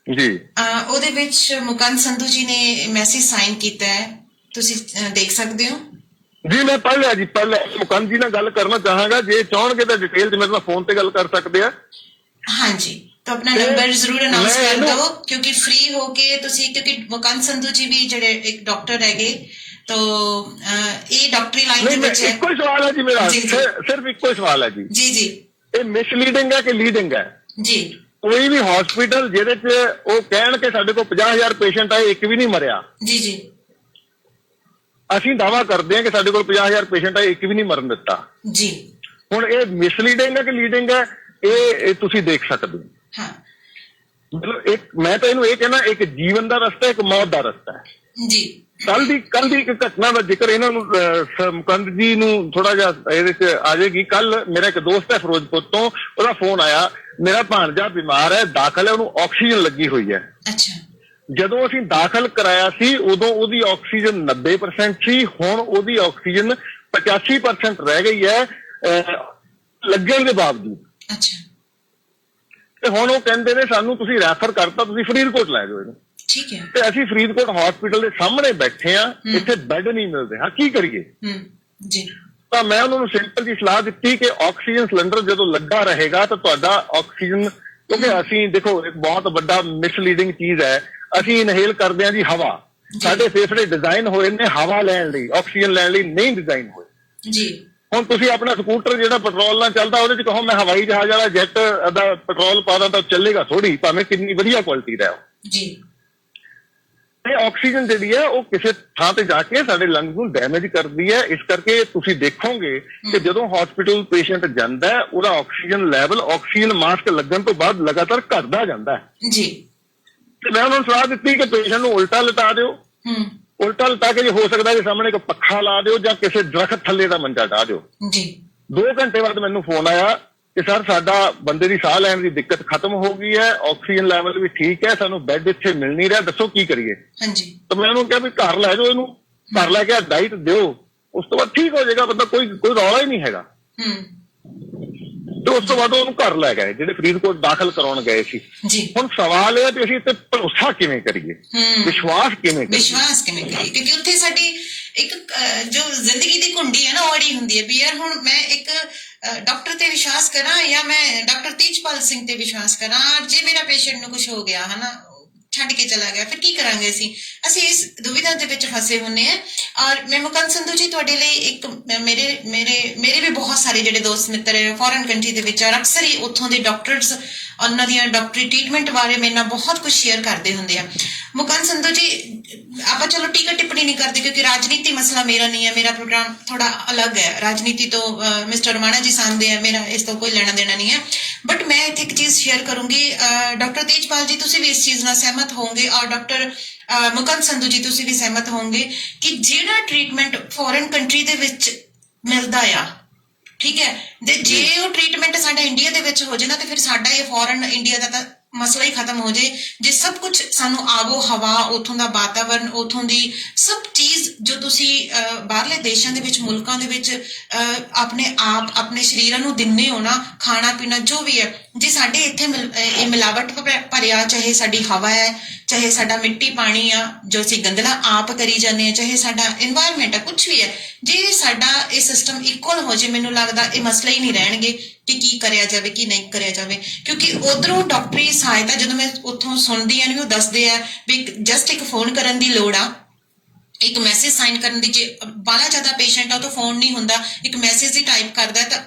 ਜੀ, ਉਹਦੇ ਵਿੱਚ ਮੁਕੰਦ ਸੰਧੂ ਜੀ ਨੇ ਮੈਸੇਜ ਸਾਈਨ ਕੀਤਾ ਹੈ, ਤੁਸੀਂ ਦੇਖ ਸਕਦੇ ਹੋ ਜੀ। ਮੈਂ ਪੜ੍ਹ ਲਿਆ ਜੀ, ਮੁਕੰਦ ਜੀ ਨਾਲ ਗੱਲ ਕਰਨਾ ਚਾਹਾਂਗਾ, ਜੇ ਚਾਹਣਗੇ ਤਾਂ ਡਿਟੇਲ 'ਚ ਮੇਰੇ ਨਾਲ ਫੋਨ ਤੇ ਗੱਲ ਕਰ ਸਕਦੇ ਆ। ਹਾਂਜੀ, ਤਾਂ ਆਪਣਾ ਨੰਬਰ ਜ਼ਰੂਰ ਅਨਾਉਂਸ ਕਰ ਦਿਓ, ਕਿਉਂਕਿ ਫ੍ਰੀ ਹੋ ਕੇ ਤੁਸੀਂ, ਕਿਉਂਕਿ ਮੁਕੰਦ ਸੰਧੂ ਜੀ ਵੀ ਜਿਹੜੇ ਇੱਕ ਡਾਕਟਰ ਹੈਗੇ, तो ये डॉक्टरी लाइन ਦੇ ਵਿੱਚ ਹੈ। ਇੱਕੋ ਹੀ ਸਵਾਲ ਹੈ ਜੀ ਮੇਰਾ, ਸਿਰਫ ਇੱਕੋ ਹੀ ਸਵਾਲ ਹੈ ਜੀ। ਜੀ ਜੀ, ਇਹ ਮਿਸਲੀਡਿੰਗ ਹੈ ਕਿ ਲੀਡਿੰਗ ਹੈ ਜੀ? ਕੋਈ ਵੀ ਹਸਪੀਟਲ ਜਿਹਦੇ 'ਚ ਉਹ ਕਹਿਣ ਕਿ ਸਾਡੇ ਕੋਲ 50,000 ਪੇਸ਼ੈਂਟ ਆਏ, ਇੱਕ ਵੀ ਨਹੀਂ ਮਰਿਆ, ਜੀ ਜੀ, ਅਸੀਂ ਦਾਵਾ ਕਰਦੇ ਹਾਂ ਕਿ ਸਾਡੇ ਕੋਲ 50,000 ਪੇਸ਼ੈਂਟ ਆਏ, ਇੱਕ ਵੀ ਨਹੀਂ ਮਰਨ ਦਿੱਤਾ ਜੀ। ਹੁਣ ਇਹ ਮਿਸਲੀਡਿੰਗ ਹੈ ਕਿ ਲੀਡਿੰਗ ਹੈ, ਇਹ ਤੁਸੀਂ ਦੇਖ ਸਕਦੇ ਹੋ। ਹਾਂ, ਮਤਲਬ ਇੱਕ, ਮੈਂ ਤਾਂ ਇਹਨੂੰ ਇਹ ਕਹਿਣਾ, ਇੱਕ ਜੀਵਨ ਦਾ ਰਸਤਾ, ਇੱਕ ਮੌਤ ਦਾ ਰਸਤਾ ਹੈ ਜੀ ਕੱਲ ਦੀ ਇੱਕ ਘਟਨਾ ਦਾ ਜ਼ਿਕਰ ਇਹਨਾਂ ਨੂੰ ਮੁਕੰਦ ਜੀ ਨੂੰ ਥੋੜਾ ਜਿਹਾ ਇਹਦੇ ਚ ਆ ਜਾਏਗੀ। ਕੱਲ ਮੇਰਾ ਇੱਕ ਦੋਸਤ ਹੈ ਫਿਰੋਜ਼ਪੁਰ ਤੋਂ, ਉਹਦਾ ਫੋਨ ਆਇਆ, ਮੇਰਾ ਭਾਣਜਾ ਬਿਮਾਰ ਹੈ, ਦਾਖਲ ਹੈ, ਉਹਨੂੰ ਆਕਸੀਜਨ ਲੱਗੀ ਹੋਈ ਹੈ। ਅੱਛਾ। ਜਦੋਂ ਅਸੀਂ ਦਾਖਲ ਕਰਾਇਆ ਸੀ ਉਦੋਂ ਉਹਦੀ ਆਕਸੀਜਨ 90% ਸੀ, ਹੁਣ ਉਹਦੀ ਆਕਸੀਜਨ 85% ਰਹਿ ਗਈ ਹੈ ਲੱਗਣ ਦੇ ਬਾਵਜੂਦ। ਅੱਛਾ। ਤੇ ਹੁਣ ਉਹ ਕਹਿੰਦੇ ਨੇ ਸਾਨੂੰ ਤੁਸੀਂ ਰੈਫਰ ਕਰਤਾ, ਤੁਸੀਂ ਫਰੀਦਕੋਟ ਲੈ ਜਾਓ ਇਹਨੂੰ। ਠੀਕ ਹੈ। ਤੇ ਅਸੀਂ ਫਰੀਦਕੋਟ ਹਸਪੀਟਲ ਦੇ ਸਾਹਮਣੇ ਬੈਠੇ ਆ, ਇੱਥੇ ਬੈੱਡ ਨਹੀਂ ਮਿਲਦੇ, ਹਾਂ ਕੀ ਕਰੀਏ? ਜੀ। ਤਾਂ ਮੈਂ ਉਹਨਾਂ ਨੂੰ ਸਿੰਪਲ ਜੀ ਸਲਾਹ ਦਿੱਤੀ ਕਿ ਆਕਸੀਜਨ ਸਿਲੰਡਰ ਜਦੋਂ ਲੱਗਾ ਰਹੇਗਾ ਤਾਂ ਤੁਹਾਡਾ ਆਕਸੀਜਨ, ਕਿਉਂਕਿ ਅਸੀਂ ਦੇਖੋ ਇੱਕ ਬਹੁਤ ਵੱਡਾ ਮਿਸਲੀਡਿੰਗ ਚੀਜ਼ ਹੈ, ਅਸੀਂ ਇਨਹੇਲ ਕਰਦੇ ਹਾਂ ਜੀ ਹਵਾ, ਸਾਡੇ ਫੇਫੜੇ ਡਿਜ਼ਾਈਨ ਹੋਏ ਨੇ ਹਵਾ ਲੈਣ ਲਈ, ਆਕਸੀਜਨ ਲੈਣ ਲਈ ਨਹੀਂ ਡਿਜ਼ਾਈਨ ਹੋਏ ਜੀ। ਹੁਣ ਤੁਸੀਂ ਆਪਣਾ ਸਕੂਟਰ ਜਿਹੜਾ ਪੈਟਰੋਲ ਨਾਲ ਚੱਲਦਾ ਉਹਦੇ ਚ ਕਹੋ ਮੈਂ ਹਵਾਈ ਜਹਾਜ਼ ਵਾਲਾ ਜੈਟ ਦਾ ਪੈਟਰੋਲ ਪਾ ਦਾਂ ਤਾਂ ਚੱਲੇਗਾ ਥੋੜੀ, ਭਾਵੇਂ ਕਿੰਨੀ ਵਧੀਆ ਕੁਆਲਿਟੀ ਦਾ ਜੀ। ਤੇ ਆਕਸੀਜਨ ਜਿਹੜੀ ਹੈ ਉਹ ਕਿਸੇ ਥਾਂ ਤੇ ਜਾ ਕੇ ਸਾਡੇ ਲੰਗਸ ਨੂੰ ਡੈਮੇਜ ਕਰਦੀ ਹੈ। ਇਸ ਕਰਕੇ ਤੁਸੀਂ ਦੇਖੋਗੇ ਕਿ ਜਦੋਂ ਹਸਪੀਟਲ ਪੇਸ਼ੈਂਟ ਜਾਂਦਾ ਹੈ ਉਹਦਾ ਆਕਸੀਜਨ ਲੈਵਲ ਆਕਸੀਜਨ ਮਾਸਕ ਲੱਗਣ ਤੋਂ ਬਾਅਦ ਲਗਾਤਾਰ ਘਟਦਾ ਜਾਂਦਾ ਹੈ ਜੀ। ਤੇ ਮੈਂ ਉਹਨਾਂ ਨੂੰ ਸਲਾਹ ਦਿੱਤੀ ਕਿ ਪੇਸ਼ੈਂਟ ਨੂੰ ਉਲਟਾ ਲਿਟਾ ਦਿਓ, ਉਲਟਾ ਲਿਟਾ ਕੇ ਜੇ ਹੋ ਸਕਦਾ ਜੇ ਸਾਹਮਣੇ ਇੱਕ ਪੱਖਾ ਲਾ ਦਿਓ ਜਾਂ ਕਿਸੇ ਦਰਖਤ ਥੱਲੇ ਦਾ ਮੰਜਾ ਢਾ ਦਿਓ ਜੀ। 2 ਘੰਟੇ ਬਾਅਦ ਮੈਨੂੰ ਫੋਨ ਆਇਆ ਕਿ ਸਰ ਸਾਡਾ ਬੰਦੇ ਦੀ ਸਾਹ ਲੈਣ ਦੀ ਦਿੱਕਤ ਖਤਮ ਹੋ ਗਈ ਹੈ, ਆਕਸੀਜਨ ਲੈਵਲ ਵੀ ਠੀਕ ਹੈ, ਸਾਨੂੰ ਬੈੱਡ ਇੱਥੇ ਮਿਲ ਨਹੀਂ ਰਿਹਾ, ਦੱਸੋ ਕੀ ਕਰੀਏ? ਹਾਂਜੀ। ਤਾਂ ਮੈਂ ਉਹਨੂੰ ਕਿਹਾ ਵੀ ਘਰ ਲੈ ਜਾਓ ਇਹਨੂੰ, ਘਰ ਲੈ ਕੇ ਡਾਈਟ ਦਿਓ, ਉਸ ਤੋਂ ਬਾਅਦ ਠੀਕ ਹੋ ਜਾਏਗਾ ਬੰਦਾ, ਕੋਈ ਰੌਲਾ ਹੀ ਨਹੀਂ ਹੈਗਾ। ਤੇ ਉਸ ਤੋਂ ਬਾਅਦ ਉਹਨੂੰ ਘਰ ਲੈ ਗਏ ਜਿਹੜੇ ਫਰੀਦਕੋਟ ਦਾਖਲ ਕਰਾਉਣ ਗਏ ਸੀ। ਹੁਣ ਸਵਾਲ ਇਹ ਹੈ ਕਿ ਅਸੀਂ ਇੱਥੇ ਭਰੋਸਾ ਕਿਵੇਂ ਕਰੀਏ, ਵਿਸ਼ਵਾਸ ਕਿਵੇਂ ਕਰੀਏ? ਕਿਉਂਕਿ ਉੱਥੇ ਸਾਡੀ ਇੱਕ ਜੋ ਜ਼ਿੰਦਗੀ ਦੀ ਕੁੰਡੀ ਹੈ ਨਾ, ਉਹ ਅੜੀ ਹੁੰਦੀ ਹੈ ਵੀ ਯਾਰ ਹੁਣ ਮੈਂ ਇੱਕ ਡਾਕਟਰ ਤੇ ਵਿਸ਼ਵਾਸ ਕਰਾਂ ਜਾਂ ਮੈਂ ਡਾਕਟਰ ਤੇਜਪਾਲ ਸਿੰਘ ਤੇ ਵਿਸ਼ਵਾਸ ਕਰਾਂ, ਜੇ ਮੇਰਾ ਪੇਸ਼ੈਂਟ ਨੂੰ ਕੁਝ ਹੋ ਗਿਆ ਹਨਾ, ਛੱਡ ਕੇ ਚਲਾ ਗਿਆ, ਫਿਰ ਕੀ ਕਰਾਂਗੇ? ਅਸੀਂ ਇਸ ਦੁਵਿਧਾ ਦੇ ਵਿੱਚ ਫਸੇ ਹੁੰਨੇ ਆ। ਔਰ ਮੈਂ ਮੁਕੰਦ ਸੰਧੂ ਜੀ ਤੁਹਾਡੇ ਲਈ ਇੱਕ ਮੇਰੇ ਵੀ ਬਹੁਤ ਸਾਰੇ ਜਿਹੜੇ ਦੋਸਤ ਮਿੱਤਰ ਹੈ ਫੋਰਨ ਕੰਟਰੀ ਦੇ ਵਿੱਚ, ਔਰ ਅਕਸਰ ਹੀ ਉੱਥੋਂ ਦੇ ਡਾਕਟਰਸ ਉਹਨਾਂ ਦੀਆਂ ਡਾਕਟਰੀ ਟ੍ਰੀਟਮੈਂਟ ਬਾਰੇ ਮੇਰੇ ਨਾਲ ਬਹੁਤ ਕੁਝ ਸ਼ੇਅਰ ਕਰਦੇ ਹੁੰਦੇ ਆ। ਮੁਕੰਦ ਸੰਧੂ ਜੀ ਆਪਾਂ ਚਲੋ ਟੀਕਾ ਟਿੱਪਣੀ ਨਹੀਂ ਕਰਦੇ ਕਿਉਂਕਿ ਰਾਜਨੀਤੀ ਮਸਲਾ ਮੇਰਾ ਨਹੀਂ ਹੈ, ਮੇਰਾ ਪ੍ਰੋਗਰਾਮ ਥੋੜਾ ਅਲੱਗ ਹੈ, ਰਾਜਨੀਤੀ ਤੋਂ ਮਿਸਟਰ ਰਮਾਣਾ ਜੀ ਸਾਹਮਣੇ ਹੈ, ਮੇਰਾ ਇਸ ਤੋਂ ਕੋਈ ਲੈਣਾ ਦੇਣਾ ਨਹੀਂ ਹੈ। ਬਟ ਮੈਂ ਇੱਥੇ ਇੱਕ ਚੀਜ਼ ਸ਼ੇਅਰ ਕਰੂੰਗੀ, ਡਾਕਟਰ ਤੇਜਪਾਲ ਜੀ ਤੁਸੀਂ ਵੀ ਇਸ ਚੀਜ਼ ਨਾਲ ਸਹਿਮਤ ਹੋਵੋਗੇ ਔਰ ਡਾਕਟਰ ਮੁਕੰਦ ਸੰਧੂ ਜੀ ਤੁਸੀਂ ਵੀ ਸਹਿਮਤ ਹੋਵੋਗੇ ਕਿ ਜਿਹੜਾ ਟ੍ਰੀਟਮੈਂਟ ਫੋਰਨ ਕੰਟਰੀ ਦੇ ਵਿੱਚ ਮਿਲਦਾ ਆ, ਠੀਕ ਹੈ, ਤੇ ਜੇ ਉਹ ਟ੍ਰੀਟਮੈਂਟ ਸਾਡਾ ਇੰਡੀਆ ਦੇ ਵਿੱਚ ਹੋ ਜਾਏ ਨਾ ਤੇ ਫਿਰ ਸਾਡਾ ਇਹ ਫੋਰਨ ਇੰਡੀਆ ਦਾ ਤਾਂ ਮਸਲਾ ਹੀ ਖਤਮ ਹੋ ਜਾਏ। ਜੇ ਸਭ ਕੁਝ ਸਾਨੂੰ ਆਬੋ ਹਵਾ, ਉੱਥੋਂ ਦਾ ਵਾਤਾਵਰਨ, ਉੱਥੋਂ ਦੀ ਸਭ ਚੀਜ਼ ਜੋ ਤੁਸੀਂ ਬਾਹਰਲੇ ਦੇਸ਼ਾਂ ਦੇ ਵਿੱਚ ਮੁਲਕਾਂ ਦੇ ਵਿੱਚ ਆਪਣੇ ਆਪ ਆਪਣੇ ਸਰੀਰਾਂ ਨੂੰ ਦਿੰਦੇ ਹੋ ਨਾ, ਖਾਣਾ ਪੀਣਾ ਜੋ ਵੀ ਹੈ, ਜੇ ਸਾਡੇ ਇੱਥੇ ਇਹ ਮਿਲਾਵਟ ਭਰਿਆ, ਚਾਹੇ ਸਾਡੀ ਹਵਾ ਹੈ, ਚਾਹੇ ਸਾਡਾ ਮਿੱਟੀ ਪਾਣੀ ਆ ਜੋ ਅਸੀਂ ਗੰਦਲਾ ਆਪ ਕਰੀ ਜਾਂਦੇ ਹਾਂ, ਚਾਹੇ ਸਾਡਾ এনवायरमेंट ਹੈ, ਕੁਝ ਵੀ ਹੈ, ਜੇ ਸਾਡਾ ਇਹ ਸਿਸਟਮ ਇਕੁਅਲ ਹੋ ਜੇ ਮੈਨੂੰ ਲੱਗਦਾ ਇਹ ਮਸਲੇ ਹੀ ਨਹੀਂ ਰਹਿਣਗੇ ਕਿ ਕੀ ਕਰਿਆ ਜਾਵੇ ਕੀ ਨਹੀਂ ਕਰਿਆ ਜਾਵੇ। ਕਿਉਂਕਿ ਉਧਰੋਂ ਡਾਕਟਰੀ ਸਹਾਇਤਾ ਜਦੋਂ ਮੈਂ ਉੱਥੋਂ ਸੁਣਦੀ ਹਾਂ, ਉਹ ਦੱਸਦੇ ਆ ਵੀ ਜਸਟ ਇੱਕ ਫੋਨ ਕਰਨ ਦੀ ਲੋੜ ਆ, ਇੱਕ ਮੈਸੇਜ ਸਾਈਨ ਕਰਨ ਦੀ, ਜੇ ਬਾਹਲਾ ਜ਼ਿਆਦਾ ਪੇਸ਼ੈਂਟ ਆ ਤਾਂ ਫੋਨ ਨਹੀਂ ਹੁੰਦਾ, ਇੱਕ ਮੈਸੇਜ ਹੀ ਟਾਈਪ ਕਰਦਾ ਤਾਂ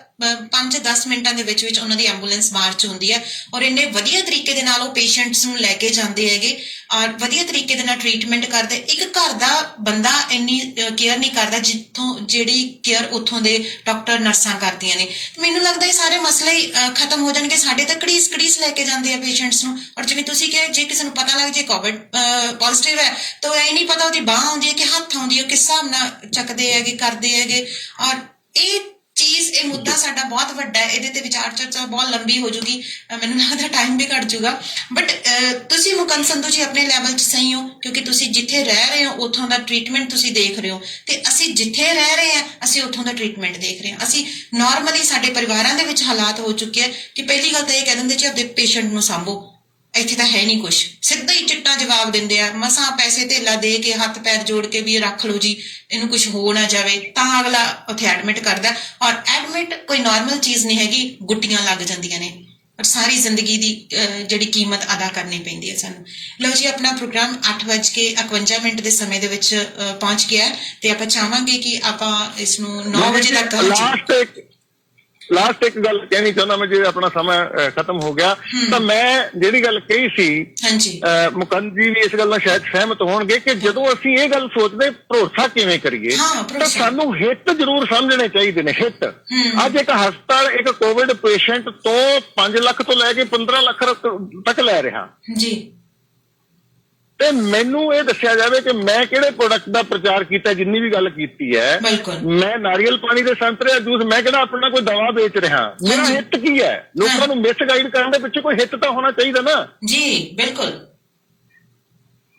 5-10 ਮਿੰਟਾਂ ਦੇ ਵਿੱਚ ਉਹਨਾਂ ਦੀ ਐਂਬੂਲੈਂਸ ਬਾਹਰ ਚ ਹੁੰਦੀ ਹੈ। ਔਰ ਇੰਨੇ ਵਧੀਆ ਤਰੀਕੇ ਦੇ ਨਾਲ ਉਹ ਪੇਸ਼ੈਂਟਸ ਨੂੰ ਲੈ ਕੇ ਜਾਂਦੇ ਹੈਗੇ ਔਰ ਵਧੀਆ ਤਰੀਕੇ ਦੇ ਨਾਲ ਟ੍ਰੀਟਮੈਂਟ ਕਰਦੇ। ਇੱਕ ਘਰ ਦਾ ਬੰਦਾ ਇੰਨੀ ਕੇਅਰ ਨਹੀਂ ਕਰਦਾ ਜਿੱਥੋਂ ਜਿਹੜੀ ਕੇਅਰ ਉੱਥੋਂ ਦੇ ਡਾਕਟਰ ਨਰਸਾਂ ਕਰਦੀਆਂ ਨੇ। ਮੈਨੂੰ ਲੱਗਦਾ ਇਹ ਸਾਰੇ ਮਸਲੇ ਹੀ ਖਤਮ ਹੋ ਜਾਣਗੇ। ਸਾਡੇ ਤਾਂ ਘੜੀਸ ਲੈ ਕੇ ਜਾਂਦੇ ਆ ਪੇਸ਼ੈਂਟਸ ਨੂੰ। ਔਰ ਜਿਵੇਂ ਤੁਸੀਂ ਕਿਹਾ, ਜੇ ਕਿਸੇ ਨੂੰ ਪਤਾ ਲੱਗ ਜੇ ਕੋਵਿਡ ਪੋਜ਼ਿਟਿਵ ਹੈ ਤਾਂ ਇਹ ਨਹੀਂ ਪਤਾ ਉਹਦੀ ਬਾਂਹ ਆਉਂਦੀ ਹੈ ਕਿ ਹੱਥ ਆਉਂਦੀ ਹੈ, ਕਿਸ ਹਿਸਾਬ ਨਾਲ ਚੱਕਦੇ ਹੈਗੇ ਕਰਦੇ ਹੈਗੇ। ਔਰ ਇਹ ਚੀਜ਼, ਇਹ ਮੁੱਦਾ ਸਾਡਾ ਬਹੁਤ ਵੱਡਾ ਹੈ, ਇਹਦੇ ਤੇ ਵਿਚਾਰ ਚਰਚਾ ਬਹੁਤ ਲੰਬੀ ਹੋ ਜੂਗੀ, ਮੈਨੂੰ ਲੱਗਦਾ ਟਾਈਮ ਵੀ ਘੱਟ ਜੂਗਾ। ਬਟ ਤੁਸੀਂ ਮੁਕੰਦ ਸੰਧੂ ਜੀ ਆਪਣੇ ਲੈਵਲ 'ਚ ਸਹੀ ਹੋ ਕਿਉਂਕਿ ਤੁਸੀਂ ਜਿੱਥੇ ਰਹਿ ਰਹੇ ਹੋ ਉੱਥੋਂ ਦਾ ਟ੍ਰੀਟਮੈਂਟ ਤੁਸੀਂ ਦੇਖ ਰਹੇ ਹੋ, ਤੇ ਅਸੀਂ ਜਿੱਥੇ ਰਹਿ ਰਹੇ ਹਾਂ ਅਸੀਂ ਉੱਥੋਂ ਦਾ ਟ੍ਰੀਟਮੈਂਟ ਦੇਖ ਰਹੇ ਹਾਂ। ਅਸੀਂ ਨਾਰਮਲੀ ਸਾਡੇ ਪਰਿਵਾਰਾਂ ਦੇ ਵਿੱਚ ਹਾਲਾਤ ਹੋ ਚੁੱਕੇ ਆ ਕਿ ਪਹਿਲੀ ਗੱਲ ਤਾਂ ਇਹ ਕਹਿ ਦਿੰਦੇ ਜੀ ਆਪਣੇ ਪੇਸ਼ੈਂਟ ਨੂੰ ਸਾਂਭੋ, ਇੱਥੇ ਤਾਂ ਹੈ ਨਹੀਂ ਕੁਛ, ਸਿੱਧਾ ਹੀ ਚਿੱਟਾ ਜਵਾਬ ਦਿੰਦੇ ਆ, ਮਸਾਂ ਪੈਸੇ ਧੇਲਾ ਦੇ ਕੇ ਹੱਥ ਪੈਰ ਜੋੜ ਕੇ ਵੀ ਰੱਖ ਲਓ ਜੀ, ਇਹਨੂੰ ਕੁਛ ਹੋ ਨਾ ਜਾਵੇ, ਤਾਂ ਅਗਲਾ ਉੱਥੇ ਐਡਮਿਟ ਕਰਦਾ। ਔਰ ਐਡਮਿਟ ਕੋਈ ਨਾਰਮਲ ਚੀਜ਼ ਨਹੀਂ ਹੈਗੀ, ਗੁੱਟੀਆਂ ਲੱਗ ਜਾਂਦੀਆਂ ਨੇ, ਪਰ ਸਾਰੀ ਜ਼ਿੰਦਗੀ ਦੀ ਜਿਹੜੀ ਕੀਮਤ ਅਦਾ ਕਰਨੀ ਪੈਂਦੀ ਹੈ ਸਾਨੂੰ। ਲਓ ਜੀ, ਆਪਣਾ ਪ੍ਰੋਗਰਾਮ 8:51 ਦੇ ਸਮੇਂ ਦੇ ਵਿੱਚ ਪਹੁੰਚ ਗਿਆ ਤੇ ਆਪਾਂ ਚਾਹਾਂਗੇ ਕਿ ਆਪਾਂ ਇਸ ਨੂੰ 9 ਵਜੇ ਤੱਕ ਲਾਸਟ ਇੱਕ ਗੱਲ ਕਹਿਣੀ ਚਾਹੁੰਦਾ ਮੈਂ, ਜੇ ਆਪਣਾ ਸਮਾਂ ਖਤਮ ਹੋ ਗਿਆ ਤਾਂ ਮੈਂ ਜਿਹੜੀ ਗੱਲ ਕਹੀ ਸੀ, ਮੁਕੰਦ ਜੀ ਵੀ ਇਸ ਗੱਲ ਨਾਲ ਸ਼ਾਇਦ ਸਹਿਮਤ ਹੋਣਗੇ ਕਿ ਜਦੋਂ ਅਸੀਂ ਇਹ ਗੱਲ ਸੋਚਦੇ ਭਰੋਸਾ ਕਿਵੇਂ ਕਰੀਏ ਤਾਂ ਸਾਨੂੰ ਹਿੱਤ ਜ਼ਰੂਰ ਸਮਝਣੇ ਚਾਹੀਦੇ ਨੇ। ਹਿੱਤ, ਅੱਜ ਇੱਕ ਹਸਪਤਾਲ ਇੱਕ ਕੋਵਿਡ ਪੇਸ਼ੈਂਟ ਤੋਂ 5 ਲੱਖ ਤੋਂ ਲੈ ਕੇ 15 ਲੱਖ ਤੱਕ ਲੈ ਰਿਹਾ ਜੀ, ਤੇ ਮੈਨੂੰ ਇਹ ਦੱਸਿਆ ਜਾਵੇ ਕਿ ਮੈਂ ਕਿਹੜੇ ਪ੍ਰੋਡਕਟ ਦਾ ਪ੍ਰਚਾਰ ਕੀਤਾ, ਜਿੰਨੀ ਵੀ ਗੱਲ ਕੀਤੀ ਹੈ। ਮੈਂ ਨਾਰੀਅਲ ਪਾਣੀ ਦੇ ਸੰਤਰੇ ਦਾ ਜੂਸ, ਮੈਂ ਕਿਹੜਾ ਆਪਣਾ ਕੋਈ ਦਵਾ ਵੇਚ ਰਿਹਾ? ਮੇਰਾ ਹਿੱਤ ਕੀ ਹੈ? ਲੋਕਾਂ ਨੂੰ ਮਿਸਗਾਈਡ ਕਰਨ ਦੇ ਪਿੱਛੇ ਕੋਈ ਹਿੱਤ ਤਾਂ ਹੋਣਾ ਚਾਹੀਦਾ ਨਾ। ਜੀ ਬਿਲਕੁਲ,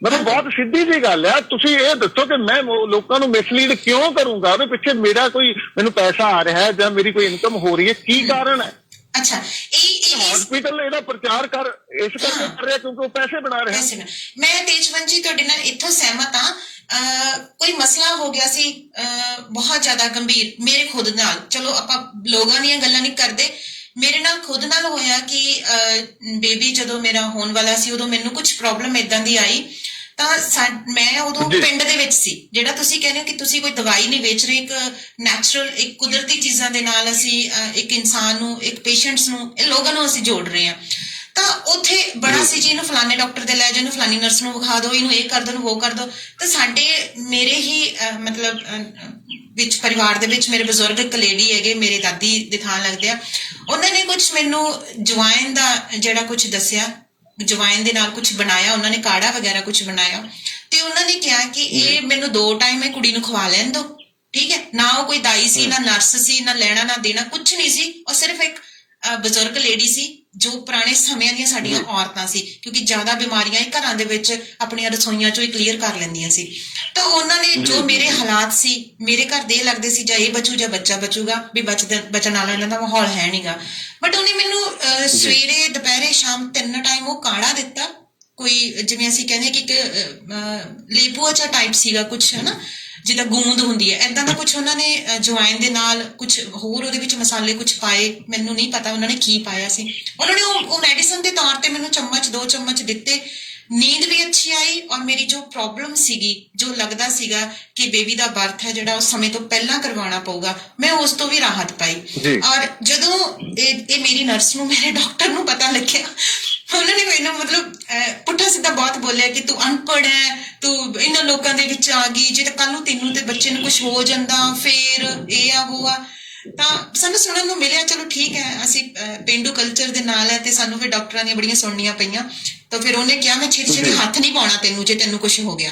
ਮਤਲਬ ਬਹੁਤ ਸਿੱਧੀ ਜਿਹੀ ਗੱਲ ਹੈ। ਤੁਸੀਂ ਇਹ ਦੱਸੋ ਕਿ ਮੈਂ ਲੋਕਾਂ ਨੂੰ ਮਿਸਲੀਡ ਕਿਉਂ ਕਰੂੰਗਾ? ਉਹਦੇ ਪਿੱਛੇ ਮੇਰਾ ਕੋਈ, ਮੈਨੂੰ ਪੈਸਾ ਆ ਰਿਹਾ ਹੈ ਜਾਂ ਮੇਰੀ ਕੋਈ ਇਨਕਮ ਹੋ ਰਹੀ ਹੈ, ਕੀ ਕਾਰਨ ਹੈ? ਅੱਛਾ, ਹਸਪੀਟਲ ਇਹਦਾ ਪ੍ਰਚਾਰ ਕਰ ਇਸ ਕਰਕੇ ਕਰ ਰਿਹਾ ਕਿਉਂਕਿ ਉਹ ਪੈਸੇ ਬਣਾ ਰਿਹਾ। ਮੈਂ ਤੇਜਵੰਤ ਜੀ ਤੁਹਾਡੇ ਨਾਲ ਇੱਥੋਂ ਸਹਿਮਤ ਹਾਂ। ਕੋਈ ਮਸਲਾ ਹੋ ਗਿਆ ਸੀ ਬਹੁਤ ਜ਼ਿਆਦਾ ਗੰਭੀਰ ਮੇਰੇ ਖੁਦ ਨਾਲ, ਚਲੋ ਆਪਾਂ ਲੋਕਾਂ ਦੀਆਂ ਗੱਲਾਂ ਨਹੀਂ ਕਰਦੇ, ਮੇਰੇ ਨਾਲ ਖੁਦ ਨਾਲ ਹੋਇਆ ਕਿ ਬੇਬੀ ਜਦੋਂ ਮੇਰਾ ਹੋਣ ਵਾਲਾ ਸੀ ਉਦੋਂ ਮੈਨੂੰ ਕੁਝ ਪ੍ਰੋਬਲਮ ਇਦਾਂ ਦੀ ਆਈ ਤਾਂ ਮੈਂ ਉਦੋਂ ਪਿੰਡ ਦੇ ਵਿੱਚ ਸੀ। ਜਿਹੜਾ ਤੁਸੀਂ ਕਹਿੰਦੇ ਹੋ ਕਿ ਤੁਸੀਂ ਕੋਈ ਦਵਾਈ ਨਹੀਂ ਵੇਚ ਰਹੇ, ਇੱਕ ਨੈਚੁਰਲ, ਇੱਕ ਕੁਦਰਤੀ ਚੀਜ਼ਾਂ ਦੇ ਨਾਲ ਅਸੀਂ ਇੱਕ ਇਨਸਾਨ ਨੂੰ, ਇੱਕ ਪੇਸ਼ੈਂਟਸ ਨੂੰ, ਇਹ ਲੋਕਾਂ ਨੂੰ ਅਸੀਂ ਜੋੜ ਰਹੇ ਹਾਂ। ਤਾਂ ਉੱਥੇ ਬੜਾ ਸੀ ਜੀ, ਇਹਨੂੰ ਫਲਾਣੇ ਡਾਕਟਰ ਦੇ ਲੈ ਜਾਓ, ਇਹਨੂੰ ਫਲਾਣੀ ਨਰਸ ਨੂੰ ਵਿਖਾ ਦਿਓ, ਇਹਨੂੰ ਇਹ ਕਰ ਦਿਓ, ਉਹ ਕਰ ਦਿਓ। ਤਾਂ ਸਾਡੇ ਮੇਰੇ ਹੀ ਮਤਲਬ ਵਿੱਚ ਪਰਿਵਾਰ ਦੇ ਵਿੱਚ ਮੇਰੇ ਬਜ਼ੁਰਗ ਇੱਕ ਲੇਡੀ ਹੈਗੇ, ਮੇਰੇ ਦਾਦੀ ਦੇ ਥਾਂ ਲੱਗਦੇ ਆ, ਉਹਨਾਂ ਨੇ ਕੁਝ ਮੈਨੂੰ ਜਵਾਇਨ ਦਾ ਜਿਹੜਾ ਕੁਝ ਦੱਸਿਆ, ਜਵਾਇਨ ਦੇ ਨਾਲ ਕੁਝ ਬਣਾਇਆ, ਉਹਨਾਂ ਨੇ ਕਾੜਾ ਵਗੈਰਾ ਕੁਝ ਬਣਾਇਆ ਤੇ ਉਹਨਾਂ ਨੇ ਕਿਹਾ ਕਿ ਇਹ ਮੈਨੂੰ 2 ਟਾਈਮ ਇਹ ਕੁੜੀ ਨੂੰ ਖਵਾ ਲੈਣ ਦੋ, ਠੀਕ ਹੈ। ਨਾ ਉਹ ਕੋਈ ਦਾਈ ਸੀ, ਨਾ ਨਰਸ ਸੀ, ਨਾ ਲੈਣਾ ਨਾ ਦੇਣਾ, ਕੁਝ ਨਹੀਂ ਸੀ। ਉਹ ਸਿਰਫ ਇੱਕ ਬਜ਼ੁਰਗ ਲੇਡੀ ਸੀ ਜੋ ਪੁਰਾਣੇ ਸਮਿਆਂ ਦੀਆਂ ਸਾਡੀਆਂ ਔਰਤਾਂ ਸੀ, ਕਿਉਂਕਿ ਜ਼ਿਆਦਾ ਬਿਮਾਰੀਆਂ ਇਹ ਘਰਾਂ ਦੇ ਵਿੱਚ ਆਪਣੀਆਂ ਰਸੋਈਆਂ ਚੋਂ ਹੀ ਕਲੀਅਰ ਕਰ ਲੈਂਦੀਆਂ ਸੀ। ਤਾਂ ਉਹਨਾਂ ਨੇ ਜੋ ਮੇਰੇ ਹਾਲਾਤ ਸੀ, ਮੇਰੇ ਘਰ ਦੇ ਲੱਗਦੇ ਸੀ ਜਾਂ ਇਹ ਬਚੂ ਜਾਂ ਬੱਚਾ ਬਚੂਗਾ, ਵੀ ਬਚਣ ਵਾਲਾ ਇਹਨਾਂ ਦਾ ਮਾਹੌਲ ਹੈ ਨਹੀਂਗਾ, ਬਟ ਉਹਨੇ ਮੈਨੂੰ ਸਵੇਰੇ ਦੁਪਹਿਰੇ ਸ਼ਾਮ 3 ਟਾਈਮ ਉਹ ਕਾੜਾ ਦਿੱਤਾ। ਕੋਈ ਜਿਵੇਂ ਅਸੀਂ ਕਹਿੰਦੇ ਕਿ ਲੇਪੂਆ ਜਾਂ ਟਾਈਪ ਸੀਗਾ ਕੁਛ, ਹੈ ਨਾ, ਜਿੱਦਾਂ ਗੂੰਦ ਹੁੰਦੀ ਹੈ, ਏਦਾਂ ਦਾ ਕੁਛ ਉਹਨਾਂ ਨੇ ਜਵਾਇਨ ਦੇ ਨਾਲ ਕੁਛ ਹੋਰ ਉਹਦੇ ਵਿੱਚ ਮਸਾਲੇ ਕੁਛ ਪਾਏ, ਮੈਨੂੰ ਨਹੀਂ ਪਤਾ ਉਹਨਾਂ ਨੇ ਕੀ ਪਾਇਆ ਸੀ। ਉਹਨਾਂ ਨੇ ਉਹ ਮੈਡੀਸਨ ਦੇ ਤੌਰ ਤੇ ਮੈਨੂੰ 2 ਚਮਚ ਦਿੱਤੇ। ਨੀਂਦ ਵੀ ਅੱਛੀ ਆਈ ਔਰ ਮੇਰੀ ਜੋ ਪ੍ਰੋਬਲਮ ਸੀਗੀ, ਜੋ ਲੱਗਦਾ ਸੀਗਾ ਕਿ ਬੇਬੀ ਦਾ ਬਰਥ ਹੈ ਜਿਹੜਾ ਉਸ ਸਮੇਂ ਤੋਂ ਪਹਿਲਾਂ ਕਰਵਾਉਣਾ ਪਊਗਾ, ਮੈਂ ਉਸ ਤੋਂ ਵੀ ਰਾਹਤ ਪਾਈ। ਔਰ ਜਦੋਂ ਇਹ ਮੇਰੀ ਨਰਸ ਨੂੰ, ਮੇਰੇ ਡਾਕਟਰ ਨੂੰ ਪਤਾ ਲੱਗਿਆ, ਉਹਨਾਂ ਨੇ ਮੈਨੂੰ ਮਤਲਬ ਪੁੱਠਾ ਸਿੱਧਾ ਬਹੁਤ ਬੋਲਿਆ ਕਿ ਤੂੰ ਅਨਪੜ੍ਹ ਹੈ, ਤੂੰ ਇਹਨਾਂ ਲੋਕਾਂ ਦੇ ਵਿੱਚ ਆ ਗਈ, ਜੇ ਤਾਂ ਕੱਲ ਨੂੰ ਤੈਨੂੰ ਤੇ ਬੱਚੇ ਨੂੰ ਕੁਝ ਹੋ ਜਾਂਦਾ ਫੇਰ ਇਹ ਆ ਉਹ ਆ। ਤਾਂ ਸਾਨੂੰ ਸੁਣਨ ਨੂੰ ਮਿਲਿਆ, ਚਲੋ ਠੀਕ ਹੈ, ਅਸੀਂ ਪੇਂਡੂ ਕਲਚਰ ਦੇ ਨਾਲ ਹੈ ਤੇ ਸਾਨੂੰ ਫਿਰ ਡਾਕਟਰਾਂ ਦੀਆਂ ਬੜੀਆਂ ਸੁਣਨੀਆਂ ਪਈਆਂ। ਤਾਂ ਫਿਰ ਉਹਨੇ ਕਿਹਾ ਮੈਂ ਛੇਤੀ ਹੱਥ ਨਹੀਂ ਪਾਉਣਾ ਤੈਨੂੰ, ਜੇ ਤੈਨੂੰ ਕੁਝ ਹੋ ਗਿਆ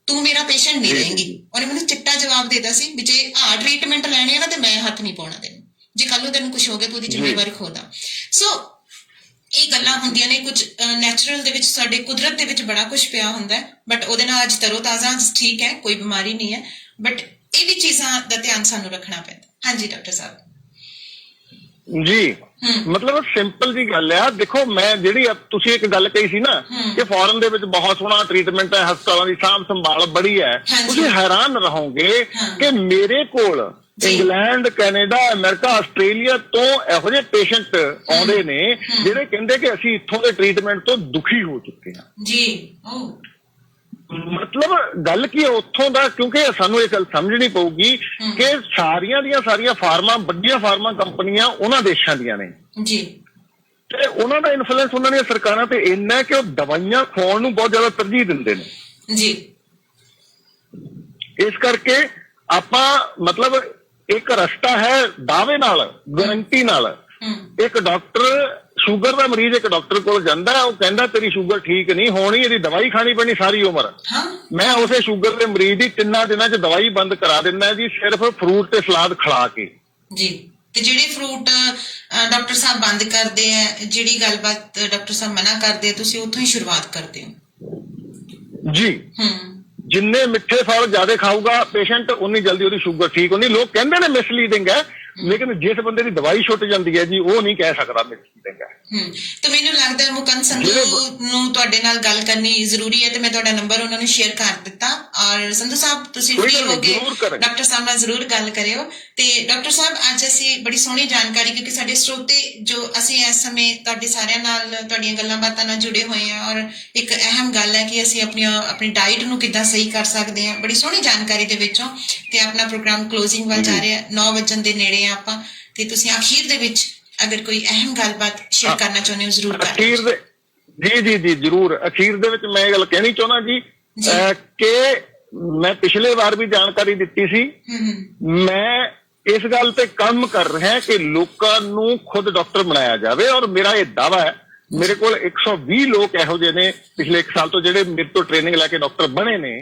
ਤੂੰ ਮੇਰਾ ਪੇਸ਼ੈਂਟ ਨਹੀਂ ਰਹੇਂਗੀ। ਉਹਨੇ ਮੈਨੂੰ ਚਿੱਟਾ ਜਵਾਬ ਦੇਤਾ ਸੀ ਵੀ ਜੇ ਟ੍ਰੀਟਮੈਂਟ ਲੈਣੇ ਆ ਨਾ ਤੇ ਮੈਂ ਹੱਥ ਨਹੀਂ ਪਾਉਣਾ ਤੈਨੂੰ, ਜੇ ਕੱਲ ਨੂੰ ਤੈਨੂੰ ਕੁਝ ਹੋ ਗਿਆ ਤੂੰ ਉਹਦੀ ਜ਼ਿੰਮੇਵਾਰੀ ਖੁਦ ਆ। ਸੋ ਇਹ ਗੱਲਾਂ ਹੁੰਦੀਆਂ ਨੇ, ਕੁਝ ਨੈਚੁਰਲ ਦੇ ਵਿੱਚ, ਸਾਡੇ ਕੁਦਰਤ ਦੇ ਵਿੱਚ ਬੜਾ ਕੁਝ ਪਿਆ ਹੁੰਦਾ ਹੈ, ਬਟ ਉਹਦੇ ਨਾਲ ਅੱਜ ਤਰੋ ਤਾਜ਼ਾ ਠੀਕ ਹੈ, ਕੋਈ ਬਿਮਾਰੀ ਨਹੀਂ ਹੈ, ਬਟ ਇਹ ਵੀ ਚੀਜ਼ਾਂ ਦਾ ਧਿਆਨ ਸਾਨੂੰ ਰੱਖਣਾ ਪੈਂਦਾ। ਹਾਂਜੀ ਡਾਕਟਰ ਸਾਹਿਬ ਜੀ, ਮਤਲਬ ਸਿੰਪਲ ਜੀ ਗੱਲ ਆ। ਦੇਖੋ ਮੈਂ ਜਿਹੜੀ ਤੁਸੀਂ ਇੱਕ ਗੱਲ ਕਹੀ ਸੀ ਨਾ ਕਿ ਫੋਰਨ ਦੇ ਵਿੱਚ ਬਹੁਤ ਸੋਹਣਾ ਟ੍ਰੀਟਮੈਂਟ ਹੈ, ਹਸਪਤਾਲਾਂ ਦੀ ਸਾਂਭ ਸੰਭਾਲ ਬੜੀ ਹੈ, ਤੁਸੀਂ ਹੈਰਾਨ ਰਹੋਗੇ ਕਿ ਮੇਰੇ ਕੋਲ ਇੰਗਲੈਂਡ, ਕੈਨੇਡਾ, ਅਮਰੀਕਾ, ਆਸਟ੍ਰੇਲੀਆ ਤੋਂ ਇਹੋ ਜਿਹੇ ਪੇਸ਼ੈਂਟ ਆਉਂਦੇ ਨੇ ਜਿਹੜੇ ਕਹਿੰਦੇ ਕਿ ਅਸੀਂ ਇੱਥੋਂ ਦੇ ਟ੍ਰੀਟਮੈਂਟ ਤੋਂ ਦੁਖੀ ਹੋ ਚੁੱਕੇ ਹਾਂ ਜੀ। ਮਤਲਬ ਗੱਲ ਕੀ ਹੈ ਉੱਥੋਂ ਦਾ, ਕਿਉਂਕਿ ਸਾਨੂੰ ਇਹ ਗੱਲ ਸਮਝਣੀ ਪਊਗੀ ਕਿ ਸਾਰੀਆਂ ਦੀਆਂ ਸਾਰੀਆਂ ਫਾਰਮਾਂ, ਵੱਡੀਆਂ ਫਾਰਮਾਂ ਕੰਪਨੀਆਂ ਉਹਨਾਂ ਦੇਸ਼ਾਂ ਦੀਆਂ ਨੇ ਜੀ, ਤੇ ਉਹਨਾਂ ਦਾ ਇਨਫਲੂਐਂਸ ਉਹਨਾਂ ਦੀਆਂ ਸਰਕਾਰਾਂ ਤੇ ਇੰਨਾ ਕਿ ਉਹ ਦਵਾਈਆਂ ਖਵਾਉਣ ਨੂੰ ਬਹੁਤ ਜ਼ਿਆਦਾ ਤਰਜੀਹ ਦਿੰਦੇ ਨੇ ਜੀ। ਇਸ ਕਰਕੇ ਆਪਾਂ ਮਤਲਬ ਇੱਕ ਰਸਤਾ ਹੈ ਦਾਅਵੇ ਨਾਲ, ਗਾਰੰਟੀ ਨਾਲ। ਇੱਕ ਡਾਕਟਰ, ਸ਼ੂਗਰ ਦਾ ਮਰੀਜ਼ ਇੱਕ ਡਾਕਟਰ ਕੋਲ ਜਾਂਦਾ, ਉਹ ਕਹਿੰਦਾ ਤੇਰੀ ਸ਼ੂਗਰ ਠੀਕ ਨਹੀਂ ਹੋਣੀ, ਇਹਦੀ ਦਵਾਈ ਖਾਣੀ ਪੈਣੀ ਸਾਰੀ ਉਮਰ। ਮੈਂ ਉਸੇ ਸ਼ੂਗਰ ਦੇ ਮਰੀਜ਼ ਦੀ 3 ਦਿਨਾਂ 'ਚ ਦਵਾਈ ਬੰਦ ਕਰਾ ਦਿੰਦਾ ਜੀ, ਸਿਰਫ ਫਰੂਟ ਤੇ ਸਲਾਦ ਖਿਲਾ ਕੇ ਜੀ। ਤੇ ਜਿਹੜੇ ਫਰੂਟ ਡਾਕਟਰ ਸਾਹਿਬ ਬੰਦ ਕਰਦੇ ਆ, ਜਿਹੜੀ ਗੱਲਬਾਤ ਡਾਕਟਰ ਸਾਹਿਬ ਮਨਾ ਕਰਦੇ ਆ, ਤੁਸੀਂ ਉੱਥੋਂ ਹੀ ਸ਼ੁਰੂਆਤ ਕਰਦੇ ਹੋ ਜੀ। ਜਿੰਨੇ ਮਿੱਠੇ ਫਲ ਜ਼ਿਆਦਾ ਖਾਊਗਾ ਪੇਸ਼ੈਂਟ, ਉਨੀ ਜਲਦੀ ਉਹਦੀ ਸ਼ੂਗਰ ਠੀਕ ਹੋਣੀ। ਲੋਕ ਕਹਿੰਦੇ ਨੇ ਮਿਸਲੀਡਿੰਗ ਹੈ, ਲੇਕਿਨ ਜਿਸ ਬੰਦੇ ਦੀ ਦਵਾਈ ਛੁੱਟ ਜਾਂਦੀ ਹੈ ਜੀ, ਉਹ ਨਹੀਂ ਕਹਿ ਸਕਦਾ ਮਿਸਲੀਡਿੰਗ ਹੈ। ਤੇ ਮੈਨੂੰ ਲੱਗਦਾ ਮੁਕੰਦ ਸੰਧੂ ਨੂੰ ਤੁਹਾਡੇ ਨਾਲ ਗੱਲ ਕਰਨੀ ਜ਼ਰੂਰੀ ਹੈ, ਤੇ ਮੈਂ ਤੁਹਾਡਾ ਨੰਬਰ ਉਹਨਾਂ ਨੂੰ ਸ਼ੇਅਰ ਕਰ ਦਿੱਤਾ। ਔਰ ਸੰਧੂ ਸਾਹਿਬ ਤੁਸੀਂ ਫ੍ਰੀ ਹੋ ਕੇ ਡਾਕਟਰ ਸਾਹਿਬ ਨਾਲ ਜ਼ਰੂਰ ਗੱਲ ਕਰਿਓ। ਤੇ ਡਾਕਟਰ ਸਾਹਿਬ ਅੱਜ ਅਸੀਂ ਬੜੀ ਸੋਹਣੀ ਜਾਣਕਾਰੀ, ਕਿਉਂਕਿ ਸਾਡੇ ਸਰੋਤੇ ਜੋ ਅਸੀਂ ਇਸ ਸਮੇਂ ਤੁਹਾਡੇ ਸਾਰਿਆਂ ਨਾਲ, ਤੁਹਾਡੀਆਂ ਗੱਲਾਂ ਬਾਤਾਂ ਨਾਲ ਜੁੜੇ ਹੋਏ ਹਾਂ, ਔਰ ਇੱਕ ਅਹਿਮ ਗੱਲ ਹੈ ਕਿ ਅਸੀਂ ਆਪਣੀ ਡਾਈਟ ਨੂੰ ਕਿੱਦਾਂ ਸਹੀ ਕਰ ਸਕਦੇ ਹਾਂ, ਬੜੀ ਸੋਹਣੀ ਜਾਣਕਾਰੀ ਦੇ ਵਿੱਚੋਂ। ਤੇ ਆਪਣਾ ਪ੍ਰੋਗਰਾਮ ਕਲੋਜ਼ਿੰਗ ਵੱਲ ਜਾ ਰਿਹਾ, 9 ਵਜਣ ਦੇ ਨੇੜੇ ਆ ਆਪਾਂ, ਤੇ ਤੁਸੀਂ ਅਖੀਰ ਦੇ ਵਿੱਚ ਅਗਰ ਕੋਈ ਅਹਿਮ ਗੱਲਬਾਤ ਸ਼ੇਅਰ ਕਰਨਾ ਚਾਹੁੰਦੇ ਹੋ ਜ਼ਰੂਰ ਕਰੋ। ਅਖੀਰ ਦੇ ਜੀ ਜ਼ਰੂਰ। ਅਖੀਰ ਦੇ ਵਿੱਚ ਮੈਂ ਇਹ ਗੱਲ ਕਹਿਣੀ ਚਾਹੁੰਦਾ ਜੀ ਕਿ ਮੈਂ ਪਿਛਲੇ ਵਾਰ ਵੀ ਜਾਣਕਾਰੀ ਦਿੱਤੀ ਸੀ, ਮੈਂ ਇਸ ਗੱਲ ਤੇ ਕੰਮ ਕਰ ਰਿਹਾ ਕਿ ਲੋਕਾਂ ਨੂੰ ਖੁਦ ਡਾਕਟਰ ਬਣਾਇਆ ਜਾਵੇ। ਔਰ ਮੇਰਾ ਇਹ ਦਾਅਵਾ ਹੈ ਮੇਰੇ ਕੋਲ 120 ਲੋਕ ਇਹੋ ਜਿਹੇ ਨੇ ਪਿਛਲੇ 1 ਸਾਲ ਤੋਂ ਜਿਹੜੇ ਮੇਰੇ ਤੋਂ ਟ੍ਰੇਨਿੰਗ ਲੈ ਕੇ ਡਾਕਟਰ ਬਣੇ ਨੇ।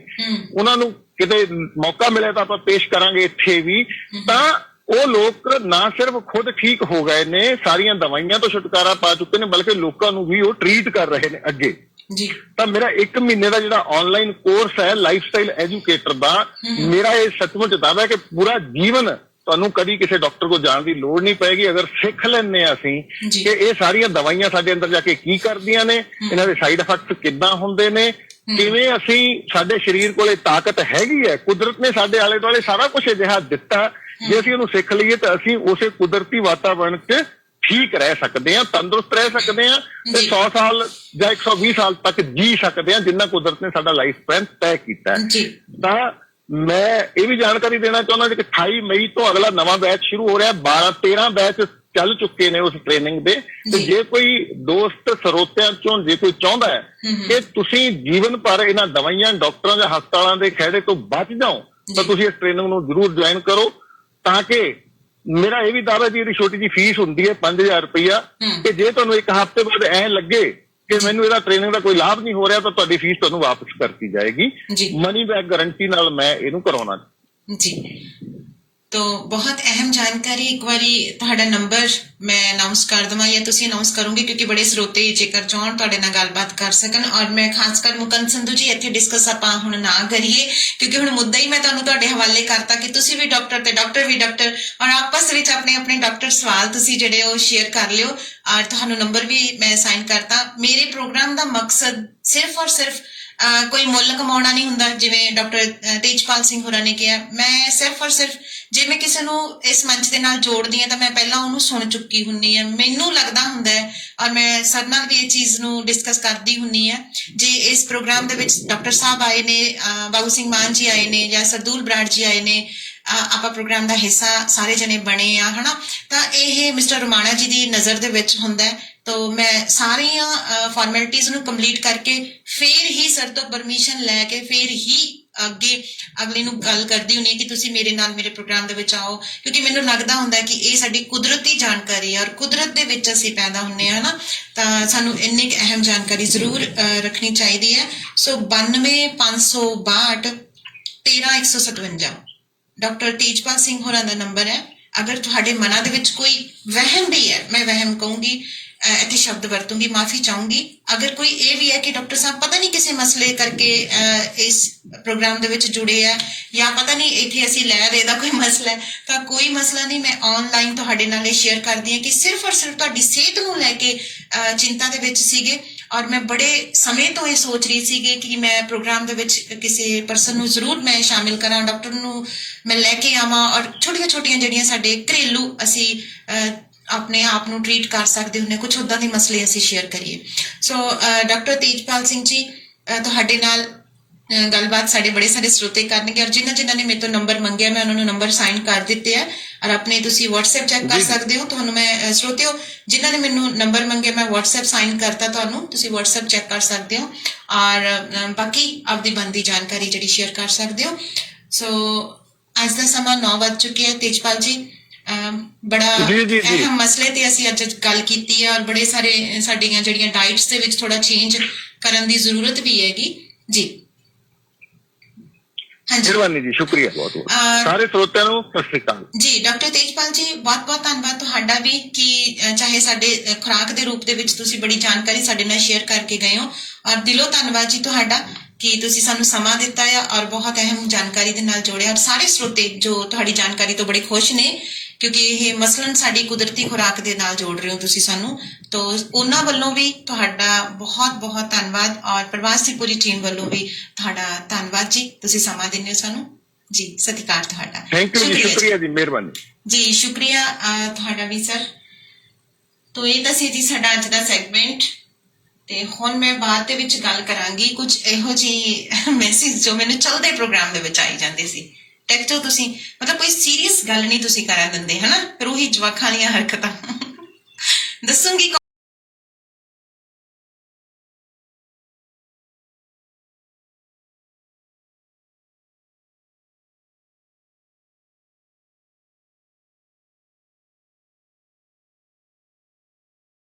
ਉਹਨਾਂ ਨੂੰ ਕਿਤੇ ਮੌਕਾ ਮਿਲੇ ਤਾਂ ਆਪਾਂ ਪੇਸ਼ ਕਰਾਂਗੇ ਇੱਥੇ ਵੀ। ਤਾਂ ਉਹ ਲੋਕ ਨਾ ਸਿਰਫ ਖੁਦ ਠੀਕ ਹੋ ਗਏ ਨੇ, ਸਾਰੀਆਂ ਦਵਾਈਆਂ ਤੋਂ ਛੁਟਕਾਰਾ ਪਾ ਚੁੱਕੇ ਨੇ, ਬਲਕਿ ਲੋਕਾਂ ਨੂੰ ਵੀ ਉਹ ਟ੍ਰੀਟ ਕਰ ਰਹੇ ਨੇ ਅੱਗੇ ਜੀ। ਤਾਂ ਮੇਰਾ 1 ਮਹੀਨੇ ਦਾ ਜਿਹੜਾ ਆਨਲਾਈਨ ਕੋਰਸ ਹੈ ਲਾਈਫਸਟਾਈਲ ਐਜੂਕੇਟਰ ਦਾ, ਮੇਰਾ ਇਹ ਸੱਚਮੁੱਚ ਦਾਅਵਾ ਹੈ ਕਿ ਪੂਰਾ ਜੀਵਨ ਤੁਹਾਨੂੰ ਕਦੀ ਕਿਸੇ ਡਾਕਟਰ ਕੋਲ ਜਾਣ ਦੀ ਲੋੜ ਨਹੀਂ ਪਏਗੀ ਅਗਰ ਸਿੱਖ ਲੈਂਦੇ ਆ ਅਸੀਂ ਕਿ ਇਹ ਸਾਰੀਆਂ ਦਵਾਈਆਂ ਸਾਡੇ ਅੰਦਰ ਜਾ ਕੇ ਕੀ ਕਰਦੀਆਂ ਨੇ, ਇਹਨਾਂ ਦੇ ਸਾਈਡ ਇਫੈਕਟਸ ਕਿੱਦਾਂ ਹੁੰਦੇ ਨੇ, ਕਿਵੇਂ ਅਸੀਂ ਸਾਡੇ ਸਰੀਰ ਕੋਲੇ ਤਾਕਤ ਹੈਗੀ ਹੈ। ਕੁਦਰਤ ਨੇ ਸਾਡੇ ਆਲੇ ਦੁਆਲੇ ਸਾਰਾ ਕੁਝ ਅਜਿਹਾ ਦਿੱਤਾ, ਜੇ ਅਸੀਂ ਉਹਨੂੰ ਸਿੱਖ ਲਈਏ ਤਾਂ ਅਸੀਂ ਉਸੇ ਕੁਦਰਤੀ ਵਾਤਾਵਰਣ 'ਚ ਠੀਕ ਰਹਿ ਸਕਦੇ ਹਾਂ, ਤੰਦਰੁਸਤ ਰਹਿ ਸਕਦੇ ਹਾਂ ਤੇ 100 ਸਾਲ ਜਾਂ 120 ਸਾਲ ਤੱਕ ਜੀ ਸਕਦੇ ਹਾਂ, ਜਿੰਨਾ ਕੁਦਰਤ ਨੇ ਸਾਡਾ ਲਾਈਫ ਸਪੈਨ ਤੈਅ ਕੀਤਾ ਹੈ। ਤਾਂ ਮੈਂ ਇਹ ਵੀ ਜਾਣਕਾਰੀ ਦੇਣਾ ਚਾਹੁੰਦਾ ਕਿ 28 ਮਈ ਤੋਂ ਅਗਲਾ ਨਵਾਂ ਬੈਚ ਸ਼ੁਰੂ ਹੋ ਰਿਹਾ। 12-13 ਬੈਚ ਚੱਲ ਚੁੱਕੇ ਨੇ ਉਸ ਟ੍ਰੇਨਿੰਗ ਦੇ। ਤੇ ਜੇ ਕੋਈ ਦੋਸਤ ਸਰੋਤਿਆਂ ਚੋਂ ਜੇ ਕੋਈ ਚਾਹੁੰਦਾ ਹੈ ਕਿ ਤੁਸੀਂ ਜੀਵਨ ਭਰ ਇਹਨਾਂ ਦਵਾਈਆਂ, ਡਾਕਟਰਾਂ ਜਾਂ ਹਸਪਤਾਲਾਂ ਦੇ ਖਹਿੜੇ ਤੋਂ ਬਚ ਜਾਓ, ਤਾਂ ਤੁਸੀਂ ਇਸ ਟ੍ਰੇਨਿੰਗ ਨੂੰ ਜ਼ਰੂਰ ਜੁਆਇਨ ਕਰੋ। ਤਾਂ ਕਿ ਮੇਰਾ ਇਹ ਵੀ ਦਾਅਵਾ ਜੀ, ਇਹਦੀ ਛੋਟੀ ਜਿਹੀ ਫੀਸ ਹੁੰਦੀ ਹੈ 5000 ਰੁਪਇਆ, ਕਿ ਜੇ ਤੁਹਾਨੂੰ 1 ਹਫ਼ਤੇ ਬਾਅਦ ਐਂ ਲੱਗੇ ਕਿ ਮੈਨੂੰ ਇਹਦਾ ਟ੍ਰੇਨਿੰਗ ਦਾ ਕੋਈ ਲਾਭ ਨਹੀਂ ਹੋ ਰਿਹਾ ਤਾਂ ਤੁਹਾਡੀ ਫੀਸ ਤੁਹਾਨੂੰ ਵਾਪਸ ਕਰਤੀ ਜਾਏਗੀ। ਮਨੀ ਬੈਕ ਗਾਰੰਟੀ ਨਾਲ ਮੈਂ ਇਹਨੂੰ ਕਰਾਉਣਾ ਜੀ। तो बहुत अहम जानकारी, एक बारी तुहाडा नंबर मैं अनाउंस कर देवां या तुसीं अनाउंस करोगे क्योंकि बड़े स्रोते जेकर चाहण तुहाडे नाल गलबात कर सकन। और मैं खास कर मुकंद संधू जी इत्थे डिस्कस आपां हुण ना करिए क्योंकि हुण मुद्दा ही मैं तुहानूं तुहाडे हवाले करता कि तुसीं भी डॉक्टर ते डॉक्टर भी डॉक्टर, और आपस विच अपने अपने डॉक्टर सवाल तुसीं जिहड़े ओह शेयर कर लिओ। और तुहानूं नंबर भी मैं साइन करता। मेरे प्रोग्राम दा मकसद सिर्फ और सिर्फ कोई मुੱਲ ਕਮਾਉਣਾ ਨਹੀਂ ਹੁੰਦਾ, ਜਿਵੇਂ ਡਾਕਟਰ ਤੇਜਪਾਲ ਸਿੰਘ ਹੋਰਾਂ ਨੇ ਕਿਹਾ। ਮੈਂ ਸਿਰਫ ਔਰ ਸਿਰਫ ਜੇ ਮੈਂ ਕਿਸੇ ਨੂੰ ਇਸ ਮੰਚ ਦੇ ਨਾਲ ਜੋੜਦੀ ਹਾਂ ਤਾਂ ਮੈਂ ਪਹਿਲਾਂ ਉਹਨੂੰ ਸੁਣ ਚੁੱਕੀ ਹੁੰਨੀ ਹਾਂ। ਮੈਨੂੰ ਲੱਗਦਾ ਹੁੰਦਾ ਹੈ ਔਰ ਮੈਂ ਸਭ ਨਾਲ ਵੀ ਇਹ ਚੀਜ਼ ਨੂੰ ਡਿਸਕਸ ਕਰਦੀ ਹੁੰਨੀ ਹਾਂ। ਜੇ ਇਸ ਪ੍ਰੋਗਰਾਮ ਦੇ ਵਿੱਚ ਡਾਕਟਰ ਸਾਹਿਬ ਆਏ ਨੇ, ਬਾਬੂ ਸਿੰਘ ਮਾਨ ਜੀ ਆਏ ਨੇ ਜਾਂ ਸਰਦੂਲ ਬਰਾੜ ਜੀ ਆਏ ਨੇ, ਆਪਾਂ ਪ੍ਰੋਗਰਾਮ ਦਾ ਹਿੱਸਾ ਸਾਰੇ ਜਣੇ ਬਣੇ ਆ, ਹਨਾ, ਤਾਂ ਇਹ ਮਿਸਟਰ ਰੋਮਾਣਾ ਜੀ ਦੀ ਨਜ਼ਰ ਦੇ ਵਿੱਚ ਹੁੰਦਾ ਹੈ। तो मैं सारिया फॉर्मेलिटीज ਨੂੰ ਕੰਪਲੀਟ ਕਰਕੇ ਫਿਰ ਹੀ ਸਰ ਤੋਂ ਪਰਮਿਸ਼ਨ ਲੈ ਕੇ ਫਿਰ ਹੀ ਅੱਗੇ ਅਗਲੇ ਨੂੰ ਗੱਲ ਕਰਦੀ ਹੁੰਨੀ ਕਿ ਤੁਸੀਂ ਮੇਰੇ ਨਾਲ ਮੇਰੇ ਪ੍ਰੋਗਰਾਮ ਦੇ ਵਿੱਚ ਆਓ, ਕਿਉਂਕਿ ਮੈਨੂੰ ਲੱਗਦਾ ਹੁੰਦਾ ਕਿ ਇਹ ਸਾਡੀ ਕੁਦਰਤੀ ਜਾਣਕਾਰੀ ਹੈ ਔਰ ਕੁਦਰਤ ਦੇ ਵਿੱਚ ਅਸੀਂ ਪੈਦਾ ਹੁੰਨੇ ਆ ਨਾ, ਤਾਂ ਸਾਨੂੰ ਇੰਨੀ ਕੁ ਅਹਿਮ ਜਾਣਕਾਰੀ ਜ਼ਰੂਰ ਰੱਖਣੀ ਚਾਹੀਦੀ ਹੈ। ਸੋ 92-562 13157 ਡਾਕਟਰ ਤੇਜਪਾਲ ਸਿੰਘ ਹੋਰਾਂ ਦਾ ਨੰਬਰ ਹੈ। ਅਗਰ ਤੁਹਾਡੇ ਮਨਾਂ ਦੇ ਵਿੱਚ ਕੋਈ ਵਹਿਮ ਵੀ ਹੈ, ਮੈਂ ਵਹਿਮ ਕਹੂੰਗੀ, ਇੱਥੇ ਸ਼ਬਦ ਵਰਤੂੰਗੀ, ਮਾਫੀ ਚਾਹੂੰਗੀ। ਅਗਰ ਕੋਈ ਇਹ ਵੀ ਹੈ ਕਿ ਡਾਕਟਰ ਸਾਹਿਬ ਪਤਾ ਨਹੀਂ ਕਿਸੇ ਮਸਲੇ ਕਰਕੇ ਇਸ ਪ੍ਰੋਗਰਾਮ ਦੇ ਵਿੱਚ ਜੁੜੇ ਆ ਜਾਂ ਪਤਾ ਨਹੀਂ ਇੱਥੇ ਅਸੀਂ ਲੈ ਰਹੇ ਦਾ ਕੋਈ ਮਸਲਾ ਹੈ, ਤਾਂ ਕੋਈ ਮਸਲਾ ਨਹੀਂ। ਮੈਂ ਆਨਲਾਈਨ ਤੁਹਾਡੇ ਨਾਲ ਇਹ ਸ਼ੇਅਰ ਕਰਦੀ ਹਾਂ ਕਿ ਸਿਰਫ ਔਰ ਸਿਰਫ ਤੁਹਾਡੀ ਸਿਹਤ ਨੂੰ ਲੈ ਕੇ ਚਿੰਤਾ ਦੇ ਵਿੱਚ ਸੀਗੇ ਔਰ ਮੈਂ ਬੜੇ ਸਮੇਂ ਤੋਂ ਇਹ ਸੋਚ ਰਹੀ ਸੀਗੀ ਕਿ ਮੈਂ ਪ੍ਰੋਗਰਾਮ ਦੇ ਵਿੱਚ ਕਿਸੇ ਪਰਸਨ ਨੂੰ ਜ਼ਰੂਰ ਮੈਂ ਸ਼ਾਮਿਲ ਕਰਾਂ, ਡਾਕਟਰ ਨੂੰ ਮੈਂ ਲੈ ਕੇ ਆਵਾਂ ਔਰ ਛੋਟੀਆਂ ਛੋਟੀਆਂ ਜਿਹੜੀਆਂ ਸਾਡੇ ਘਰੇਲੂ ਅਸੀਂ ਆਪਣੇ ਆਪ ਨੂੰ ਟ੍ਰੀਟ ਕਰ ਸਕਦੇ ਹੁੰਦੇ, ਕੁਝ ਉੱਦਾਂ ਦੇ ਮਸਲੇ ਅਸੀਂ ਸ਼ੇਅਰ ਕਰੀਏ। ਸੋ ਡਾਕਟਰ ਤੇਜਪਾਲ ਸਿੰਘ ਜੀ, ਤੁਹਾਡੇ ਨਾਲ ਗੱਲਬਾਤ ਸਾਡੇ ਬੜੇ ਸਾਰੇ ਸਰੋਤੇ ਕਰਨਗੇ ਔਰ ਜਿਨ੍ਹਾਂ ਨੇ ਮੇਰੇ ਤੋਂ ਨੰਬਰ ਮੰਗਿਆ ਮੈਂ ਉਹਨਾਂ ਨੂੰ ਨੰਬਰ ਸਾਈਨ ਕਰ ਦਿੱਤੇ ਆ ਔਰ ਆਪਣੇ ਤੁਸੀਂ WhatsApp ਚੈੱਕ ਕਰ ਸਕਦੇ ਹੋ। ਤੁਹਾਨੂੰ ਮੈਂ ਸਰੋਤਿਓ ਜਿਨ੍ਹਾਂ ਨੇ ਮੈਨੂੰ ਨੰਬਰ ਮੰਗਿਆ ਮੈਂ WhatsApp ਸਾਈਨ ਕਰਤਾ, ਤੁਹਾਨੂੰ ਤੁਸੀਂ WhatsApp ਚੈੱਕ ਕਰ ਸਕਦੇ ਹੋ ਔਰ ਬਾਕੀ ਆਪਦੀ ਬਣਦੀ ਜਾਣਕਾਰੀ ਜਿਹੜੀ ਸ਼ੇਅਰ ਕਰ ਸਕਦੇ ਹੋ। ਸੋ ਅੱਜ ਦਾ ਸਮਾਂ 9 ਵੱਜ ਚੁੱਕਿਆ ਹੈ। ਤੇਜਪਾਲ ਜੀ, ਬੜਾ ਅਹਿਮ ਮਸਲੇ ਤੇ ਅਸੀਂ ਅੱਜ ਗੱਲ ਕੀਤੀ ਹੈ ਔਰ ਬੜੇ ਸਾਰੇ ਸਾਡੀਆਂ ਜਿਹੜੀਆਂ ਡਾਈਟਸ ਦੇ ਵਿੱਚ ਥੋੜਾ ਚੇਂਜ ਕਰਨ ਦੀ ਜ਼ਰੂਰਤ ਵੀ ਹੈਗੀ ਜੀ। ਮਿਹਰਬਾਨੀ ਜੀ, ਸ਼ੁਕਰੀਆ ਬਹੁਤ ਬਹੁਤ ਸਾਰੇ ਸਰੋਤਿਆਂ ਨੂੰ ਸਤਿ ਸ਼੍ਰੀ ਅਕਾਲ ਜੀ। ਡਾਕਟਰ ਤੇਜਪਾਲ ਜੀ, ਬਹੁਤ ਬਹੁਤ ਧੰਨਵਾਦ ਤੁਹਾਡਾ ਵੀ ਕਿ ਚਾਹੇ ਸਾਡੇ ਖੁਰਾਕ ਦੇ ਰੂਪ ਦੇ ਵਿੱਚ ਤੁਸੀਂ ਬੜੀ ਜਾਣਕਾਰੀ ਸਾਡੇ ਨਾਲ ਸ਼ੇਅਰ ਕਰਕੇ ਗਏ ਹੋ ਔਰ ਦਿਲੋਂ ਧੰਨਵਾਦ ਜੀ ਤੁਹਾਡਾ ਕਿ ਤੁਸੀਂ ਸਾਨੂੰ ਸਮਾਂ ਦਿੱਤਾ ਹੈ ਔਰ ਬਹੁਤ ਅਹਿਮ ਜਾਣਕਾਰੀ ਦੇ ਨਾਲ ਜੋੜਿਆ। ਔਰ ਸਾਰੇ ਸਰੋਤੇ ਜੋ ਤੁਹਾਡੀ ਜਾਣਕਾਰੀ ਤੋਂ ਬੜੇ ਖੁਸ਼ ਨੇ ਕਿਉਂਕਿ ਇਹ ਮਸਲਨ ਸਾਡੀ ਕੁਦਰਤੀ ਖੁਰਾਕ ਦੇ ਨਾਲ ਜੋੜ ਰਹੇ ਹੋ ਤੁਸੀਂ ਸਾਨੂੰ, ਤਾਂ ਉਹਨਾਂ ਵੱਲੋਂ ਵੀ ਤੁਹਾਡਾ ਬਹੁਤ ਬਹੁਤ ਧੰਨਵਾਦ ਔਰ ਪ੍ਰਵਾਸ ਦੀ ਪੂਰੀ ਟੀਮ ਵੱਲੋਂ ਵੀ ਤੁਹਾਡਾ ਧੰਨਵਾਦ ਜੀ। ਤੁਸੀਂ ਸਮਾਂ ਦਿੰਦੇ ਹੋ ਸਾਨੂੰ ਜੀ, ਸਤਿਕਾਰ ਤੁਹਾਡਾ। ਥੈਂਕ ਯੂ ਜੀ, ਸ਼ੁਕਰੀਆ ਜੀ, ਮਿਹਰਬਾਨੀ ਜੀ। ਸ਼ੁਕਰੀਆ ਤੁਹਾਡਾ ਵੀ ਸਰ। ਤਾਂ ਇਹ ਤਾਂ ਸੀ ਜੀ ਸਾਡਾ ਅੱਜ ਦਾ ਸੈਗਮੈਂਟ ਤੇ ਹੁਣ ਮੈਂ ਬਾਅਦ ਦੇ ਵਿੱਚ ਗੱਲ ਕਰਾਂਗੀ ਕੁਝ ਇਹੋ ਜਿਹੀ ਮੈਸੇਜ ਜੋ ਮੈਨੂੰ ਚੱਲਦੇ ਪ੍ਰੋਗਰਾਮ ਦੇ ਵਿੱਚ ਆਈ ਜਾਂਦੇ ਸੀ। ਟੈਕਟੋ ਤੁਸੀਂ ਮਤਲਬ ਕੋਈ ਸੀਰੀਅਸ ਗੱਲ ਨਹੀਂ ਤੁਸੀਂ ਕਰਨ ਦਿੰਦੇ, ਹਨਾ, ਰੂਹੀ ਜਵਾਕਾਂ ਦੀਆਂ ਹਰਕਤਾਂ ਦੱਸੂਗੀ।